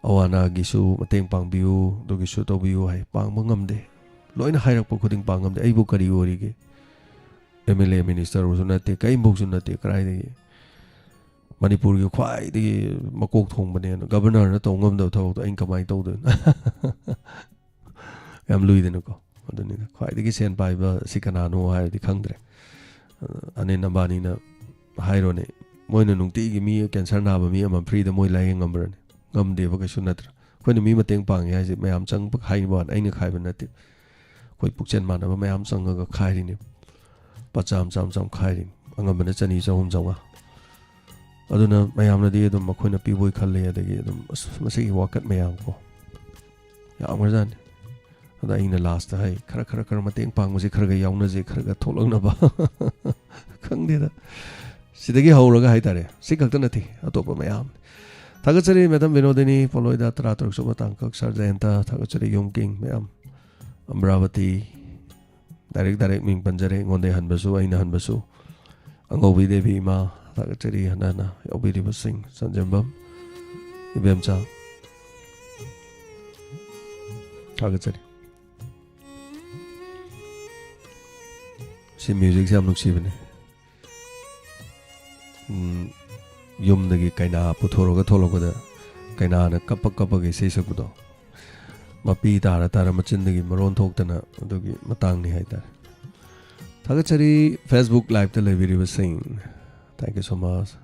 B: ꯑꯋꯥ ꯑꯅꯥꯒꯤꯁꯨ ꯃꯇꯦꯡ ꯄꯥꯡꯕꯤꯌꯨ ꯑꯗꯨꯒꯤꯁꯨ ꯇꯧꯕꯤꯌꯨ ꯍꯥꯏ ꯄꯥꯡꯕ ꯉꯝꯗꯦ ꯂꯣꯏꯅ ꯍꯥꯏꯔꯛꯄ ꯈꯨꯗꯤꯡ ꯄꯥꯡ ꯉꯝꯗꯦ ꯑꯩꯕꯨ ꯀꯔꯤ ꯑꯣꯏꯔꯤꯒꯦ MLA ꯃꯤꯅꯤꯁꯇꯔꯁꯨ ꯅꯠꯇꯦ ꯀꯔꯤꯝꯐꯧꯁꯨ ꯅꯠꯇꯦ ꯀꯗꯥꯏꯗꯒꯤ ꯃꯅꯤꯄꯨꯔꯒꯤ ꯈ꯭ꯋꯥꯏꯗꯒꯤ ꯃꯀꯣꯛ ꯊꯣꯡꯕꯅꯦꯅ ꯒꯕꯔꯅꯔꯅ ꯇꯧ ꯉꯝꯗꯕ ꯊꯕꯛꯇꯣ ꯑꯩꯅ ꯀꯃꯥꯏꯅ ꯇꯧꯗꯣꯏꯅꯣ ꯌꯥꯝ ꯂꯨꯏꯗꯅꯀꯣ ꯑꯗꯨꯅꯤꯅ ꯈ꯭ꯋꯥꯏꯗꯒꯤ ꯁꯦꯟ ꯄꯥꯏꯕ ꯁꯤ ꯀꯅꯥꯅೋ ꯍꯥꯏꯔꯗꯤ ꯈꯪꯗ꯭ꯔꯦ ꯑꯅꯤꯜ ꯑꯝꯕꯥꯅꯤꯅ ꯍꯥꯏꯔꯣꯅꯦ ꯃꯣꯏꯅ ꯅꯨꯡꯇꯤꯒꯤ ꯃꯤ ꯀꯦꯟꯁꯔ ꯅꯥꯕ ꯃꯤ ꯑꯃ ꯐ꯭ꯔꯤꯗ ꯃꯣꯏ ꯂꯥꯏꯌꯦꯡ ꯉꯝꯕ꯭ꯔꯅꯤ ꯉꯝꯗꯦꯕ ꯀꯩꯁꯨ ꯅꯠꯇ꯭ꯔꯥ ꯑꯩꯈꯣꯏꯅ ꯃꯤ ꯃꯇꯦꯡ ꯄꯥꯡꯉꯦ ꯍꯥꯏꯁꯦ ꯃꯌꯥꯝ ꯆꯪꯕ ꯈꯥꯏꯕ ꯋꯥꯅꯤ ꯑꯩꯅ ꯈꯥꯏꯕ ꯅꯠꯇꯦ ꯑꯩꯈꯣꯏ ꯄꯨꯛꯆꯦꯟ ꯃꯥꯟꯅꯕ ꯃꯌꯥꯝ ꯆꯪꯉꯒ ꯈꯥꯏꯔꯤꯅꯤ ꯂꯨꯄꯥ ꯆꯥꯝ ꯈꯥꯏꯔꯤꯅꯤ ꯑꯉꯝꯕꯅ 200, 300, 500 ꯑꯗꯨꯅ ꯃꯌꯥꯝꯅꯗꯤ ꯑꯗꯨꯝ ꯃꯈꯣꯏꯅ ꯄꯤꯕꯣꯏ ꯈꯜꯂꯦ ꯑꯗꯒꯤ ꯑꯗꯨꯝ ꯃꯁꯤꯒꯤ ꯋꯥꯀꯠ ꯃꯌꯥꯝ ꯀꯣ ꯌꯥꯝꯈ꯭ꯔꯖꯥꯠꯅꯤ ꯑꯗ ꯑꯩꯅ ꯂꯥꯁꯇ ꯍꯥꯏ ꯈꯔ ꯃꯇꯦꯡ ꯄꯥꯡꯕꯁꯤ ꯈꯔ ꯌꯥꯎꯅꯁꯤꯈꯔ ꯊꯣꯛꯂꯛꯅꯕ ꯈꯪꯗꯦꯗ ꯁꯤꯗꯒꯤ ꯍꯧꯔꯒ ꯍꯥꯏꯇꯥꯔꯦ ꯁꯤ ꯈꯛꯇ ꯅꯠꯇꯦ ꯑꯇꯣꯞꯄ ꯃꯌꯥꯝ ꯊꯥꯒꯠꯆꯔꯤ ꯃꯦꯗꯥꯝ ꯕꯤꯅꯣꯗꯤꯅꯤ ꯄꯣꯂꯣꯏꯗ 13 ꯁꯨꯕ ꯇꯥꯡꯀꯛ ꯁꯥꯔ ꯖꯌꯟꯇ ꯊꯥꯒꯠꯆꯔꯤ ꯌꯨꯝ ꯀꯤꯡ ꯃꯌꯥꯝ ꯑꯃ꯭ꯔꯥꯕꯇꯤ ꯗꯥꯏꯔꯦꯛ ꯃꯤꯡ ꯄꯟꯖꯔꯦ ꯑꯩꯉꯣꯟꯗ ꯍꯟꯕꯁꯨ ꯑꯩꯅ ꯍꯟꯕꯁꯨ ꯑꯉꯧꯕꯤ ꯗꯦꯕꯤ ꯏꯃꯥ ꯊꯥꯒꯠꯆꯔꯤ ꯍꯟꯅ ꯌꯥꯎꯕꯤꯔꯤꯕꯁꯤꯡ ꯁꯟꯖꯦꯝꯕꯝ ꯏꯕꯦꯝꯆꯥ ꯊꯥꯒꯠꯆꯔꯤ ꯁꯤ ꯃ꯭ꯌꯨꯖꯤꯛꯁꯦ ꯌꯥꯝ ꯅꯨꯡꯁꯤꯕꯅꯦ ꯌꯨꯝꯗꯒꯤ ꯀꯩꯅꯥ ꯄꯨꯊꯣꯔꯒ ꯊꯣꯛꯂꯛꯄꯗ ꯀꯩꯅꯥꯅ ꯀꯞꯄꯒ ꯏꯁꯩ ꯁꯛꯄꯗꯣ ꯃꯄꯤ ꯇꯥꯔ ꯃꯆꯤꯟꯗꯒꯤ ꯃꯔꯣꯟ ꯊꯣꯛꯇꯅ ꯑꯗꯨꯒꯤ ꯃꯇꯥꯡꯅꯤ ꯍꯥꯏꯇꯥꯔꯦ ꯊꯥꯒꯠꯆꯔꯤ ꯐꯦꯁꯕꯨꯛ ꯂꯥꯏꯚꯇ ꯂꯩꯕꯤꯔꯤꯕꯁꯤꯡ ꯊꯦꯡꯛ ꯌꯨ ꯁꯣ ꯃꯆ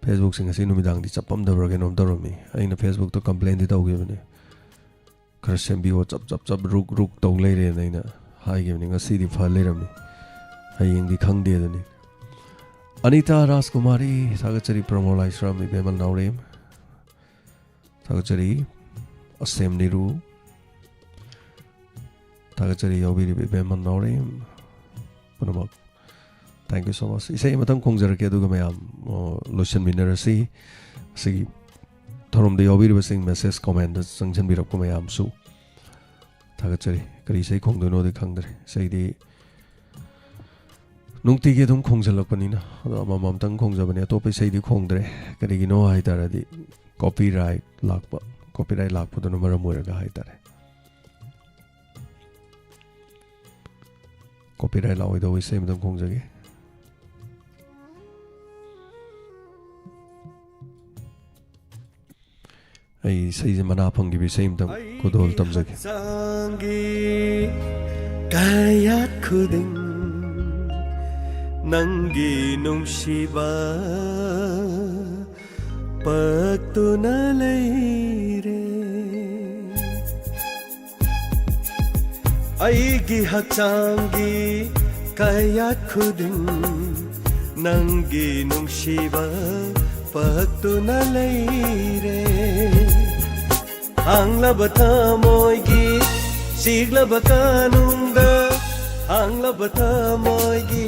B: ꯐꯦꯁꯕꯨꯛꯁꯦ ꯉꯁꯤ ꯅꯨꯃꯤꯗꯥꯡꯗꯤ ꯆꯞꯄꯝꯗꯕ꯭ꯔꯥ ꯀꯩꯅꯣꯝ ꯇꯧꯔꯝꯃꯤ ꯑꯩꯅ ꯐꯦꯁꯕꯨꯛꯇ ꯀꯝꯄ꯭ꯂꯦꯟꯗꯤ ꯇꯧꯈꯤꯕꯅꯦ खर सेम्बियो चप रुक रुक तौ लेरे नैना हाइगिबनि ngasi फा लेरमनि हयेंदि खंगदेदनि अनिता राजकुमारी सागचरी प्रमोलाई श्रमी BEML नाउरेम सागचरी असेम Niru सागचरी योबिरि BEML नाउरेम पुनमक thank you so much इसे मतंग खोंजरके अदुगा मयाम लोशन मिनरसी सिगी थोरम दे योबिरिबसिंग मेसेज कमेंट संजन बिरकु मयाम सु थागचरी करी सै खोंदनो दे खंगदरे सैदी नुंगतिगे दुम खोंजलकपनिना अदो ममतंग खोंजबने अतोपे सैदी खोंदरे करिगिनो हाइतारदि कॉपीराइट लाखपदनो मरम ओइरगा हाइतारे कॉपीराइट लाओइदो इसे मदम खोंजगे आई सही मना फंगी भी सही तम कुदोल तम जगे
A: कायात खुदिंग नंगी नुंशिबा पक्तु न लेरे आईगी हचांगी कायात खुदिंग नंगी नुंशिबा पक्तु न लेरे Hanglaba tamoigi Siglaba kanunda Hanglaba tamoigi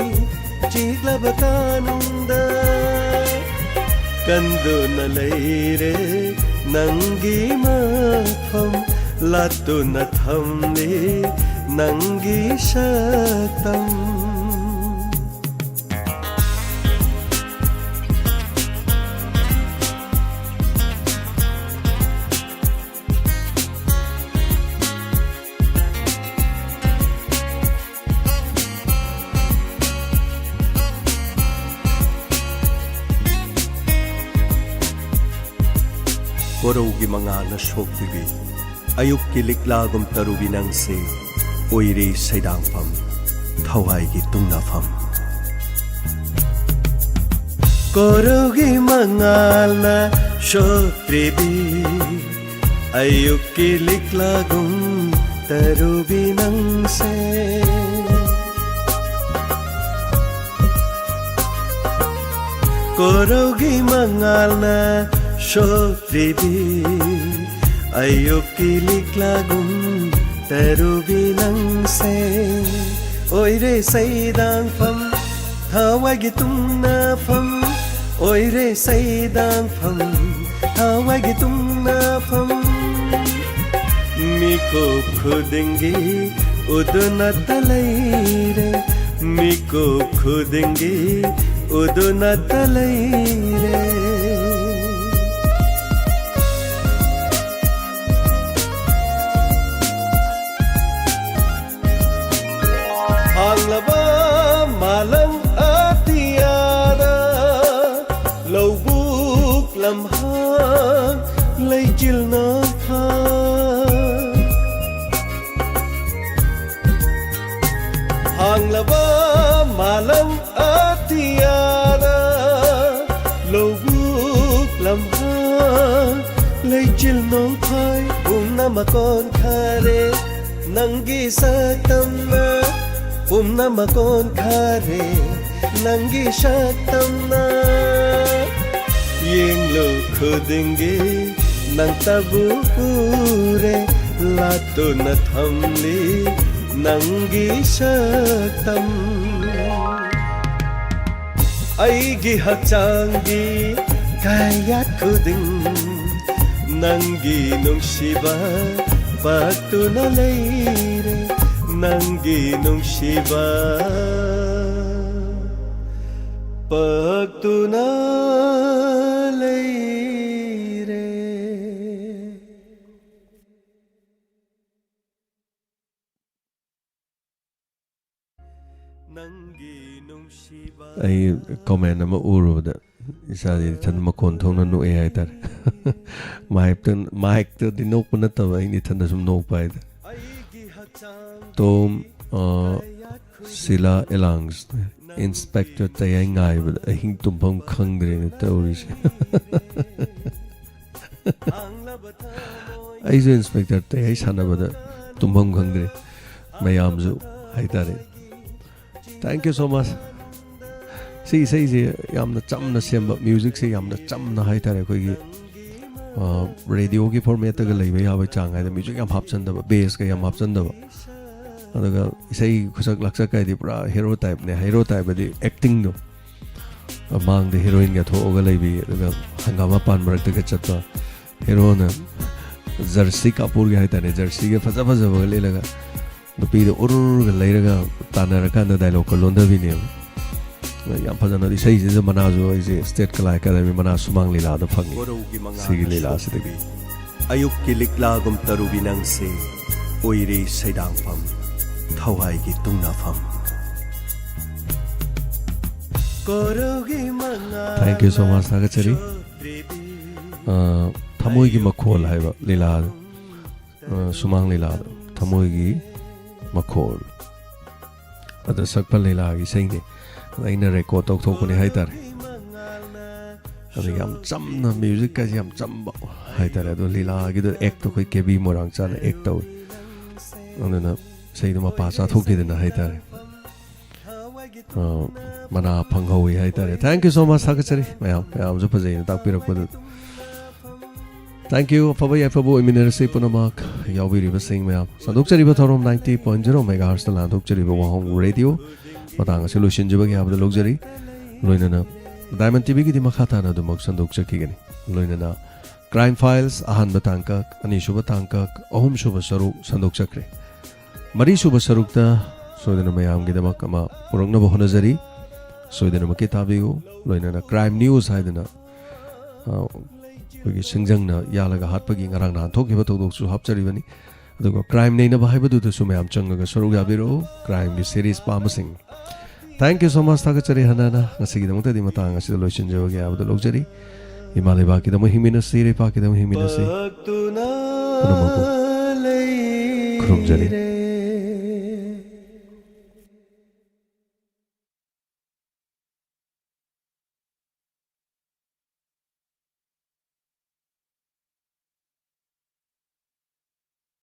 A: Siglaba kanunda Kandu na leire Nangi mafam Latu na thamli Nangi shaktam ꯀꯣꯔꯧꯒꯤ ꯃꯉꯥꯜꯅ ꯁꯣꯛꯄꯤꯕꯤ ꯑꯌꯨꯛꯀꯤ ꯂꯤꯛꯂꯥꯒꯨꯝ ꯇꯔꯨꯕꯤ ꯅꯪꯁꯦ ꯑꯣꯏꯔꯦ ꯁꯩꯗꯥꯡꯐꯝ ꯊꯋꯥꯏꯒꯤ ꯇꯨꯡꯅꯐꯝ ꯀꯣꯔꯧꯒꯤ ꯃꯉꯥꯜꯅ ꯁꯣꯛꯄꯤꯕꯤ ꯑꯌꯨꯛꯀꯤ ꯂꯤꯛꯂꯥꯒꯨꯝ ꯇꯔꯨꯕꯤ ꯅꯪꯁꯦ ꯀꯣꯔꯧꯒꯤ ꯃꯉꯥꯜꯅ ꯁꯣꯛꯄꯤꯕꯤ ꯑꯌꯨꯛꯀꯤ ꯂꯤꯛꯂꯥꯒꯨꯝ ꯇꯔꯨꯕꯤ ꯅꯪꯁꯦ ꯑꯣꯏꯔꯦ ꯁꯩꯗꯥꯡꯐꯝ ꯊꯋꯥꯏꯒꯤ ꯇꯨꯡꯅꯐꯝ ꯑꯣꯏꯔꯦ ꯁꯩꯗꯥꯡꯐꯝ ꯊꯋꯥꯏꯒꯤ ꯇꯨꯡꯅꯐꯝ ꯃꯤꯀꯨꯞ ꯈꯨꯗꯤꯡꯒꯤ ꯎꯗꯨꯅꯇ ꯂꯩꯔꯦ ꯃꯤꯀꯨꯞ ꯈꯨꯗꯤꯡꯒꯤ ꯎꯗꯨꯅꯇ ꯂꯩꯔꯦ ꯍꯥꯡꯂꯕ ꯃꯥꯂꯪ ꯑꯇꯤꯌꯥꯗ ꯂꯧꯕꯨꯛ ꯂꯝꯍꯥꯡ ꯂꯩꯆꯤꯜꯅ ꯍꯥꯡꯂꯕ ꯃꯥꯂꯪ ꯑꯇꯤꯌꯥꯗ ꯂꯧꯕꯨꯛ ꯂꯝꯍꯥꯡ ꯂꯩꯆꯤꯜ ꯅꯣꯡꯐꯥꯏ ꯄꯨꯝꯅꯃꯛ ꯀꯣꯟꯈꯔꯦ ꯅꯪꯒꯤ ꯁꯛꯇꯝꯅ ꯄꯨꯝꯅꯃꯛ ꯀꯣꯟꯈꯔꯦ ꯅꯪꯒꯤ ꯁꯛꯇꯝꯅ ꯌꯦꯡꯂꯨ ꯈꯨꯗꯤꯡꯒꯤ ꯅꯪꯇꯕꯨ ꯎꯔꯦ ꯂꯥꯠꯇꯨꯅ ꯊꯝꯂꯤ ꯅꯪꯒꯤ ꯁꯛꯇꯝ ꯑꯩꯒꯤ ꯍꯛꯆꯥꯡꯒꯤ ꯀꯌꯥꯠ ꯈꯨꯗꯤꯡ ꯅꯪꯒꯤ ꯅꯨꯡꯁꯤꯕ ꯄꯥꯛꯇꯨꯅ ꯂꯩꯔꯦ ꯅꯪꯒꯤ ꯅꯨꯡꯁꯤꯕ ꯄꯥꯛꯇꯨꯅ ꯂꯩꯔꯦ ꯅꯪꯒꯤ ꯅꯨꯡꯁꯤꯕ
B: ꯑꯩ ꯀꯣꯃꯦꯟ ꯑꯃ ꯎꯔꯨꯕꯗ ꯏꯁꯥꯗꯤ ꯏꯊꯟ ꯃꯈꯣꯟ ꯊꯣꯛꯅ ꯅꯣꯛꯑꯦ ꯍꯥꯏꯇꯥꯔꯦ ꯃꯥꯏꯛꯇꯗꯤ ꯅꯣꯛꯄ ꯅꯠꯇꯕ ꯑꯩꯅ ꯏꯊꯟꯗ ꯁꯨꯝ ꯅꯣꯛꯄ ꯍꯥꯏꯇꯥꯔꯦ ꯇꯣꯝ ꯁꯤꯂꯥ ꯑꯦꯂꯥꯡꯁ ꯏꯟꯁꯄꯦꯛꯇꯔ ꯇꯌꯥꯏ ꯉꯥꯏꯕꯗ ꯑꯍꯤꯡ ꯇꯨꯝꯐꯝ ꯈꯪꯗ꯭ꯔꯦꯅ ꯇꯧꯔꯤꯁꯦ ꯑꯩꯁꯨ ꯏꯟꯁꯄꯦꯛꯇꯔ ꯇꯌꯥꯏ ꯁꯥꯟꯅꯕꯗ ꯇꯨꯝꯐꯝ ꯈꯪꯗ꯭ꯔꯦ ꯃꯌꯥꯝꯁꯨ ꯍꯥꯏꯇꯥꯔꯦ ꯊꯦꯡꯛ ꯌꯨ ꯁꯣ ꯃꯆ ꯁꯤ ꯏꯁꯩꯁꯦ ꯌꯥꯝꯅ ꯆꯝꯅ ꯁꯦꯝꯕ ꯃ꯭ꯌꯨꯖꯤꯛꯁꯦ ꯌꯥꯝꯅ ꯆꯝꯅ ꯍꯥꯏꯇꯥꯔꯦ ꯑꯩꯈꯣꯏꯒꯤ ꯔꯦꯗꯤꯑꯣꯒꯤ ꯐꯣꯔꯃꯦꯠꯇꯒ ꯂꯩꯕ ꯌꯥꯕ ꯆꯥꯡ ꯍꯥꯏꯗ ꯃ꯭ꯌꯨꯖꯤꯛ ꯌꯥꯝ ꯍꯥꯞꯆꯟꯗꯕ ꯕꯦꯁꯀ ꯌꯥꯝ ꯍꯥꯞꯆꯟꯗꯕ ꯑꯗꯨꯒ ꯏꯁꯩ ꯈꯨꯁꯛ ꯂꯥꯛꯁꯛ ꯍꯥꯏꯗꯤ ꯄꯨꯔꯥ ꯍꯦꯔꯣ ꯇꯥꯏꯞꯅꯦ ꯍꯦꯔꯣ ꯇꯥꯏꯞ ꯍꯥꯏꯗꯤ ꯑꯦꯛꯇꯤꯡꯗꯣ ꯃꯥꯡꯗ ꯍꯦꯔꯣꯏꯟꯒ ꯊꯣꯛꯑꯒ ꯂꯩꯕꯤ ꯑꯗꯨꯒ ꯍꯪꯒꯥꯝ ꯃꯄꯥꯟ ꯃꯔꯛꯇꯒ ꯆꯠꯄ ꯍꯦꯔꯣꯅ ꯖꯔꯁꯤ ꯀꯥꯄꯨꯔꯒꯤ ꯍꯥꯏꯇꯥꯔꯦ ꯖꯔꯁꯤꯒ ꯐꯖꯕꯒ ꯂꯤꯠꯂꯒ ꯅꯨꯄꯤꯗ ꯎꯔꯨꯔꯒ ꯂꯩꯔꯒ ꯇꯥꯟꯅꯔꯀꯥꯟꯗ ꯗꯥꯏꯂꯣꯒꯀ ꯂꯣꯟꯗꯕꯤꯅꯦꯕ ꯌꯥꯝ ꯐꯖꯅ ꯏꯁꯩꯁꯤꯗ ꯃꯅꯥꯁꯨ ꯑꯩꯁꯦ ꯁ꯭ꯇꯦꯠ ꯀꯂꯥ ꯑꯦꯀꯥꯗꯃꯤ ꯃꯅꯥ ꯁꯨꯃꯥꯡ ꯂꯤꯂꯥꯗ ꯐꯪꯉꯤ ꯁꯤꯒꯤ ꯂꯤꯂꯥꯁꯤꯗꯒꯤ
A: ꯑꯌꯨꯛꯀꯤ ꯂꯤꯛꯂꯥꯒꯨꯝ ꯇꯔꯨꯕꯤ ꯅꯪꯁꯦ ꯑꯣꯏꯔꯦ ꯁꯩꯗꯥꯡꯐꯝ ꯊꯋꯥꯏꯒꯤ ꯇꯨꯡꯅꯐꯝ
B: ꯊꯦꯡꯛ ꯌꯨ ꯁꯣ ꯃꯆ ꯊꯥꯒꯠꯆꯔꯤ ꯊꯃꯣꯏꯒꯤ ꯃꯈꯣꯜ ꯍꯥꯏꯕ ꯂꯤꯂꯥ ꯁꯨꯃꯥꯡ ꯂꯤꯂꯥꯗ ꯊꯃꯣꯏꯒꯤ ꯃꯈꯣꯜ ꯑꯗ ꯁꯛꯄ ꯂꯤꯂꯥꯒꯤ ꯏꯁꯩꯅꯤ ꯑꯩꯅ ꯔꯦꯀꯣꯔꯠ ꯇꯧꯊꯣꯛꯄꯅꯦ ꯍꯥꯏꯇꯥꯔꯦ ꯑꯗ ꯌꯥꯝ ꯆꯝꯅ ꯃ꯭ꯌꯨꯖꯤꯛꯀꯁꯦ ꯌꯥꯝ ꯆꯝꯕ ꯍꯥꯏꯇꯥꯔꯦ ꯑꯗꯣ ꯂꯤꯂꯥꯒꯤꯗ ꯑꯦꯛꯇꯣ ꯑꯩꯈꯣꯏ ꯀꯦꯕꯤ ꯃꯣꯏꯔꯥꯡ ꯆꯥꯅ ꯑꯦꯛ ꯇꯧꯏ ꯑꯗꯨꯅ ꯏꯁꯩꯗꯣ ꯃꯄꯥ ꯆꯥꯊꯣꯛꯈꯤꯗꯅ ꯍꯥꯏꯇꯥꯔꯦ ꯃꯅꯥ ꯐꯪꯍꯧꯋꯤ ꯍꯥꯏꯇꯥꯔꯦ ꯊꯦꯡꯛ ꯌꯨ ꯁꯣ ꯃꯆ ꯊꯥꯒꯠꯆꯔꯤ ꯃꯌꯥꯝꯁꯨ ꯐꯖꯩꯅ ꯇꯥꯛꯄꯤꯔꯛꯄꯗꯨ ꯊꯦꯡꯛ ꯌꯨ ꯑꯐꯕ ꯌꯥꯏꯐꯕ ꯑꯣꯏꯃꯤꯟꯅꯔꯁꯤ ꯄꯨꯝꯅꯃꯛ ꯌꯥꯎꯕꯤꯔꯤꯕꯁꯤꯡ ꯃꯌꯥꯝ ꯁꯟꯗꯣꯛꯆꯔꯤꯕ ꯊꯧꯔꯝ 90.0 ꯃꯦꯒꯥꯍꯔꯁꯇ ꯂꯥꯟꯊꯣꯛꯆꯔꯤꯕ ꯋꯥꯍꯣꯡ ꯔꯦꯗꯤꯑꯣ ꯃꯇꯥꯡ ꯑꯁꯤ ꯂꯣꯏꯁꯤꯟꯖꯕꯒꯤ ꯍꯥꯏꯕꯗ ꯂꯧꯖꯔꯤ ꯂꯣꯏꯅꯅ ꯗꯥꯏꯃꯟ ꯇꯤꯚꯤꯒꯤꯗꯤ ꯃꯈꯥ ꯇꯥꯅ ꯑꯗꯨꯃꯛ ꯁꯟꯗꯣꯛꯆꯈꯤꯒꯅꯤ ꯂꯣꯏꯅꯅ ꯀ꯭ꯔꯥꯏꯝ ꯐꯥꯏꯜꯁ ꯑꯍꯥꯟꯕ ꯇꯥꯡꯀꯛ ꯑꯅꯤꯁꯨꯕ ꯇꯥꯡꯀꯛ ꯑꯍꯨꯝꯁꯨꯕ ꯁꯔꯨꯛ ꯁꯟꯗꯣꯛꯆꯈ꯭ꯔꯦ ꯃꯔꯤꯁꯨꯕ ꯁꯔꯨꯛꯇ ꯁꯣꯏꯗꯅ ꯃꯌꯥꯝꯒꯤꯗꯃꯛ ꯑꯃ ꯄꯨꯔꯛꯅꯕ ꯍꯣꯠꯅꯖꯔꯤ ꯁꯣꯏꯗꯅꯃꯛꯀꯤ ꯇꯥꯕꯤꯌꯨ ꯂꯣꯏꯅꯅ ꯀ꯭ꯔꯥꯏꯝ ꯅ꯭ꯌꯨꯁ ꯍꯥꯏꯗꯅ ꯑꯩꯈꯣꯏꯒꯤ ꯁꯤꯡꯖꯪꯅ ꯌꯥꯜꯂꯒ ꯍꯥꯠꯄꯒꯤ ꯉꯔꯥꯡ ꯅꯍꯥꯟ ꯊꯣꯛꯈꯤꯕ ꯊꯧꯗꯣꯛꯁꯨ ꯍꯥꯞꯆꯔꯤꯕꯅꯤ ꯑꯗꯨꯒ ꯀ꯭ꯔꯥꯏꯝ ꯅꯩꯅꯕ ꯍꯥꯏꯕꯗꯨꯗꯁꯨ ꯃꯌꯥꯝ ꯆꯪꯉꯒ ꯁꯔꯨꯛ ꯌꯥꯕꯤꯔꯛꯎ ꯀ꯭ꯔꯥꯏꯝꯒꯤ ꯁꯤꯔꯤꯁ ꯄꯥꯝꯕꯁꯤꯡ ꯊꯦꯡꯛ ꯌꯨ ꯁꯣ ꯃꯆ ꯊꯥꯒꯠꯆꯔꯤ ꯍꯟꯅ ꯉꯁꯤꯒꯤꯗꯃꯛꯇꯗꯤ ꯃꯇꯥꯡ ꯑꯁꯤꯗ ꯂꯣꯏꯁꯤꯟꯖꯕꯒꯤ ꯍꯥꯏꯕꯗ ꯂꯧꯖꯔꯤ Ima leibakidamo himinasi, reipakidamo himinasi.
A: Pagtuna
B: Punamabu.
A: lay
B: Kurumjari.